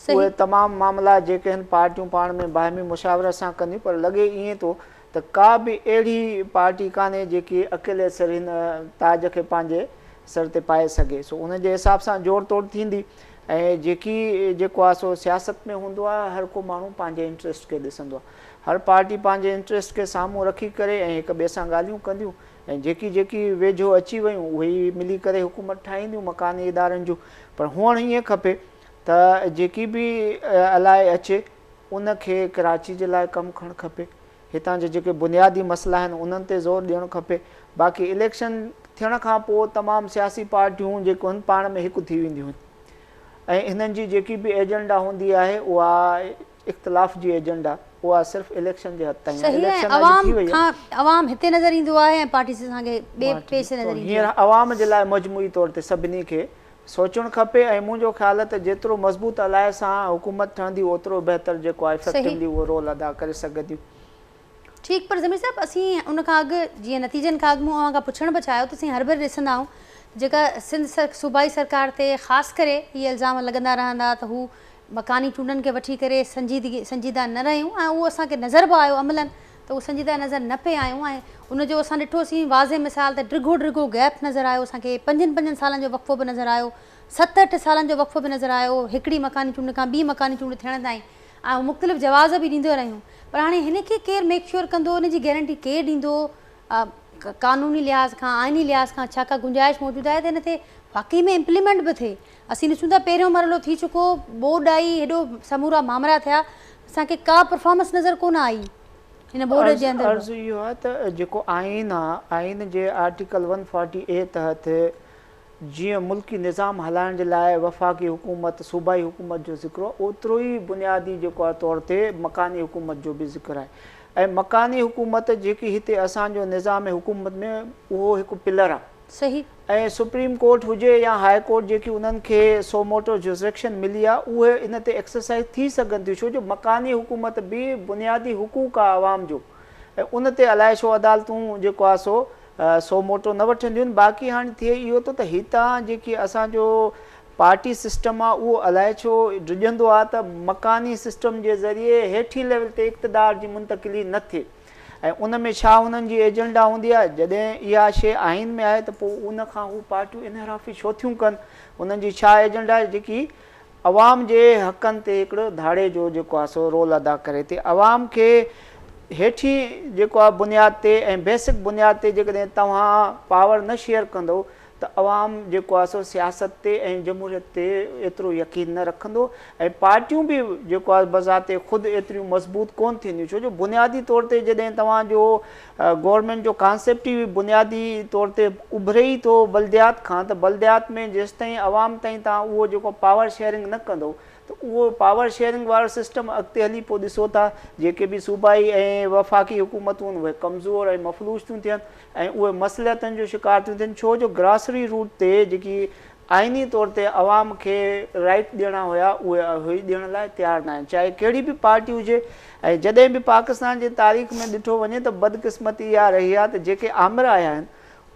उहे तमामु मामला जेके आहिनि पार्टियूं पाण में बाहिमी मुशावरत सां कंदियूं, पर लॻे ईअं थो त का बि अहिड़ी पार्टी कान्हे जेकी अकेले सिर हिन ताज खे पंहिंजे सर ते पाए सघे। सो उन जे हिसाब सां जोड़ तोड़ थींदी ऐं जेको आहे सो सियासत में हूंदो आहे, हर को माण्हू पंहिंजे इंट्रस्ट खे ॾिसंदो आहे। हर पार्टी पंहिंजे इंट्रस्ट खे साम्हूं रखी करे ऐं हिक ॿिए सां ॻाल्हियूं कंदियूं ऐं जेकी वेझो अची वियूं उहे ई मिली करे हुकूमत ठाहींदियूं मकानी इदारनि जूं। पर हुअणु ईअं खपे त जेकी बि अलाए अचे उनखे कराची जे लाइ कमु खणणु खपे। हितां जा जेके बुनियादी मसइला आहिनि उन्हनि ते ज़ोर ॾियणु खपे। बाक़ी इलेक्शन थियण खां पोइ तमामु सियासी पार्टियूं जेको आहिनि पाण में हिकु थी वेंदियूं आहिनि ऐं हिननि जी जेकी बि एजेंडा हूंदी आहे उहा इख़्तिलाफ़ जी एजेंडा उहा सिर्फ़ु इलेक्शन जे हद ताईं अवाम हिते नज़र ईंदो आहे ऐं पार्टी असांखे ॿिए पेश नज़र ईंदी आहे। हींअर अवाम जे लाइ मजमूई तौर ते सभिनी खे सोचणु खपे ऐं मुंहिंजो ख़्याल आहे त जेतिरो मज़बूत अलाए सां हुकूमत ठहंदी ओतिरो बहितर जेको आहे इफेक्टिवली उहो रोल अदा करे सघंदियूं। ठीकु, पर ज़मीर साहिबु असीं उन खां अॻु जीअं नतीजनि खां अॻु मूं अव्हां खां पुछणु बि चाहियो त असीं हर भेरे ॾिसंदा आहियूं जेका सिंध सूबाई सरकार ते ख़ासि करे इहे इल्ज़ाम लॻंदा रहंदा त हू मकानी चूंडनि खे वठी करे संजीदा न रहियूं ऐं उहो असांखे नज़र बि आयो अमलनि त उहो संजीदा नज़र न पिया आहियूं ऐं उनजो असां ॾिठोसीं वाज़े मिसाल त डिघो गैप नज़र आयो, असांखे 5 सालनि जो वक़फ़ो बि नज़र आयो, 7-8 सालनि जो वक़फ़ो बि नज़र आयो हिकिड़ी मकानी चूंड खां ॿी मकानी चूंड थियण ताईं ऐं मुख़्तलिफ़ जवाज़ बि ॾींदो रहियूं। पर हाणे हिन खे केरु मेक श्योर कंदो, हुनजी गारंटी केरु ॾींदो क़ानूनी लिहाज़ खां आइनी लिहाज़ खां छा का गुंजाइश मौजूदु आहे त हिन ते वाक़ई में इम्प्लीमेंट बि थिए। असीं ॾिसूं था पहिरियों मरहलो थी चुको, बोर्ड आई, हेॾो समूरा मामला थिया, असांखे का परफॉर्मेंस नज़र कोन आई हिन बोर्ड जे अंदरि। अर्ज़ु इहो आहे त जेको आइन आहे, आइन जे आर्टिकल 140A तहत जीअं मुल्की निज़ाम हलाइण जे लाइ वफ़ाक़ी हुकूमत सूबाई हुकूमत जो ज़िक्र आहे ओतिरो ई बुनियादी जेको आहे तौर ते मकानी हुकूमत जो बि ज़िक्र आहे ऐं मकानी हुकूमत जेकी हिते असांजो निज़ाम हुकूमत में उहो हिकु पिलर आहे। सही। ऐं सुप्रीम कोर्ट हुजे या हाई कोर्ट जेकी उन्हनि खे सो मोटो जुरिसडिक्शन मिली आहे उहे इन ते एक्सरसाइज थी सघनि थियूं, छो जो मकानी हुकूमत बि बुनियादी हुकूक आहे आवाम जो ऐं उन ते अलाए छो अदालतूं जेको आहे सो मोटो न वठंदियूं आहिनि। बाक़ी हाणे थिए इहो थो त हितां जेकी असांजो पार्टी सिस्टम आहे उहो अलाए छो डिॼंदो आहे त मकानी सिस्टम जे ज़रिए हेठी लेवल ते इक़्तिदार जी मुंतकिली न थिए ऐं उन में छा हुननि जी एजेंडा हूंदी आहे। जॾहिं इहा शइ आइन में आहे त पोइ उन खां हू पार्टियूं इनहराफ़ी छो थियूं कनि, उन्हनि जी छा एजेंडा आहे जेकी अवाम जे हक़नि ते हिकिड़ो धाड़े जो जेको आहे सो रोल अदा करे थी। अवाम खे हेठी जेको आहे बुनियाद ते ऐं बेसिक बुनियाद ते जेकॾहिं तव्हां पावर न शेयर कंदो त अवाम जेको आहे सो सियासत ते ऐं जमहूरियत ते एतिरो यकीन न रखंदो ऐं पार्टियूं बि जेको आहे बज़ाते ख़ुदि एतिरियूं मज़बूत कोन थींदियूं, छो जो बुनियादी तौर ते जॾहिं तव्हांजो गवर्नमेंट जो कॉन्सेप्ट ई बुनियादी तौर ते उभरे ई थो बल्दियात खां, त बल्दियात में जेसिताईं अवाम ताईं तव्हां उहो जेको पावर शेयरिंग न कंदो त उहो पावर शेयरिंग वारो सिस्टम अॻिते हली पोइ ॾिसो था जेके बि सूबाई ऐं वफ़ाक़ी हुकूमतूं आहिनि उहे कमज़ोर ऐं मफ़लूज थियूं थियनि ऐं उहे मसलियतनि जो शिकार थियूं थियनि छो जो ग्रासरी रूट ते जेकी आइनी तौर ते अवाम खे राइट ॾियणा हुया उहे ॾियण लाइ तयारु न आहिनि चाहे कहिड़ी बि पार्टी हुजे। ऐं जॾहिं बि पाकिस्तान जी तारीख़ में ॾिठो वञे त बदकिस्मती इहा रही आहे त जेके आमिर आया आहिनि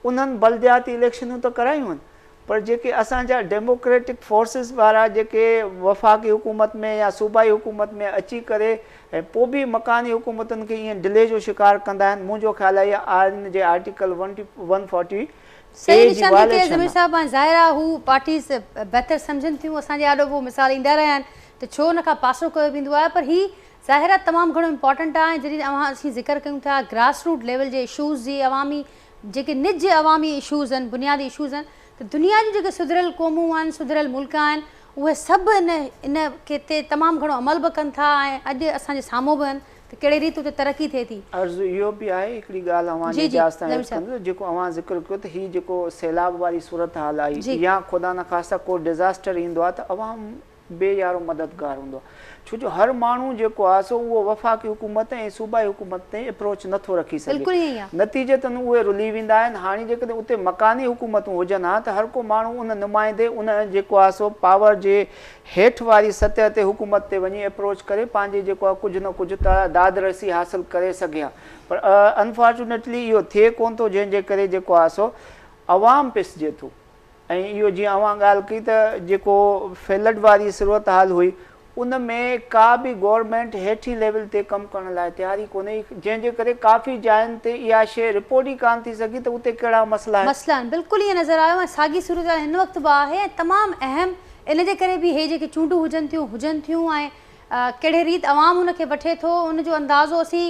उन्हनि बलदियाती इलेक्शनूं त करायूं आहिनि पर जेके असांजा डेमोक्रेटिक फोर्सिस वारा जेके वफ़ाक़ी हुकूमत में या सूबाई हुकूमत में अची करे ऐं पोइ बि मकानी हुकूमतुनि खे ईअं डिले जो शिकार कंदा आहिनि मुंहिंजो ख़्यालु आहे इहा आइन जे आर्टिकल 140 सही निशान ते ज़मीर साहब ज़ाहिर आहे हू पार्टीज़ बहितर सम्झनि थियूं असांजे आॾो पोइ मिसाल ईंदा रहिया आहिनि त छो उन खां पासो कयो वेंदो आहे पर ही ज़ाहिर आहे तमामु घणो इम्पॉर्टेंट आहे। जॾहिं असीं ज़िक्र कयूं था ग्रास रूट लेवल जे इशूज़ जी अवामी जेके निज अवामी इशूज़ आहिनि बुनियादी इशूज़ आहिनि त दुनिया जी जेके सुधरियल क़ौमूं आहिनि सुधरियल मुल्क आहिनि उहे सभु इन खे ते तमामु घणो अमल बि कनि था ऐं अॼु असांजे साम्हूं बि आहिनि त कहिड़े रीति उते तरक़ी थिए थी। अर्ज़ु इहो बि आहे हिकिड़ी ॻाल्हि अव्हां इजाज़त सां जेको अव्हां ज़िक्र कयो त हीउ जेको सैलाब वारी सूरत हाल आई या ख़ुदा न ख़ास्ता को डिज़ास्टर ईंदो आहे त अवाम बेयारो मददगार हूंदो आहे छो जो हर माण्हू जेको आहे सो उहो वफ़ाक़ी हुकूमत ऐं सूबाई हुकूमत ते अप्रोच नथो रखी सघे नतीजतन उहे रुली वेंदा आहिनि। हाणे जेकॾहिं उते मकानी हुकूमतूं हुजनि हा त हर को माण्हू उन नुमाइंदे उन जेको आहे सो पावर जे हेठि वारी सतह ते हुकूमत ते वञी अप्रोच करे पंहिंजी जेको आहे कुझु न कुझु त दादरसी हासिलु करे सघे हा पर अनफॉर्चुनेटली इहो थिए कोन थो जंहिंजे करे जेको आहे सो अवाम पिसजे थो। ऐं इहो जीअं अव्हां ॻाल्हि कई त जेको फ्लड वारी सूरत हाल हुई उन में का बि गवर्नमेंट हेठी लेवल ते कमु करण लाइ तयारी कोन्हे जंहिंजे करे काफ़ी जायुनि ते इहा शइ रिपोर्ट ई कान थी सघी त उते कहिड़ा मसइला आहिनि बिल्कुलु ईअं नज़र आयो ऐं साॻी सूरत हिन वक़्तु बि आहे ऐं तमामु अहम इन जे करे बि हे जेके चूंडूं हुजनि थियूं ऐं कहिड़े रीति अवाम उनखे वठे थो उनजो अंदाज़ो असीं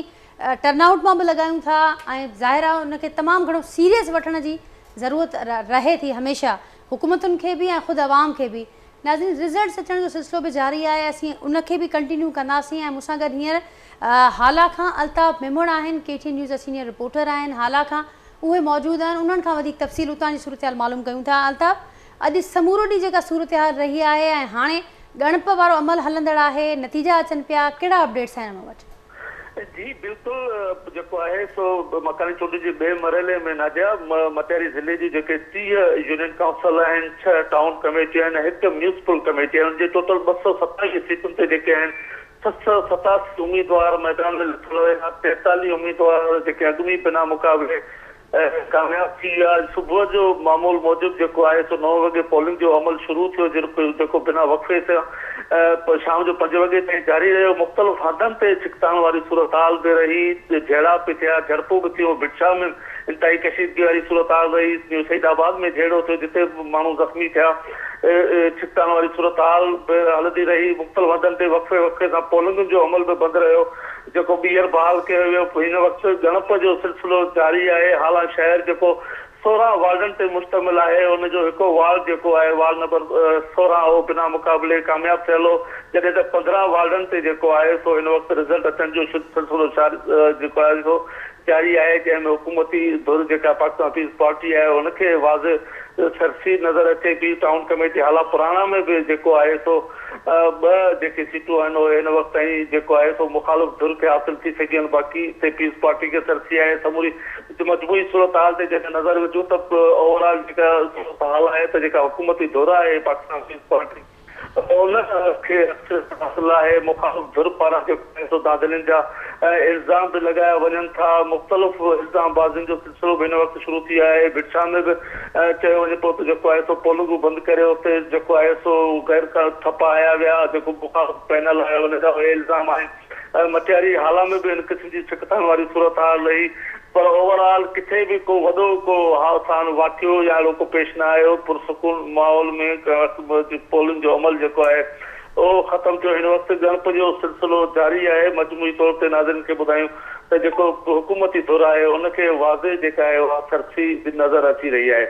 टर्नआउट मां बि लॻायूं था ऐं ज़ाहिर आहे उनखे तमामु घणो सीरियस वठण जी ज़रूरत रहे थी हमेशह हुकूमतुनि खे बि ऐं ख़ुदि अवाम खे बि। नाज़रीन रिज़ल्ट्स अचण जो सिलसिलो बि जारी आहे असीं उनखे बि कंटिन्यू कंदासीं ऐं मूंसां गॾु हींअर हाला खां अल्ताफ़ मेमण आहिनि KTN न्यूज़ जा सीनियर रिपोर्टर आहिनि हाला खां उहे मौजूदु आहिनि उन्हनि खां वधीक तफ़सील उतां जी सूरत हाल मालूम कयूं था। अल्ताफ़ अॼु समूरो ॾींहुं जेका सूरत हाल रही आहे ऐं हाणे ॻणप वारो अमल हलंदड़ आहे नतीजा अचनि पिया कहिड़ा अपडेट्स आहिनि हुन वटि? जी बिल्कुलु जेको आहे सो मकानी चूंड जे ॿिए मरहले में नादिया मटियारी ज़िले जी जेके 30 यूनियन काउंसिल आहिनि 6 टाउन कमेटी आहिनि हिकु म्यूनिसिपल कमेटी आहे उनजे टोटल 227 सीटुनि ते जेके आहिनि 687 उम्मीदवार मैदान में लथल हुया 43 उम्मीदवार जेके अॻुमी बिना मुक़ाबले कामयाब थी विया। सुबुह जो मामूल मूजिबि जेको आहे सो 9 वॻे पोलिंग जो अमल शुरू थियो जेको बिना वक़फ़े सां शाम जो 5 वॻे ताईं जारी रहियो। मुख़्तलिफ़ हंधनि ते छिकताइण वारी सूरत हाल बि रही जहिड़ा बि थिया झड़पूं बि थियूं भिटशा में इंतहाई कशीदगी वारी सूरत हाल रही सईदाबाद में जहिड़ो थियो जिते माण्हू ज़ख़्मी थिया छिकताइण वारी सूरत हाल बि हलंदी रही। मुख़्तलिफ़ हंधनि ते वक़फ़े सां पोलिंग जो अमल बि बंदि रहियो जेको ॿीहर बहाल कयो वियो। हिन वक़्तु ॻणप जो सिलसिलो जारी आहे। हालां शहर जेको 16 वार्डनि ते मुश्तमिल आहे उनजो हिकु वार्ड जेको आहे वार्ड नंबर 16 हो बिना मुक़ाबले कामयाब थियल हो जॾहिं त 15 वार्डनि ते जेको आहे सो हिन वक़्तु रिज़ल्ट अचण जो सिलसिलो जेको आहे सो जारी आहे जंहिंमें हुकूमती धुर जेका पाकिस्तान पीपल्स पार्टी आहे उनखे वाज़ सरसी नज़र अचे थी। टाउन कमेटी हाला पुराणा में बि जेको आहे सो 2 जेके सीटूं आहिनि उहे हिन वक़्तु ताईं जेको आहे सो मुखालिफ़ धुर खे हासिल थी सघियूं आहिनि बाक़ी पीपल्स पार्टी खे सरसी आहे। समूरी मजमूई सूरत हाल ते जेके नज़र विझूं त ओवरऑल जेका सूरत हाल आहे त जेका हुकूमती धुर आहे पाकिस्तान पीपल्स पार्टी उनखे हासिल आहे मुखालिफ़ धुर पारां जेको दादलनि जा इल्ज़ाम बि लॻाया वञनि था। मुख़्तलिफ़ इल्ज़ाम बाज़ियुनि जो सिलसिलो बि हिन वक़्तु शुरू थी आहे। भिटशा में बि चयो वञे पियो त जेको आहे सो पोलिंगूं बंदि करे उते जेको आहे सो गैर ठपा आया विया जेको मुखालिफ़ पैनल आहे उनजा उहे इल्ज़ाम आहिनि। मटियारी हाला में बि हिन क़िस्म जी छिकताइण वारी सूरत हाल रही पर ओवरऑल किथे बि को वॾो को हादसान वाटियो या अहिड़ो को पेश न आयो। पुरसकून माहौल में पोलिंग जो अमल जेको आहे उहो ख़तमु थियो। हिन वक़्तु ॻणप जो सिलसिलो जारी आहे। मजमूई तौर ते नाज़रीन खे ॿुधायूं त जेको हुकूमती धुर आहे उनखे वाज़े जेका आहे उहा सरसी नज़र अची रही आहे।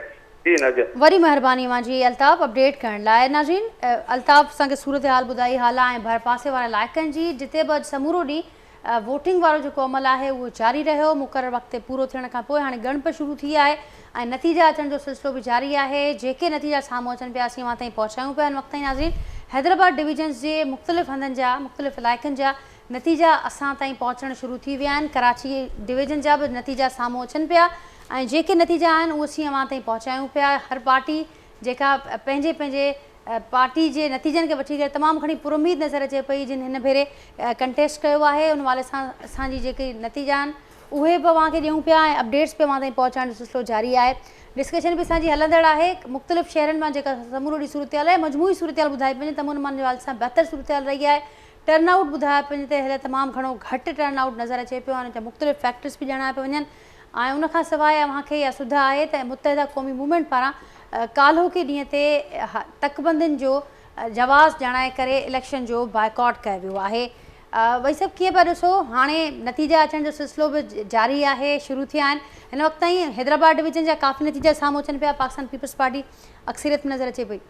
जी नाज़िया वरी महिरबानी मुंहिंजी अल्ताफ़ अपडेट करण लाइ। नाज़रीन अल्ताफ़ असांखे सूरत हाल ॿुधाई हाला ऐं भर पासे वारे इलाइक़नि जी जिते बि अॼु समूरो ॾींहुं वोटिंग वारो जेको अमल आहे उहो जारी रहियो। मुक़ररु वक़्त ते पूरो थियण खां पोइ हाणे ॻणप शुरू थी आहे ऐं नतीजा अचण जो सिलसिलो बि जारी आहे। जेके नतीजा साम्हूं अचनि पिया असीं वहां ताईं पहुचायूं पिया हिन वक़्त ताईं। नाज़रीन हैदराबाद डिवीजन्स जे मुख़्तलिफ़ हंधनि जा मुख़्तलिफ़ इलाइक़नि जा नतीजा असां ताईं पहुचणु शुरू थी विया आहिनि। कराची डिवीजन जा बि नतीजा साम्हूं अचनि पिया ऐं जेके नतीजा आहिनि उहे असीं अव्हां ताईं पहुचायूं पिया। हर पार्टी जेका पंहिंजे पंहिंजे पार्टी जे नतीजनि खे वठी करे तमामु घणी पुरुमीद नज़र अचे पई जिन हिन भेरे कंटेस्ट कयो आहे। उन वाले सां असांजी जेके नतीजा आहिनि उहे बि अव्हांखे ॾियूं पिया ऐं अपडेट्स बि अव्हां ताईं पहुचाइण जो सिलसिलो जारी आहे। डिस्कशन बि असांजी हलंदड़ आहे। मुख़्तलिफ़ शहरनि मां जेका समूरो ॾींहुं सूरत आहे मजमूई सूरत ॿुधाए पंहिंजे तमुन मन जे हवाले सां बहितर सूरत रही आहे। टर्नआउट ॿुधाए पंहिंजे ते हींअर तमामु घणो घटि टर्नआउट नज़र अचे पियो ऐं मुख़्तलिफ़ फैक्टर्स बि ॼाणा पिया वञनि ऐं उनखां सवाइ अव्हांखे इहा सुधा आहे त मुतहिदा क़ौमी मूवमेंट पारां काल्हो के ॾींहं ते तकबंदियुनि जो जवाज़ ॼाणाए करे इलेक्शन जो बाइकॉट कयो वियो आहे। वही सभु कीअं पिया ॾिसो हाणे नतीजा अचण जो सिलसिलो बि जारी आहे, शुरू थिया आहिनि। हिन वक़्त ताईं हैदराबाद डिवीजन जा काफ़ी नतीजा साम्हूं अचनि पिया। पाकिस्तान पीपल्स पार्टी अक्सरियत में नज़र अचे पई।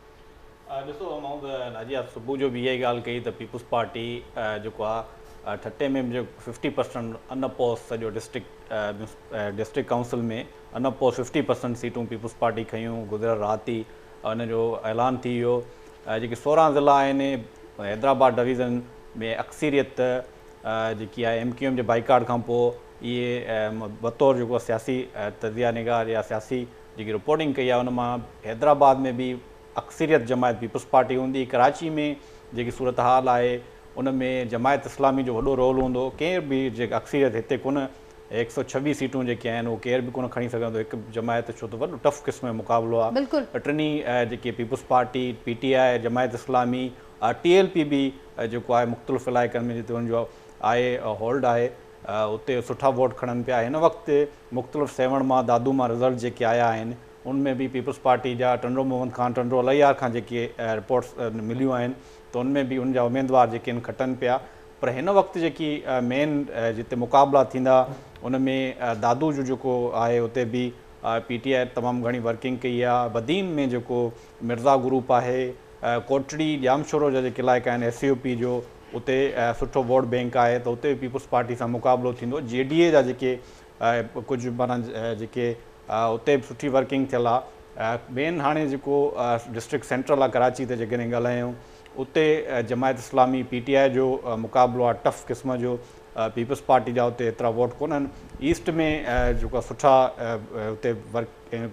ॾिसो मां नाजिया सुबुह जो बि इहा ई ॻाल्हि कई त पीपल्स पार्टी जेको आहे ठटे में जो 50% अनअपोज़ सॼो डिस्ट्रिक्ट काउंसिल में अनअपोज़ 50% सीटूं पीपल्स पार्टी खयूं गुज़िरियल राति ई हुन जो ऐलान थी वियो। जेके 16 ज़िला आहिनि हैदराबाद डिवीज़न में अक्सरियत जेकी आहे MQM जे बाइकाट खां पोइ इहे बतौर जेको सियासी तजिया निगार या सियासी जेकी रिपोर्टिंग कई आहे उन मां हैदराबाद में बि अक्सरियत जमायत पीपल्स पार्टी हूंदी। कराची में जेकी सूरत हाल आहे उन में जमायत इस्लामी जो वॾो रोल हूंदो। केर बि जेके अक्सरियत हिते कोन 126 सीटूं जेके आहिनि उहो केर बि कोन खणी सघंदो हिकु जमायत, छो त वॾो टफ क़िस्म जो मुक़ाबिलो आहे। टिनी जेके पीपल्स पार्टी PTI जमायत इस्लामी TLP बि जेको आहे मुख़्तलिफ़ इलाइक़नि में जिते हुनजो आहे होल्ड आहे उते सुठा वोट खणनि पिया। हिन वक़्तु मुख़्तलिफ़ सेवण मां दादू मां रिज़ल्ट जेके आया आहिनि उनमें बि पीपल्स पार्टी जा टंडो मोहम्मद ख़ान टंडो अलैयार खां जेके रिपोर्ट्स मिलियूं आहिनि त उनमें बि उनजा उमेदवार जेके आहिनि खटनि पिया। पर हिन वक़्तु जेकी मेन जिते मुक़ाबला थींदा उन में दादू जो जेको आहे उते बि PTI तमामु घणी वर्किंग कई आहे। बदीन में जेको मिर्ज़ा ग्रुप आहे, कोटड़ी जामशोरो जा जेके इलाइक़ा आहिनि SUP जो उते सुठो वोट बैंक आहे त उते पीपल्स पार्टी सां मुक़ाबिलो थींदो। JDA जा जेके कुझु माना जेके उते बि सुठी वर्किंग थियल आहे। मेन हाणे जेको डिस्ट्रिक्ट सेंट्रल आहे कराची ते जेकॾहिं ॻाल्हायूं उते जमायत इस्लामी PTI जो मुक़ाबिलो आहे टफ क़िस्म जो। पीपल्स पार्टी जा उते एतिरा वोट कोन्हनि। ईस्ट में जेको सुठा उते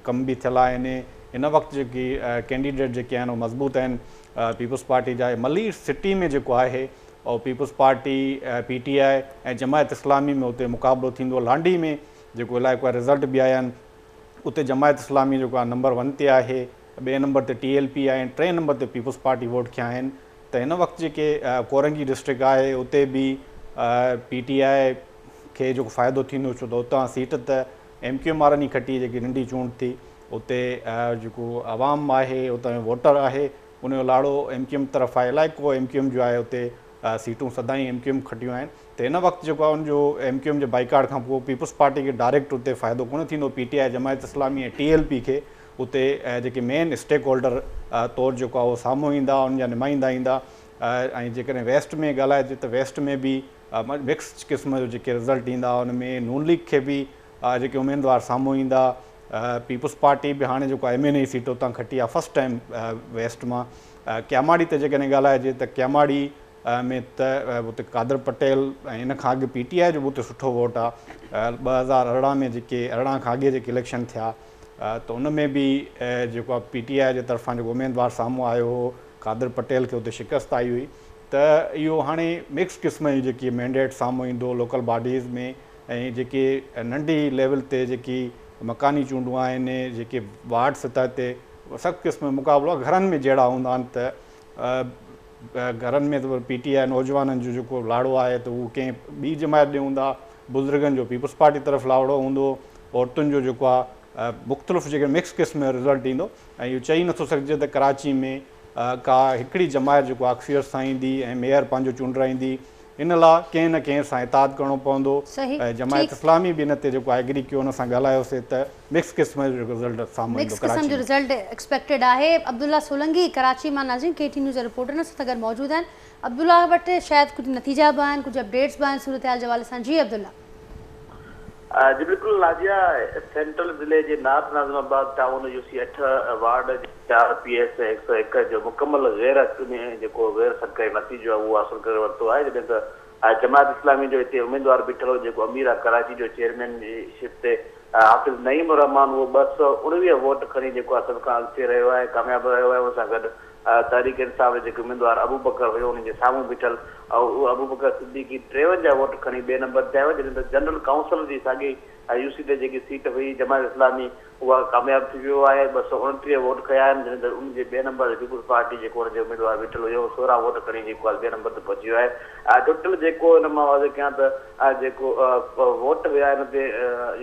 कम बि थियल आहिनि। हिन वक़्तु जेकी कैंडिडेट जेके आहिनि उहे मज़बूत आहिनि पीपल्स पार्टी जा। मलीर सिटी में जेको आहे और पीपल्स पार्टी PTI ऐं जमायत इस्लामी में उते मुक़ाबिलो थींदो। लांडी में जेको इलाइक़ो आहे रिज़ल्ट बि आया आहिनि उते जमायत इस्लामी जेको आहे नंबर 1 ते आहे, ॿिए नंबर ते TLP आहे, 3 नंबर ते पीपल्स पार्टी वोट कया आहिनि। त हिन वक़्तु जेके कोरंगी डिस्ट्रिक्ट आहे उते बि PTI खे जेको फ़ाइदो थींदो छो त उतां सीट त MQM वारनि ई खटी जेकी नंढी चूंड थी। उते जेको आवाम आहे उतां जो वोटर आहे उनजो लाड़ो MQM तरफ़ आहे। इलाइक़ो MQM जो आहे उते सीटूं सदाईं MQM खटियूं आहिनि। त हिन वक़्तु जेको आहे उनजो MQM जे बाइकाट खां पोइ पीपल्स पार्टी खे डायरेक्ट उते फ़ाइदो कोन थींदो। PTI जमायत इस्लामी ऐं TLP खे उते जेके मेन स्टेक होल्डर तौरु जेको आहे उहो साम्हूं ईंदा, उनजा नुमाइंदा ईंदा। ऐं जेकॾहिं वेस्ट में ॻाल्हाइजे त वेस्ट में बि मिक्स क़िस्म जो जेके रिज़ल्ट ईंदा उन में नून लीग खे बि जेके उमेदवार साम्हूं ईंदा। पीपल्स पार्टी बि हाणे जेको MNA सीट उतां खटी आहे फस्ट टाइम वेस्ट मां। क्यामाड़ी ते जेकॾहिं ॻाल्हाइजे त क्यामाड़ी में त उते कादर पटेल ऐं इन खां अॻु PTI जो बि उते सुठो वोट आहे। 2018 में जेके 18 खां अॻे जेके इलेक्शन थिया त उन में बि जेको आहे PTI जे तरफ़ां जेको उमेदवार साम्हूं आयो हो कादर पटेल खे उते शिकस्त आई हुई। त इहो हाणे मिक्स क़िस्म जी जेकी मैंडेट साम्हूं ईंदो लोकल बॉडीज़ में ऐं जेके नंढी लेवल ते जेकी मकानी चूंडूं आहिनि जेके वार्ड सतह ते सभु क़िस्म जो मुक़ाबिलो आहे। घरनि में जहिड़ा हूंदा आहिनि त घरनि में त PTI नौजवाननि जो जेको लाड़ो आहे त उहो कंहिं ॿी जमायत ॾे हूंदा, बुज़ुर्गनि जो पीपल्स पार्टी तरफ़ लाड़ो हूंदो, औरतुनि जो जेको आहे मुख़्तलिफ़ जेके मिक्स क़िस्म जो रिज़ल्ट ईंदो। ऐं इहो चई नथो सघिजे त कराची में का हिकिड़ी जमायत जेको अक्सरियत सां ईंदी ऐं मेयर पंहिंजो चूंडाईंदी। इन लाइ कंहिं न कंहिं सां इताद करिणो पवंदो। जमायत इस्लामी बि इन ते जेको एग्री कयो, हुन सां ॻाल्हायोसीं त मिक्स क़िस्म जो रिज़ल्ट साम्हूं ईंदो। मिक्स क़िस्म जो रिज़ल्ट एक्सपेक्टेड आहे। अब्दुल्ला सोलंगी कराची मां नाज़रीन KT न्यूज़ जे रिपोर्टरनि सां गॾु मौजूदु आहिनि। अब्दुल्ला वटि शायदि कुझु नतीजा बि आहिनि, कुझु अपडेट्स बि आहिनि सूरत हाल जे हवाले सां। जी अब्दुल्ला। जी बिल्कुल नाजिया, सेंट्रल जिले के north Nazimabad town UC 8 ward 4 PS 101 जो मुकम्मल गैर हक़मी जो गैर सरकारी नतीजो वो हासिल कर वरतो है। जैसे तो जमात इस्लामी जो इतने उम्मीदवार बीठल हो जो अमीरा कराची जो चेयरमैनशिप से हाफिज़ नईम रहमान वो 219 वोट खणी जो सब का अॻिते रहियो आहे, कामयाब रहियो आहे। उन सां गॾु तहरीक इंसाफ जो उम्मीदवार अबू बकर हुयो उन जे साम्हूं बीठल अबू बकर सिद्दीकी 53 वोट खणी 2 नंबर ते आयो। जॾहिं त जनरल काउंसिल जी साॻी यूसी ते जेकी सीट हुई जमात इस्लामी उहा कामयाब थी वियो आहे, 229 वोट खया आहिनि। जॾहिं त उन जे 2 नंबर पीपुल्स पार्टी जेको हुन जो उम्मीदवार बीठल हुयो 16 वोट खणी जेको आहे 2 नंबर ते पहुची वियो आहे। टोटल जेको हिन मां वाज़े कयां त जेको वोट विया हिन ते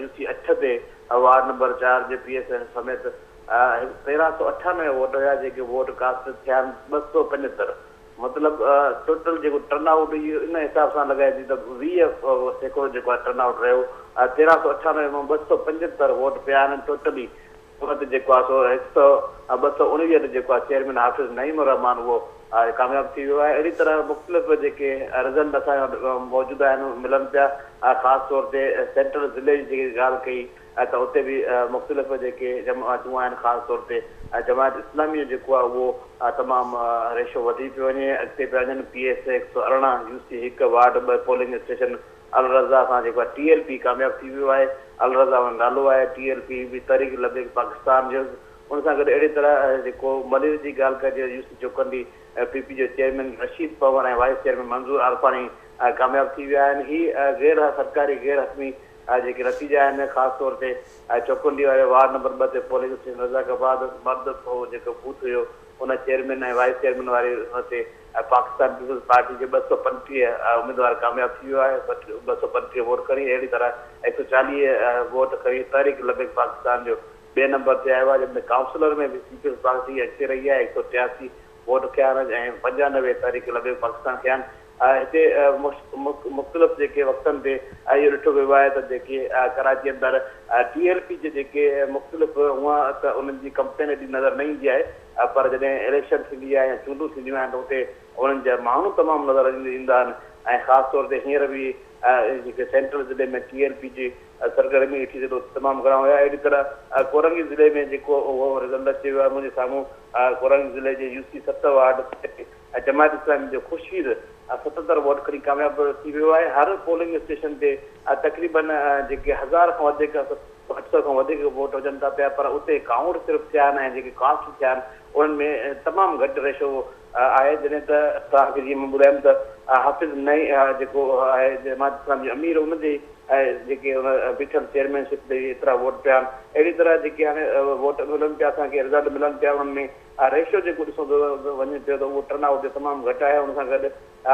यूसी 8 ते वार्ड नंबर 4 जे PS समेत 1398 वोट हुआ जेके वोट कास्ट थिया 275। मतलब टोटल जो टर्नआउट इन हिसाब से लगाए थी तो 20% जो टर्नआउट रो 1398 में 275 वोट पिया टोटली। उन जो 219 जो चेयरमैन हाफिज़ नईम रहमान वो कामयाब थी वियो है। अड़ी तरह मुख्तलिफ़ जो रिज़ल्ट असां मौजूद मिलन पिया, ख़ास तौर पे सेंट्रल जिले की गाल कई तो उते भी मुख्तलिफ़ जो जमातूं आहिनि, ख़ास तौर पे जमात इस्लामी जो वो तमाम रेशो वधी पियो वञे। अॻिते पिया वञनि PS 118 UC 1 ward 2 polling station अल रज़ा सां जेको TLP कामयाब थी वियो आहे। अल रज़ा में नालो आहे, TLP भी तहरीक लबैक पाकिस्तान जो। उन सां गॾु अहिड़ी तरह जेको मलिर जी ॻाल्हि कजे यूसी चौकंडी PP जो चेयरमैन रशीद पवन ऐं वाइस चेयरमैन मंज़ूर आरफानी कामयाब थी विया आहिनि। ही गैर सरकारी गैर हक़मी जेके नतीजा आहिनि, ख़ासि तौर ते चौकंडी वारे वार्ड नंबर 2 ते पोलिंग स्टेशन रज़ाकाबाद मर्द जेको बूथ हुयो उन चेयरमैन ऐं वाइस चेयरमैन वारे हुते पाकिस्तान पीपुल्स पार्टी जे 235 उम्मीदवार कामयाब थी वियो आहे, 235 वोट खणी। अहिड़ी तरह 140 वोट खणी तहरीक लबैक पाकिस्तान जो 2 नंबर ते आयो आहे। जंहिंमें काउंसिलर में भी पीपुल्स पार्टी अॻिते रही आहे, 183 वोट खया आहिनि ऐं 95 तहरीक लबैक पाकिस्तान खया आहिनि। हिते मुख़्तलिफ़ जेके वक़्तनि ते इहो ॾिठो वियो आहे त जेके कराची अंदरि TLP जे जेके मुख़्तलिफ़ हूअं त उन्हनि जी कंपेन एॾी नज़र न ईंदी आहे, पर जॾहिं इलेक्शन थींदी आहे या चूंडूं थींदियूं आहिनि त उते उन्हनि जा माण्हू तमामु नज़र ईंदा आहिनि। ऐं ख़ासि तौर ते हींअर बि जेके सेंट्रल ज़िले में TLP जी सरगर्मी ॾिठी त तमामु घणा हुया। अहिड़ी तरह कोरंगी ज़िले में जेको उहो रिज़ल्ट अची वियो आहे मुंहिंजे साम्हूं, कोरंगी ज़िले जे यूसी 7 वार्ड जमात इस्लामी जो ख़ुशीद 77 वोट खणी कामयाब थी वियो आहे। हर पोलिंग स्टेशन ते तक़रीबन जेके 1000 खां वधीक 800 खां वधीक वोट हुजनि था पिया, पर उते काउंट सिर्फ़ु थिया आहिनि ऐं जेके कास्ट थिया आहिनि उन्हनि में तमामु घटि रेशो आहे। जॾहिं त तव्हांखे जीअं मां ॿुधायमि त हाफ़िज़ नई जेको आहे जमात इस्लामी जो अमीर उनजे जेके उन बीठल चेयरमैनशिप ते एतिरा वोट पिया आहिनि। अहिड़ी तरह जेके हाणे वोट मिलनि पिया, असांखे रिज़ल्ट मिलनि पिया, उन्हनि में रेशो जेको ॾिसो वञे पियो त उहो टर्नआउट तमामु घटि आहे। उन सां गॾु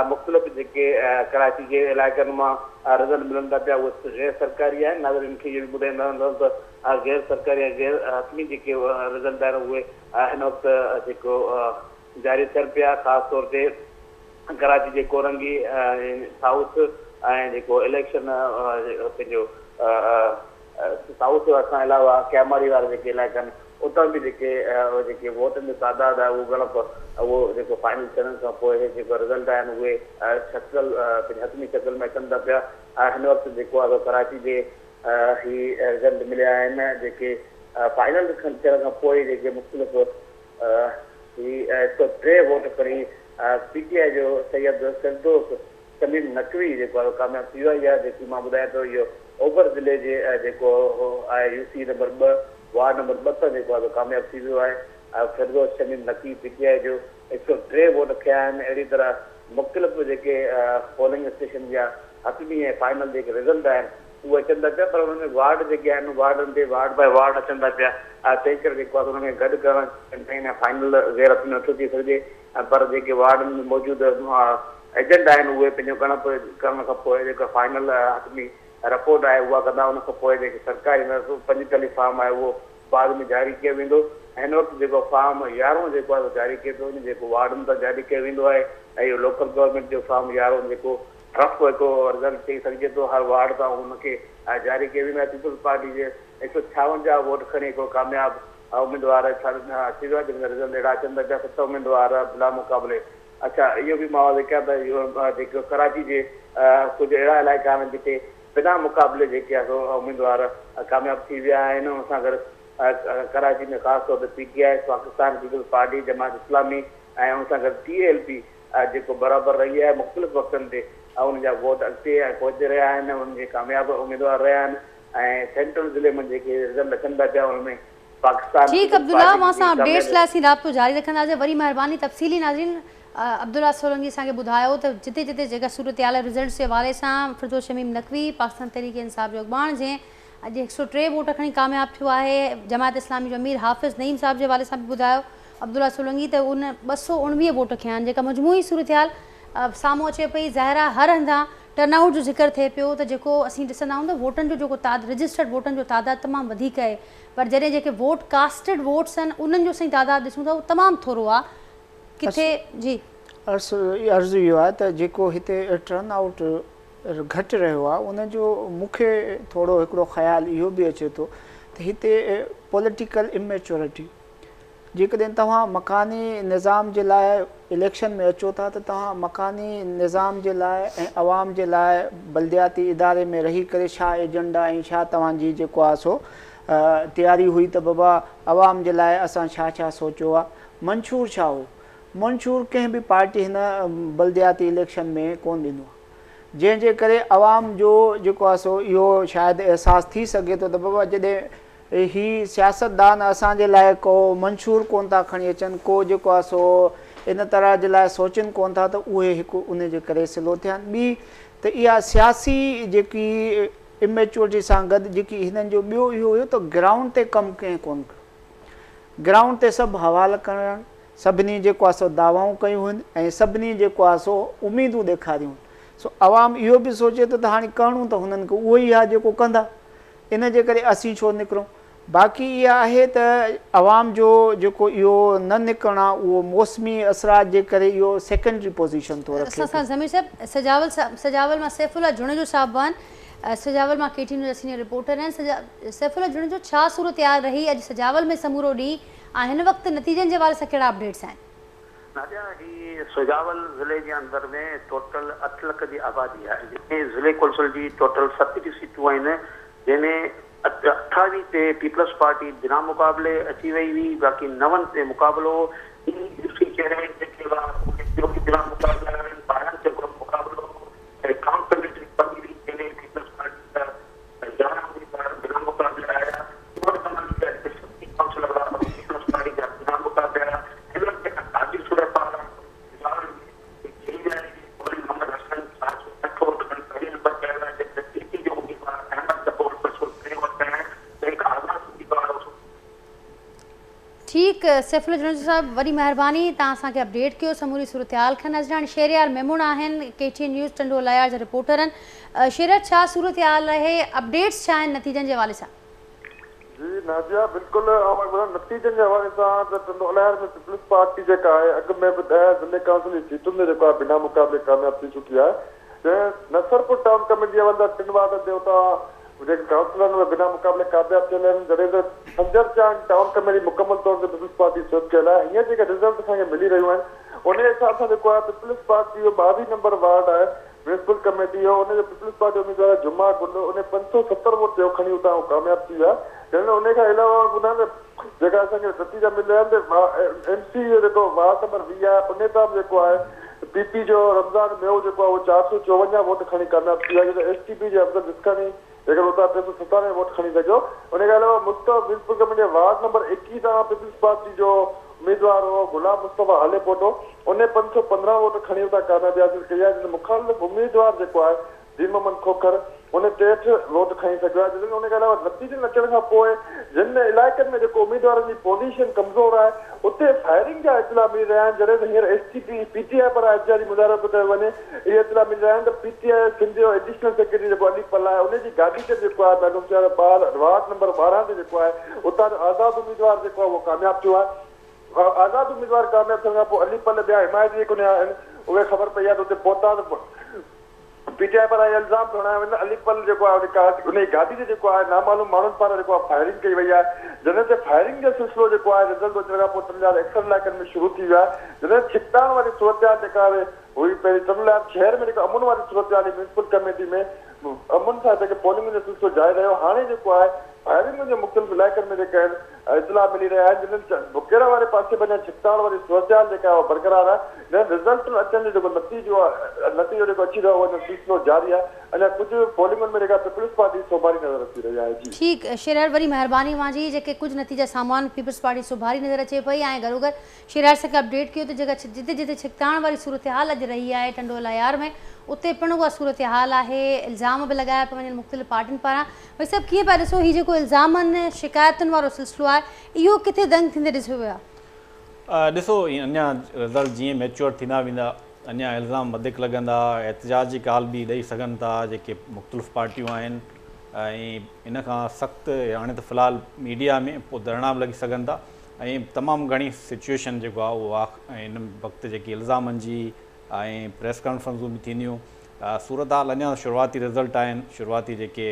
मुख़्तलिफ़ जेके कराची जे इलाइक़नि मां रिज़ल्ट मिलनि था पिया उहे गैर सरकारी आहिनि। नाज़रीन खे इहो बि ॿुधाईंदा रहंदो त गैर सरकारी ऐं गैर हक़मी जेके रिज़ल्ट आहिनि उहे हिन वक़्तु जेको जारी थियनि पिया। ख़ासि तौर ते कराची जे कोरंगी साउथ ऐं जेको इलेक्शन पंहिंजो साउथ खां अलावा कैमारी वारा जेके इलाइक़ा आहिनि उतां बि जेके वोटनि जो तादाद आहे उहो घणो उहो जेको फाइनल थियण खां पोइ जेको रिज़ल्ट आहिनि उहे शक्ल पंहिंजी हतमी शक्ल में अचनि था पिया। हिन वक़्तु जेको आहे कराची जे ही रिज़ल्ट मिलिया आहिनि जेके फाइनल थियण खां पोइ जेके मुख़्तलिफ़ ही 103 वोट खणी PTI जो सैयद फिरदौस सलीम नकवी जेको आहे कामयाब थी वियो आहे। जेकी मां ॿुधायां थो इहो ओभर ज़िले जे जेको आहे यूसी नंबर 2 वार्ड नंबर 2 जेको आहे कामयाब थी वियो आहे। फिरदौस सलीम नकवी PTI जो 103 वोट खया आहिनि। अहिड़ी तरह मुख़्तलिफ़ जेके पोलिंग स्टेशन जा हक़मी ऐं फाइनल जेके रिज़ल्ट आहिनि उहे अचनि था पिया, पर हुन में वार्ड जेके आहिनि वार्डनि ते वार्ड बाय वार्ड अचनि था पिया। तंहिं करे जेको आहे हुनखे गॾु करणु कैंपेन ऐं फाइनल गैर हक़मी नथो थी सघिजे, पर जेके वार्डनि में मौजूदु एजेंट आहिनि उहे पंहिंजो करण खां पोइ जेका फाइनल हक़मी रिपोर्ट आहे उहा कंदा। उन खां पोइ जेके सरकारी 45 फार्म आहे उहो बाद में जारी कयो वेंदो। हिन वक़्तु जेको फार्म 11 जेको आहे जारी कयो थो वञे, जेको वार्डनि तां जारी कयो वेंदो आहे। ऐं इहो लोकल गवर्नमेंट जो फार्म 11 जेको रफ हिकु रिज़ल्ट चई सघिजे थो, हर वार्ड तां हुनखे जारी कयो वेंदो आहे। पीपुल्स पार्टी जे 156 वोट खणी हिकिड़ो कामयाब उम्मीदवार थी वियो आहे, जंहिंमें रिज़ल्ट अहिड़ा अचनि था पिया 7 उम्मीदवार बिला मुक़ाबले। अच्छा, इहो बि मां कयां त इहो जेको कराची जे कुझु अहिड़ा इलाइक़ा आहिनि जिते बिना मुक़ाबले जेके आहे सो उम्मीदवार कामयाब थी विया आहिनि। हुन सां गॾु कराची में ख़ासि तौर ते PTI Pakistan Peoples party Jamaat Islami ऐं हुन सां गॾु TLP जेको बराबरि रही आहे मुख़्तलिफ़ वक़्तनि ते उनजा वोट अॻिते पहुची रहिया आहिनि, उनजे कामयाब उम्मीदवार रहिया आहिनि ऐं सेंट्रल ज़िले में जेके रिज़ल्ट अचनि था पिया उनमें पाकिस्तान ठीकु अब्दुल्ला मां सां अपडेट्स लाइ असीं राब्तो जारी रखंदासीं। वरी महिरबानी तफ़सीली नाज़रीन अब्दुल्ला सोलंकी असांखे ॿुधायो त जिते जिते जेका सूरत हाल रिज़ल्ट्स जे हवाले सां फिरदौस शमीम नक़वी पाकिस्तान तहरीक इंसाफ़ जो अॻवान जंहिं अॼु 103 वोट खणी कामयाब थियो आहे, जमात इस्लामी जो अमीर हाफ़िज़ नईम साहब जे हवाले सां बि ॿुधायो अब्दुल्ला सोलंकी त उन 219 वोट खया आहिनि। जेका मजमूई सूरत हाल साम्हूं अचे पई, ज़ाहिरा हर हंधा टर्नआउट जो ज़िक्र थिए पियो त जेको असीं ॾिसंदा आहियूं त वोटनि जो जेको रजिस्टर्ड वोटनि जो तादाद तमामु वधीक आहे, पर जॾहिं जेके वोट कास्टेड वोट्स आहिनि उन्हनि जो असीं तादाद ॾिसूं था उहो तमामु थोरो आहे। किथे जी अर्ज़ु इहो आहे त जेको हिते टर्नआउट घटि रहियो आहे उनजो मूंखे थोरो हिकिड़ो ख़्यालु इहो बि अचे थो त हिते पॉलिटिकल इमेच्योरिटी, जेकॾहिं तव्हां मकानी निज़ाम जे लाइ इलेक्शन में अचो था त तव्हां मकानी निज़ाम जे लाइ ऐं आवाम जे लाइ बल्दियाती इदारे में रही करे छा एजेंडा ऐं छा तव्हांजी जेको आहे सो तयारी हुई त बाबा आवाम जे लाइ असां छा छा सोचियो आहे, मंशूर छा हो। मंशूर कंहिं बि पार्टी हिन बल्दियाती इलेक्शन में कोन ॾिनो आहे, जंहिंजे करे आवाम जो जेको आहे सो इहो शायदि अहसासु थी सघे थो त बाबा जॾहिं ही सियासतदान असांजे लाइ को मंशूर कोन था खणी अचनि, को जेको आहे सो इन तरह जे लाइ सोचनि कोन था त उहे हिकु उन जे करे सिलो थिया आहिनि। ॿी त इहा सियासी जेकी इमेच्योरिटी सां गॾु जेकी हिननि जो ॿियो इहो हुयो त ग्राउंड ते कमु कंहिं कोन कयो, ग्राउंड ते सभु हवालु करणु, सभिनी जेको आहे सो दावाऊं कयूं आहिनि ऐं सभिनी जेको आहे सो उमेदूं ॾेखारियूं। सो आवाम इहो बि सोचे थो त हाणे करिणो त हुननि खे उहो ई आहे जेको कंदा, इन जे करे असीं छो निकिरूं। बाक़ी इहा आहे त आवाम जो जेको इहो न निकिरणु आहे उहो मौसमी असरात जे करे इहो सेकेंडरी पोज़ीशन थो रखे। असां ज़मीर साहिब सजावल मां सैफुल्ला जुणेजो साहिब आहिनि, सजावल मां KT न्यूज़ सीनियर रिपोर्टर आहिनि। सैफुल्ला जुणेजो छा सूरत हाल रही अॼु सजावल में समूरो ॾींहुं ऐं हिन वक़्तु नतीजनि जे हवाले सां कहिड़ा अपडेट्स आहिनि? नादिया, ही सुजावल ज़िले जे अंदर में टोटल 8 लख जी आबादी आहे, जंहिंमें ज़िले कौंसिल जी टोटल 70 सीटूं आहिनि, जंहिंमें 28 ते पीपल्स पार्टी बिना मुक़ाबले अची वई हुई, बाक़ी 9 ते मुक़ाबलो बिना मुक़ाबला आहिनि, 12 ते मुक़ाबलो काउंट कमेटी पीपल्स पार्टी का 11 उम्मीदवार बिना मुक़ाबले आया, काउंसिलर पीपल्स पार्टी का बिना मुक़ाबले आया। ठीकु सैफुल्ला जुणेजो साहिब, वॾी महिरबानी तव्हां असांखे अपडेट कयो समूरी सूरत हाल खां। नज़रान शहरयार मेमून आहिनि, KT न्यूज़ टंडो लायार जा रिपोर्टर आहिनि। शहरयार, छा सूरत हाल आहे, अपडेट्स छा आहिनि नतीजनि जे हवाले सां? जी नादिया, बिल्कुलु नतीजनि जे हवाले सां त टंडो लायार में पीपल्स पार्टी जेका आहे अॻु में बि 10 ज़िले काउंसिल जी सीटुनि में जेको आहे बिना मुक़ाबले कामयाब थी चुकी आहे। जंहिं नसरपुर टाउन कमेटी हवलदार टिनवाद देवता जेके काउंसिलर में बिना मुक़ाबले कामयाब थियल आहिनि, जॾहिं त संजर चांद टाउन कमेटी मुकमल तौर ते पीपल्स पार्टी सेट कयल आहे। हीअं जेके रिज़ल्ट असांखे मिली रहियूं आहिनि उन हिसाब सां जेको आहे पीपल्स पार्टी जो 22 नंबर वार्ड आहे म्यूनिसिपल कमेटी जो, उनजो पीपल्स पार्टी उम्मीदवार जुमा गुल उन 570 वोट जो खणी उतां कामयाब थी विया। जंहिंमें उन खां अलावा ॿुधायो जेका असांखे नतीजा मिलिया आहिनि त MC जो जेको वार्ड नंबर 20 आहे उन तां जेको आहे PP जो रमज़ान मेव जेको आहे उहो 454 वोट खणी कामयाब थी विया, जॾहिं STP जे अफ़ज़ल रिस्कानी जेकर उतां 397 वोट खणी सघियो। उन खां अलावा म्यूनिसिपल कमेटी वार्ड नंबर 21 तां पीपल्स पार्टी जो उम्मीदवार हो गुलाम मुस्तफ़ा हाले पोटो, उन 515 वोट खणी उतां कामयाबी हासिल कई आहे। जॾहिं मुखालिफ़ उम्मीदवार जेको आहे दीन मोहम्मद खोखर उन 63 वोट खणी सघियो आहे। जॾहिं उन खां अलावा नतीजनि अचण खां पोइ जिन इलाइक़नि में जेको उम्मीदवारनि जी पोज़ीशन कमज़ोर आहे उते फायरिंग जा इतला मिली रहिया आहिनि। जॾहिं त हींअर STP PTI पर एहतिजाजी मुज़ाहिरो पियो कयो वञे, इहे इतला मिली रहिया आहिनि त PTI सिंध जो एडिशनल सेक्रेटरी जेको अली पल आहे उनजी गाॾी ते जेको आहे मैडम साहिब वार्ड नंबर 12 ते जेको आहे उतां जो आज़ाद उम्मीदवार जेको आहे उहो कामयाब थियो आहे। आज़ाद उम्मीदवार कामयाब थियण खां पोइ अली पल ॿिया हिमायती जेके आहिनि उहे ख़बर पई आहे त उते पहुता त PTI पर इल्ज़ाम हणाया वेंदा अली पल जेको आहे उन गाॾी ते जेको आहे नामालूम माण्हुनि पारां जेको आहे फायरिंग कई वई आहे। जॾहिं ते फायरिंग जो सिलसिलो जेको आहे रिज़ल्ट अचण खां पोइ टंडलार एक्सर इलाइक़नि में शुरू थी वियो आहे। जॾहिं छिकतान वारी सूरत जेका हुई पहिरीं टंडलार शहर में जेका अमुन वारी सूरत म्यूनिसिपल कमेटी में अमन सां जेके पोलिंग जो सिलसिलो जारी रहियो हाणे जेको आहे फायरिंग जे मुख़्तलिफ़ इलाइक़नि में जेके इतला मिली रहिया आहिनि जिन्हनि बुकेरा वारे पासे वञा छिकताड़ वारी सूरत जेका आहे बरक़रार आहे रिज़ल्ट अचण जो जेको नतीजो जेको अची रहियो उहो सिलसिलो जारी आहे अञा कुझु पोलिंगनि में जेका पीपल्स पार्टी सोभारी नज़र अची रही आहे जी ठीकु शेरार वरी महिरबानी मुंहिंजी जेके कुझु नतीजा सामान पीपल्स पार्टी सुभारी नज़र अचे पई ऐं गॾोगॾु शेरार सां अपडेट कयो त जेका जिते जिते छिकताण वारी सूरत हाल अॼु रही आहे टंडोला यार में उते पिणु उहा सूरत हाल आहे इल्ज़ाम बि लॻाया पिया वञनि मुख़्तलिफ़ पार्टियुनि पारां भई सभु कीअं पिया ॾिसो हीउ जेको इल्ज़ामनि शिकायतुनि वारो सिलसिलो आहे इहो किथे दंग थींदे ॾिसो वियो आहे ॾिसो अञा रिज़ल्ट जीअं मैच्योर थींदा वेंदा अञा इल्ज़ाम वधीक लॻंदा एहतिजाज जी ॻाल्हि बि ॾेई सघनि था जेके मुख़्तलिफ़ पार्टियूं आहिनि ऐं इन खां सख़्तु हाणे त फ़िलहालु मीडिया में पोइ धरणा बि लॻी सघनि था ऐं तमामु घणी सिचुएशन जेको आहे उहो आहे हिन वक़्तु जेकी इल्ज़ामनि जी ऐं प्रेस कॉन्फ्रेंसूं बि थींदियूं सूरत हाल अञा शुरूआती रिज़ल्ट आहिनि शुरूआती जेके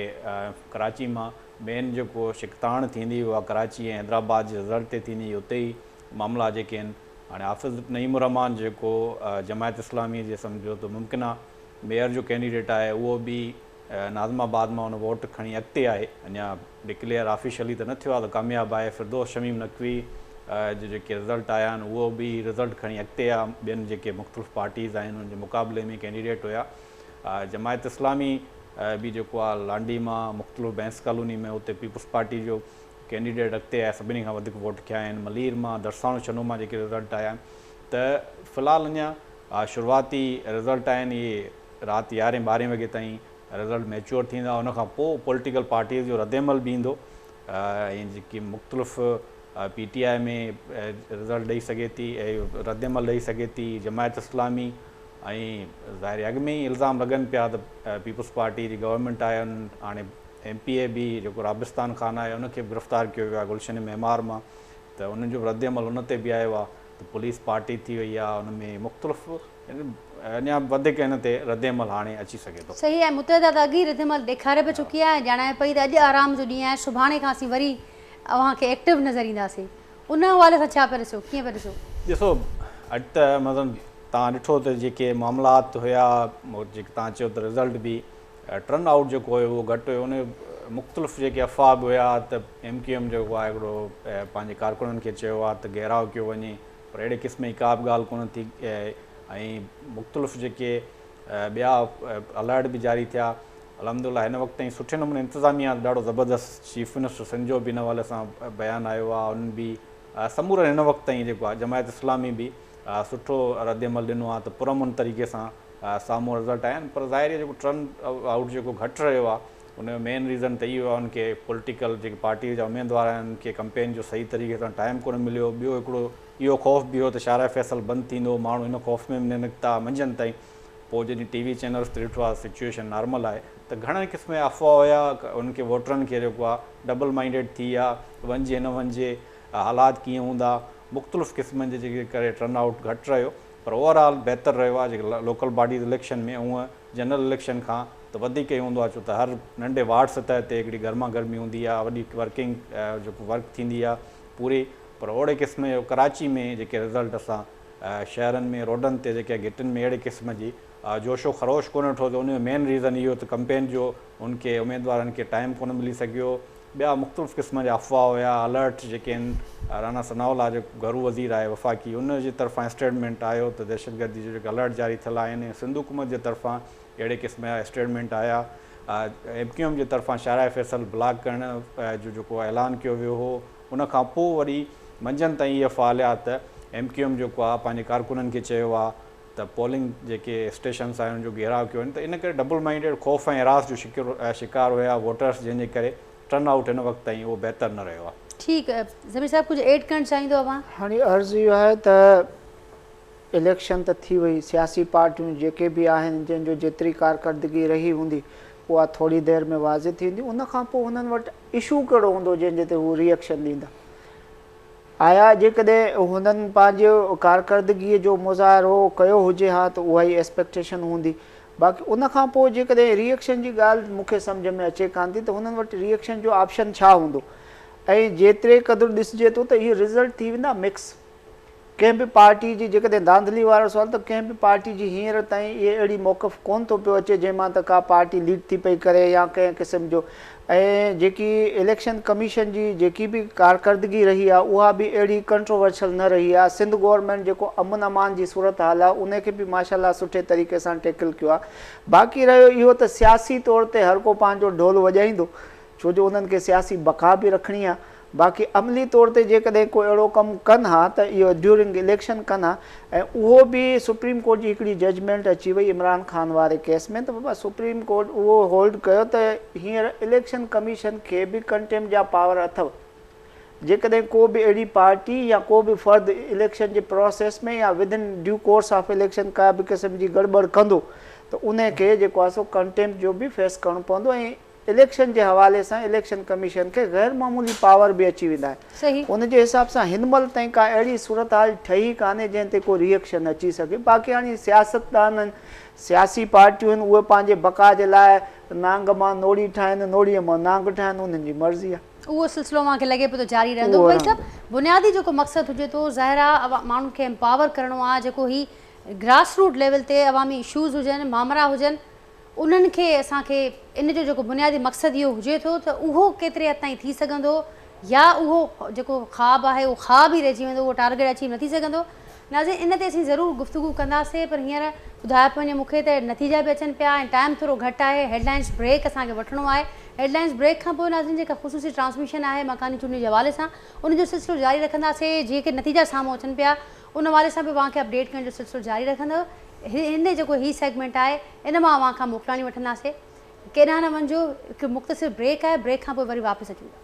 कराची मां मेन जेको शिकताण थींदी उहा कराची ऐं हैदराबाद जे रिज़ल्ट ते थींदी उते ई मामला जेके आहिनि हाणे हाफ़िज़ नईम रहमान जेको जमायत इस्लामी जे सम्झो त मुमकिन आहे मेयर जो कैंडिडेट आहे उहो बि नाज़िमाबाद मां हुन वोट खणी अॻिते आहे अञा डिक्लेयर ऑफिशियली त न थियो आहे त कामयाबु आहे फिरदौस शमीम नक़वी जो जेके रिज़ल्ट आया आहिनि उहो बि रिज़ल्ट खणी अॻिते आहे ॿियनि जेके मुख़्तलिफ़ पार्टीज़ आहिनि उन जे मुक़ाबले में कैंडिडेट हुया जमायत इस्लामी बि जेको आहे लांडी मां मुख़्तलिफ़ बैंस कॉलोनी में उते पीपल्स पार्टी जो कैंडिडेट अॻिते आहे सभिनी खां वधीक वोट कया आहिनि मलीर मां दरसाणो छनो मां जेके रिज़ल्ट आया आहिनि त फ़िलहालु अञा शुरूआती रिज़ल्ट आहिनि इहे राति 11-12 वॻे ताईं रिज़ल्ट मैच्योर थींदा उनखां पोइ पॉलिटिकल पार्टीज़ जो रद्दमल बि ईंदो ऐं जेकी मुख़्तलिफ़ PTI में रिज़ल्ट ॾेई सघे थी ऐं रद्दमल ॾेई सघे थी जमायत इस्लामी ऐं ज़ाहिर अॻु में ई इल्ज़ाम लॻनि पिया त पीपल्स पार्टी जी गवर्नमेंट आहे हाणे MPA बि जेको राबिस्तान ख़ान आहे उनखे बि गिरफ़्तार कयो वियो आहे गुलशन मेमार मां त उन्हनि जो रद्दमल उन ते बि आयो आहे त पुलिस पार्टी थी वई आहे उन में मुख़्तलिफ़ अञा वधीक हिन ते रद्दमल हाणे अची सघे थो सही आहे मुतहदा त अॻु ई रद्दमल ॾेखारे पई चुकी आहे ॼाणाए पई त अॼु आराम जो ॾींहुं आहे सुभाणे खां असीं वरी अव्हांखे एक्टिव नज़र ईंदासीं उन हवाले सां छा पिया ॾिसो कीअं पिया ॾिसो अॼु त मतिलबु तव्हां ॾिठो त जेके मामलात हुया जेके तव्हां चयो त रिज़ल्ट बि टर्न आउट जेको हुयो उहो घटि हुयो उन मुख़्तलिफ़ जेके अफ़वाह बि हुया त MQM जेको आहे हिकिड़ो पंहिंजे कारकुननि खे चयो आहे त घेराव कयो वञे पर अहिड़े क़िस्म जी का बि ॻाल्हि कोन थी ऐं मुख़्तलिफ़ जेके ॿिया अलर्ट बि जारी थिया अलहमदुलिल्लाह हिन वक़्तु ताईं सुठे नमूने इंतिज़ामिया ॾाढो ज़बरदस्त चीफ मिनिस्टर संजो बि हिन हवाले सां बयानु आयो आहे उन्हनि बि समूरनि हिन वक़्तु ताईं जेको आहे जमायत इस्लामी बि सुठो रद्दमल ॾिनो आहे त पुरमुन तरीक़े सां साम्हूं रिज़ल्ट आया आहिनि पर ज़ाहिर जेको टर्न आउट जेको घटि रहियो आहे उनजो मेन रीज़न त इहो आहे उनखे पॉलिटिकल जेके पार्टी जा उमेदवार आहिनि उनखे कंपेन जो सही तरीक़े सां टाइम कोन मिलियो ॿियो हिकिड़ो इहो ख़ौफ़ बि हो त शारा फैसल बंदि थींदो माण्हू हिन ख़ौफ़ में न निकिता मंझंदि ताईं पोइ जॾहिं TV चैनल्स ते ॾिठो आहे सिचुएशन नॉर्मल आहे त घणनि क़िस्म जा अफ़वाह हुया उनखे वोटरनि खे जेको आहे डबल माइंडेड थी विया वञिजे न वञिजे हालात कीअं हूंदा मुख़्तलिफ़ क़िस्मनि जे जेके करे टर्न आउट घटि रहियो पर ओवरऑल बहितर रहियो आहे जेके लोकल बॉडीज़ इलेक्शन में हूअं जनरल इलेक्शन खां त वधीक ई हूंदो आहे छो त हर नंढे वार्ड सतह ते हिकिड़ी गर्मा गर्मी हूंदी आहे वॾी वर्किंग जेको वर्क थींदी आहे पूरी पर ओहिड़े क़िस्म जो कराची में जेके रिज़ल्ट असां शहरनि में रोडनि ते जेके गिटनि में अहिड़े क़िस्म जी जोशो ख़रोश कोन वठो त उनजो मेन रीज़न इहो त कंपेन जो उनखे उमेदवारनि खे टाइम कोन मिली सघियो ॿिया मुख़्तलिफ़ क़िस्म जा अफ़वाह हुया अलर्ट जेके आहिनि राना सनाउल्ला जेको घरू वज़ीर आहे वफ़ाक़ी उनजे तरफ़ां स्टेटमेंट आयो त दहशतगर्दी जो जेके अलर्ट जारी थियल आहिनि सिंध हुकूमत जे तरफ़ां अहिड़े क़िस्म जा स्टेटमेंट आया MQM जे तरफ़ां शारा फैसल ब्लॉक करण जो जेको ऐलान कयो वियो हो उनखां पोइ वरी मंझंदि ताईं इहा फ़ाल आहे त MQM जेको आहे पंहिंजे कारकुननि खे चयो आहे त पोलिंग जेके स्टेशन्स आहिनि जो घेराव कयो आहिनि त इन करे डबल माइंडेड ख़ौफ़ ऐं रास जो शिकार हुया वोटर्स जंहिंजे करे टर्न आउट हिन वक़्तु ताईं उहो बहितर न रहियो आहे ठीकु आहे ज़मीर साहिबु कुझु एड करणु चाहींदो अव्हां हाणे अर्ज़ु इहो आहे त इलेक्शन त थी वई सियासी पार्टियूं जेके बि आहिनि जंहिंजो जेतिरी कारकर्दगी रही हूंदी उहा थोरी देरि में वाज़े थींदी उनखां पोइ हुननि वटि इशू कहिड़ो हूंदो जंहिंजे ते हू रिएक्शन ॾींदा आया जेकॾहिं हुननि पंहिंजो कारकर्दगीअ जो मुज़ाहिरो कयो हुजे हा त उहा ई एक्सपेक्टेशन हूंदी बाक़ी उनखां पोइ जेकॾहिं रिएक्शन जी ॻाल्हि मूंखे सम्झ में अचे कान थी त हुननि वटि रिएक्शन जो ऑप्शन छा हूंदो ऐं जेतिरे क़दुरु ॾिसिजे थो त इहे रिज़ल्ट थी वेंदा मिक्स कंहिं बि पार्टी जी जेकॾहिं धांधली वारो सुवाल त कंहिं बि पार्टी जी हींअर ताईं इहे अहिड़ी मौक़फ़ कोन थो पियो अचे जंहिंमां त का पार्टी लीड थी पई करे या कंहिं क़िस्म जो। ऐं जेकी इलेक्शन कमीशन जी जेकी बि कारकर्दगी रही आहे उहा बि अहिड़ी कंट्रोवर्शियल न रही आहे। सिंध गवर्नमेंट जेको अमन अमान जी सूरत हाल आहे उनखे बि माशाल्लाह सुठे तरीक़े सां टेकल कयो आहे। बाक़ी रहियो इहो त सियासी तौर ते हर को पंहिंजो ढोल वॼाईंदो, छो जो उन्हनि खे सियासी बका बि रखणी आहे। बाक़ी अमली तौर ते जेकॾहिं को अहिड़ो कमु कनि हा त इहो ड्यूरिंग इलेक्शन कनि हा। ऐं उहो बि सुप्रीम कोर्ट जी हिकिड़ी जजमेंट अची वई इमरान ख़ान वारे केस में त बाबा सुप्रीम कोर्ट उहो होल्ड कयो त हींअर इलेक्शन कमीशन खे बि कंटेम्प्ट जा पावर अथव। जेकॾहिं को बि अहिड़ी पार्टी या को बि फ़र्द इलेक्शन जे प्रोसेस में या within due course of election का बि क़िस्म जी गड़बड़ कंदो त उनखे जेको आहे सो कंटेम्प्ट जो बि फेस करणो पवंदो। ऐं इलेक्शन जे हवाले सां इलेक्शन कमीशन खे गैर मामूली पावर बि अची वेंदा आहिनि। उनजे हिसाब सां हिन महिल ताईं का अहिड़ी सूरत हाल ठही कान्हे जंहिं ते को रिएक्शन अची सघे। बाक़ी हाणे सियासतदान आहिनि, सियासी पार्टियूं आहिनि, उहे पंहिंजे बका जे लाइ नांग मां नोड़ी ठाहिनि, नोड़ीअ मां नांग ठाहिनि, उन्हनि जी मर्ज़ी आहे। उहो सिलसिलो मूंखे लॻे पियो त जारी रहंदो। भाई साहब, बुनियादी जेको मक़सदु हुजे थो ज़ाहिर आहे माण्हुनि खे एम्पावर करिणो आहे। जेको ही ग्रास रूट लेवल ते अवामी इशूज़ हुजनि, मामला हुजनि, उन्हनि खे असांखे इन जो जेको बुनियादी मक़सदु इहो हुजे थो त उहो केतिरे हद ताईं थी सघंदो या उहो जेको ख़्वाबु आहे उहो ख़्वाबु ई रहिजी वेंदो, उहो टारगेट अचीव न थी सघंदो। नाज़रीन, इन ते असीं ज़रूरु गुफ़्तगू कंदासीं, पर हींअर ॿुधायो पियो वञे मूंखे त नतीजा बि अचनि पिया ऐं टाइम थोरो घटि आहे। हेडलाइंस ब्रेक असांखे वठिणो आहे। हेडलाइंस ब्रेक खां पोइ नाज़रीन जेका ख़ुसूसी ट्रांसमिशन आहे मकानी चूंडनी जे हवाले सां उनजो सिलसिलो जारी रखंदासीं। जेके नतीजा साम्हूं अचनि पिया उन हवाले सां बि तव्हांखे अपडेट करण जो सिलसिलो जारी रखंदो। हिन जेको ही सेगमेंट आहे इन मां अव्हां खां मोकिलाणी वठंदासीं। केॾांहुं न वञिजो, हिकु मुख़्तसिर ब्रेक आहे, ब्रेक खां पोइ वरी वापसि अचूं था।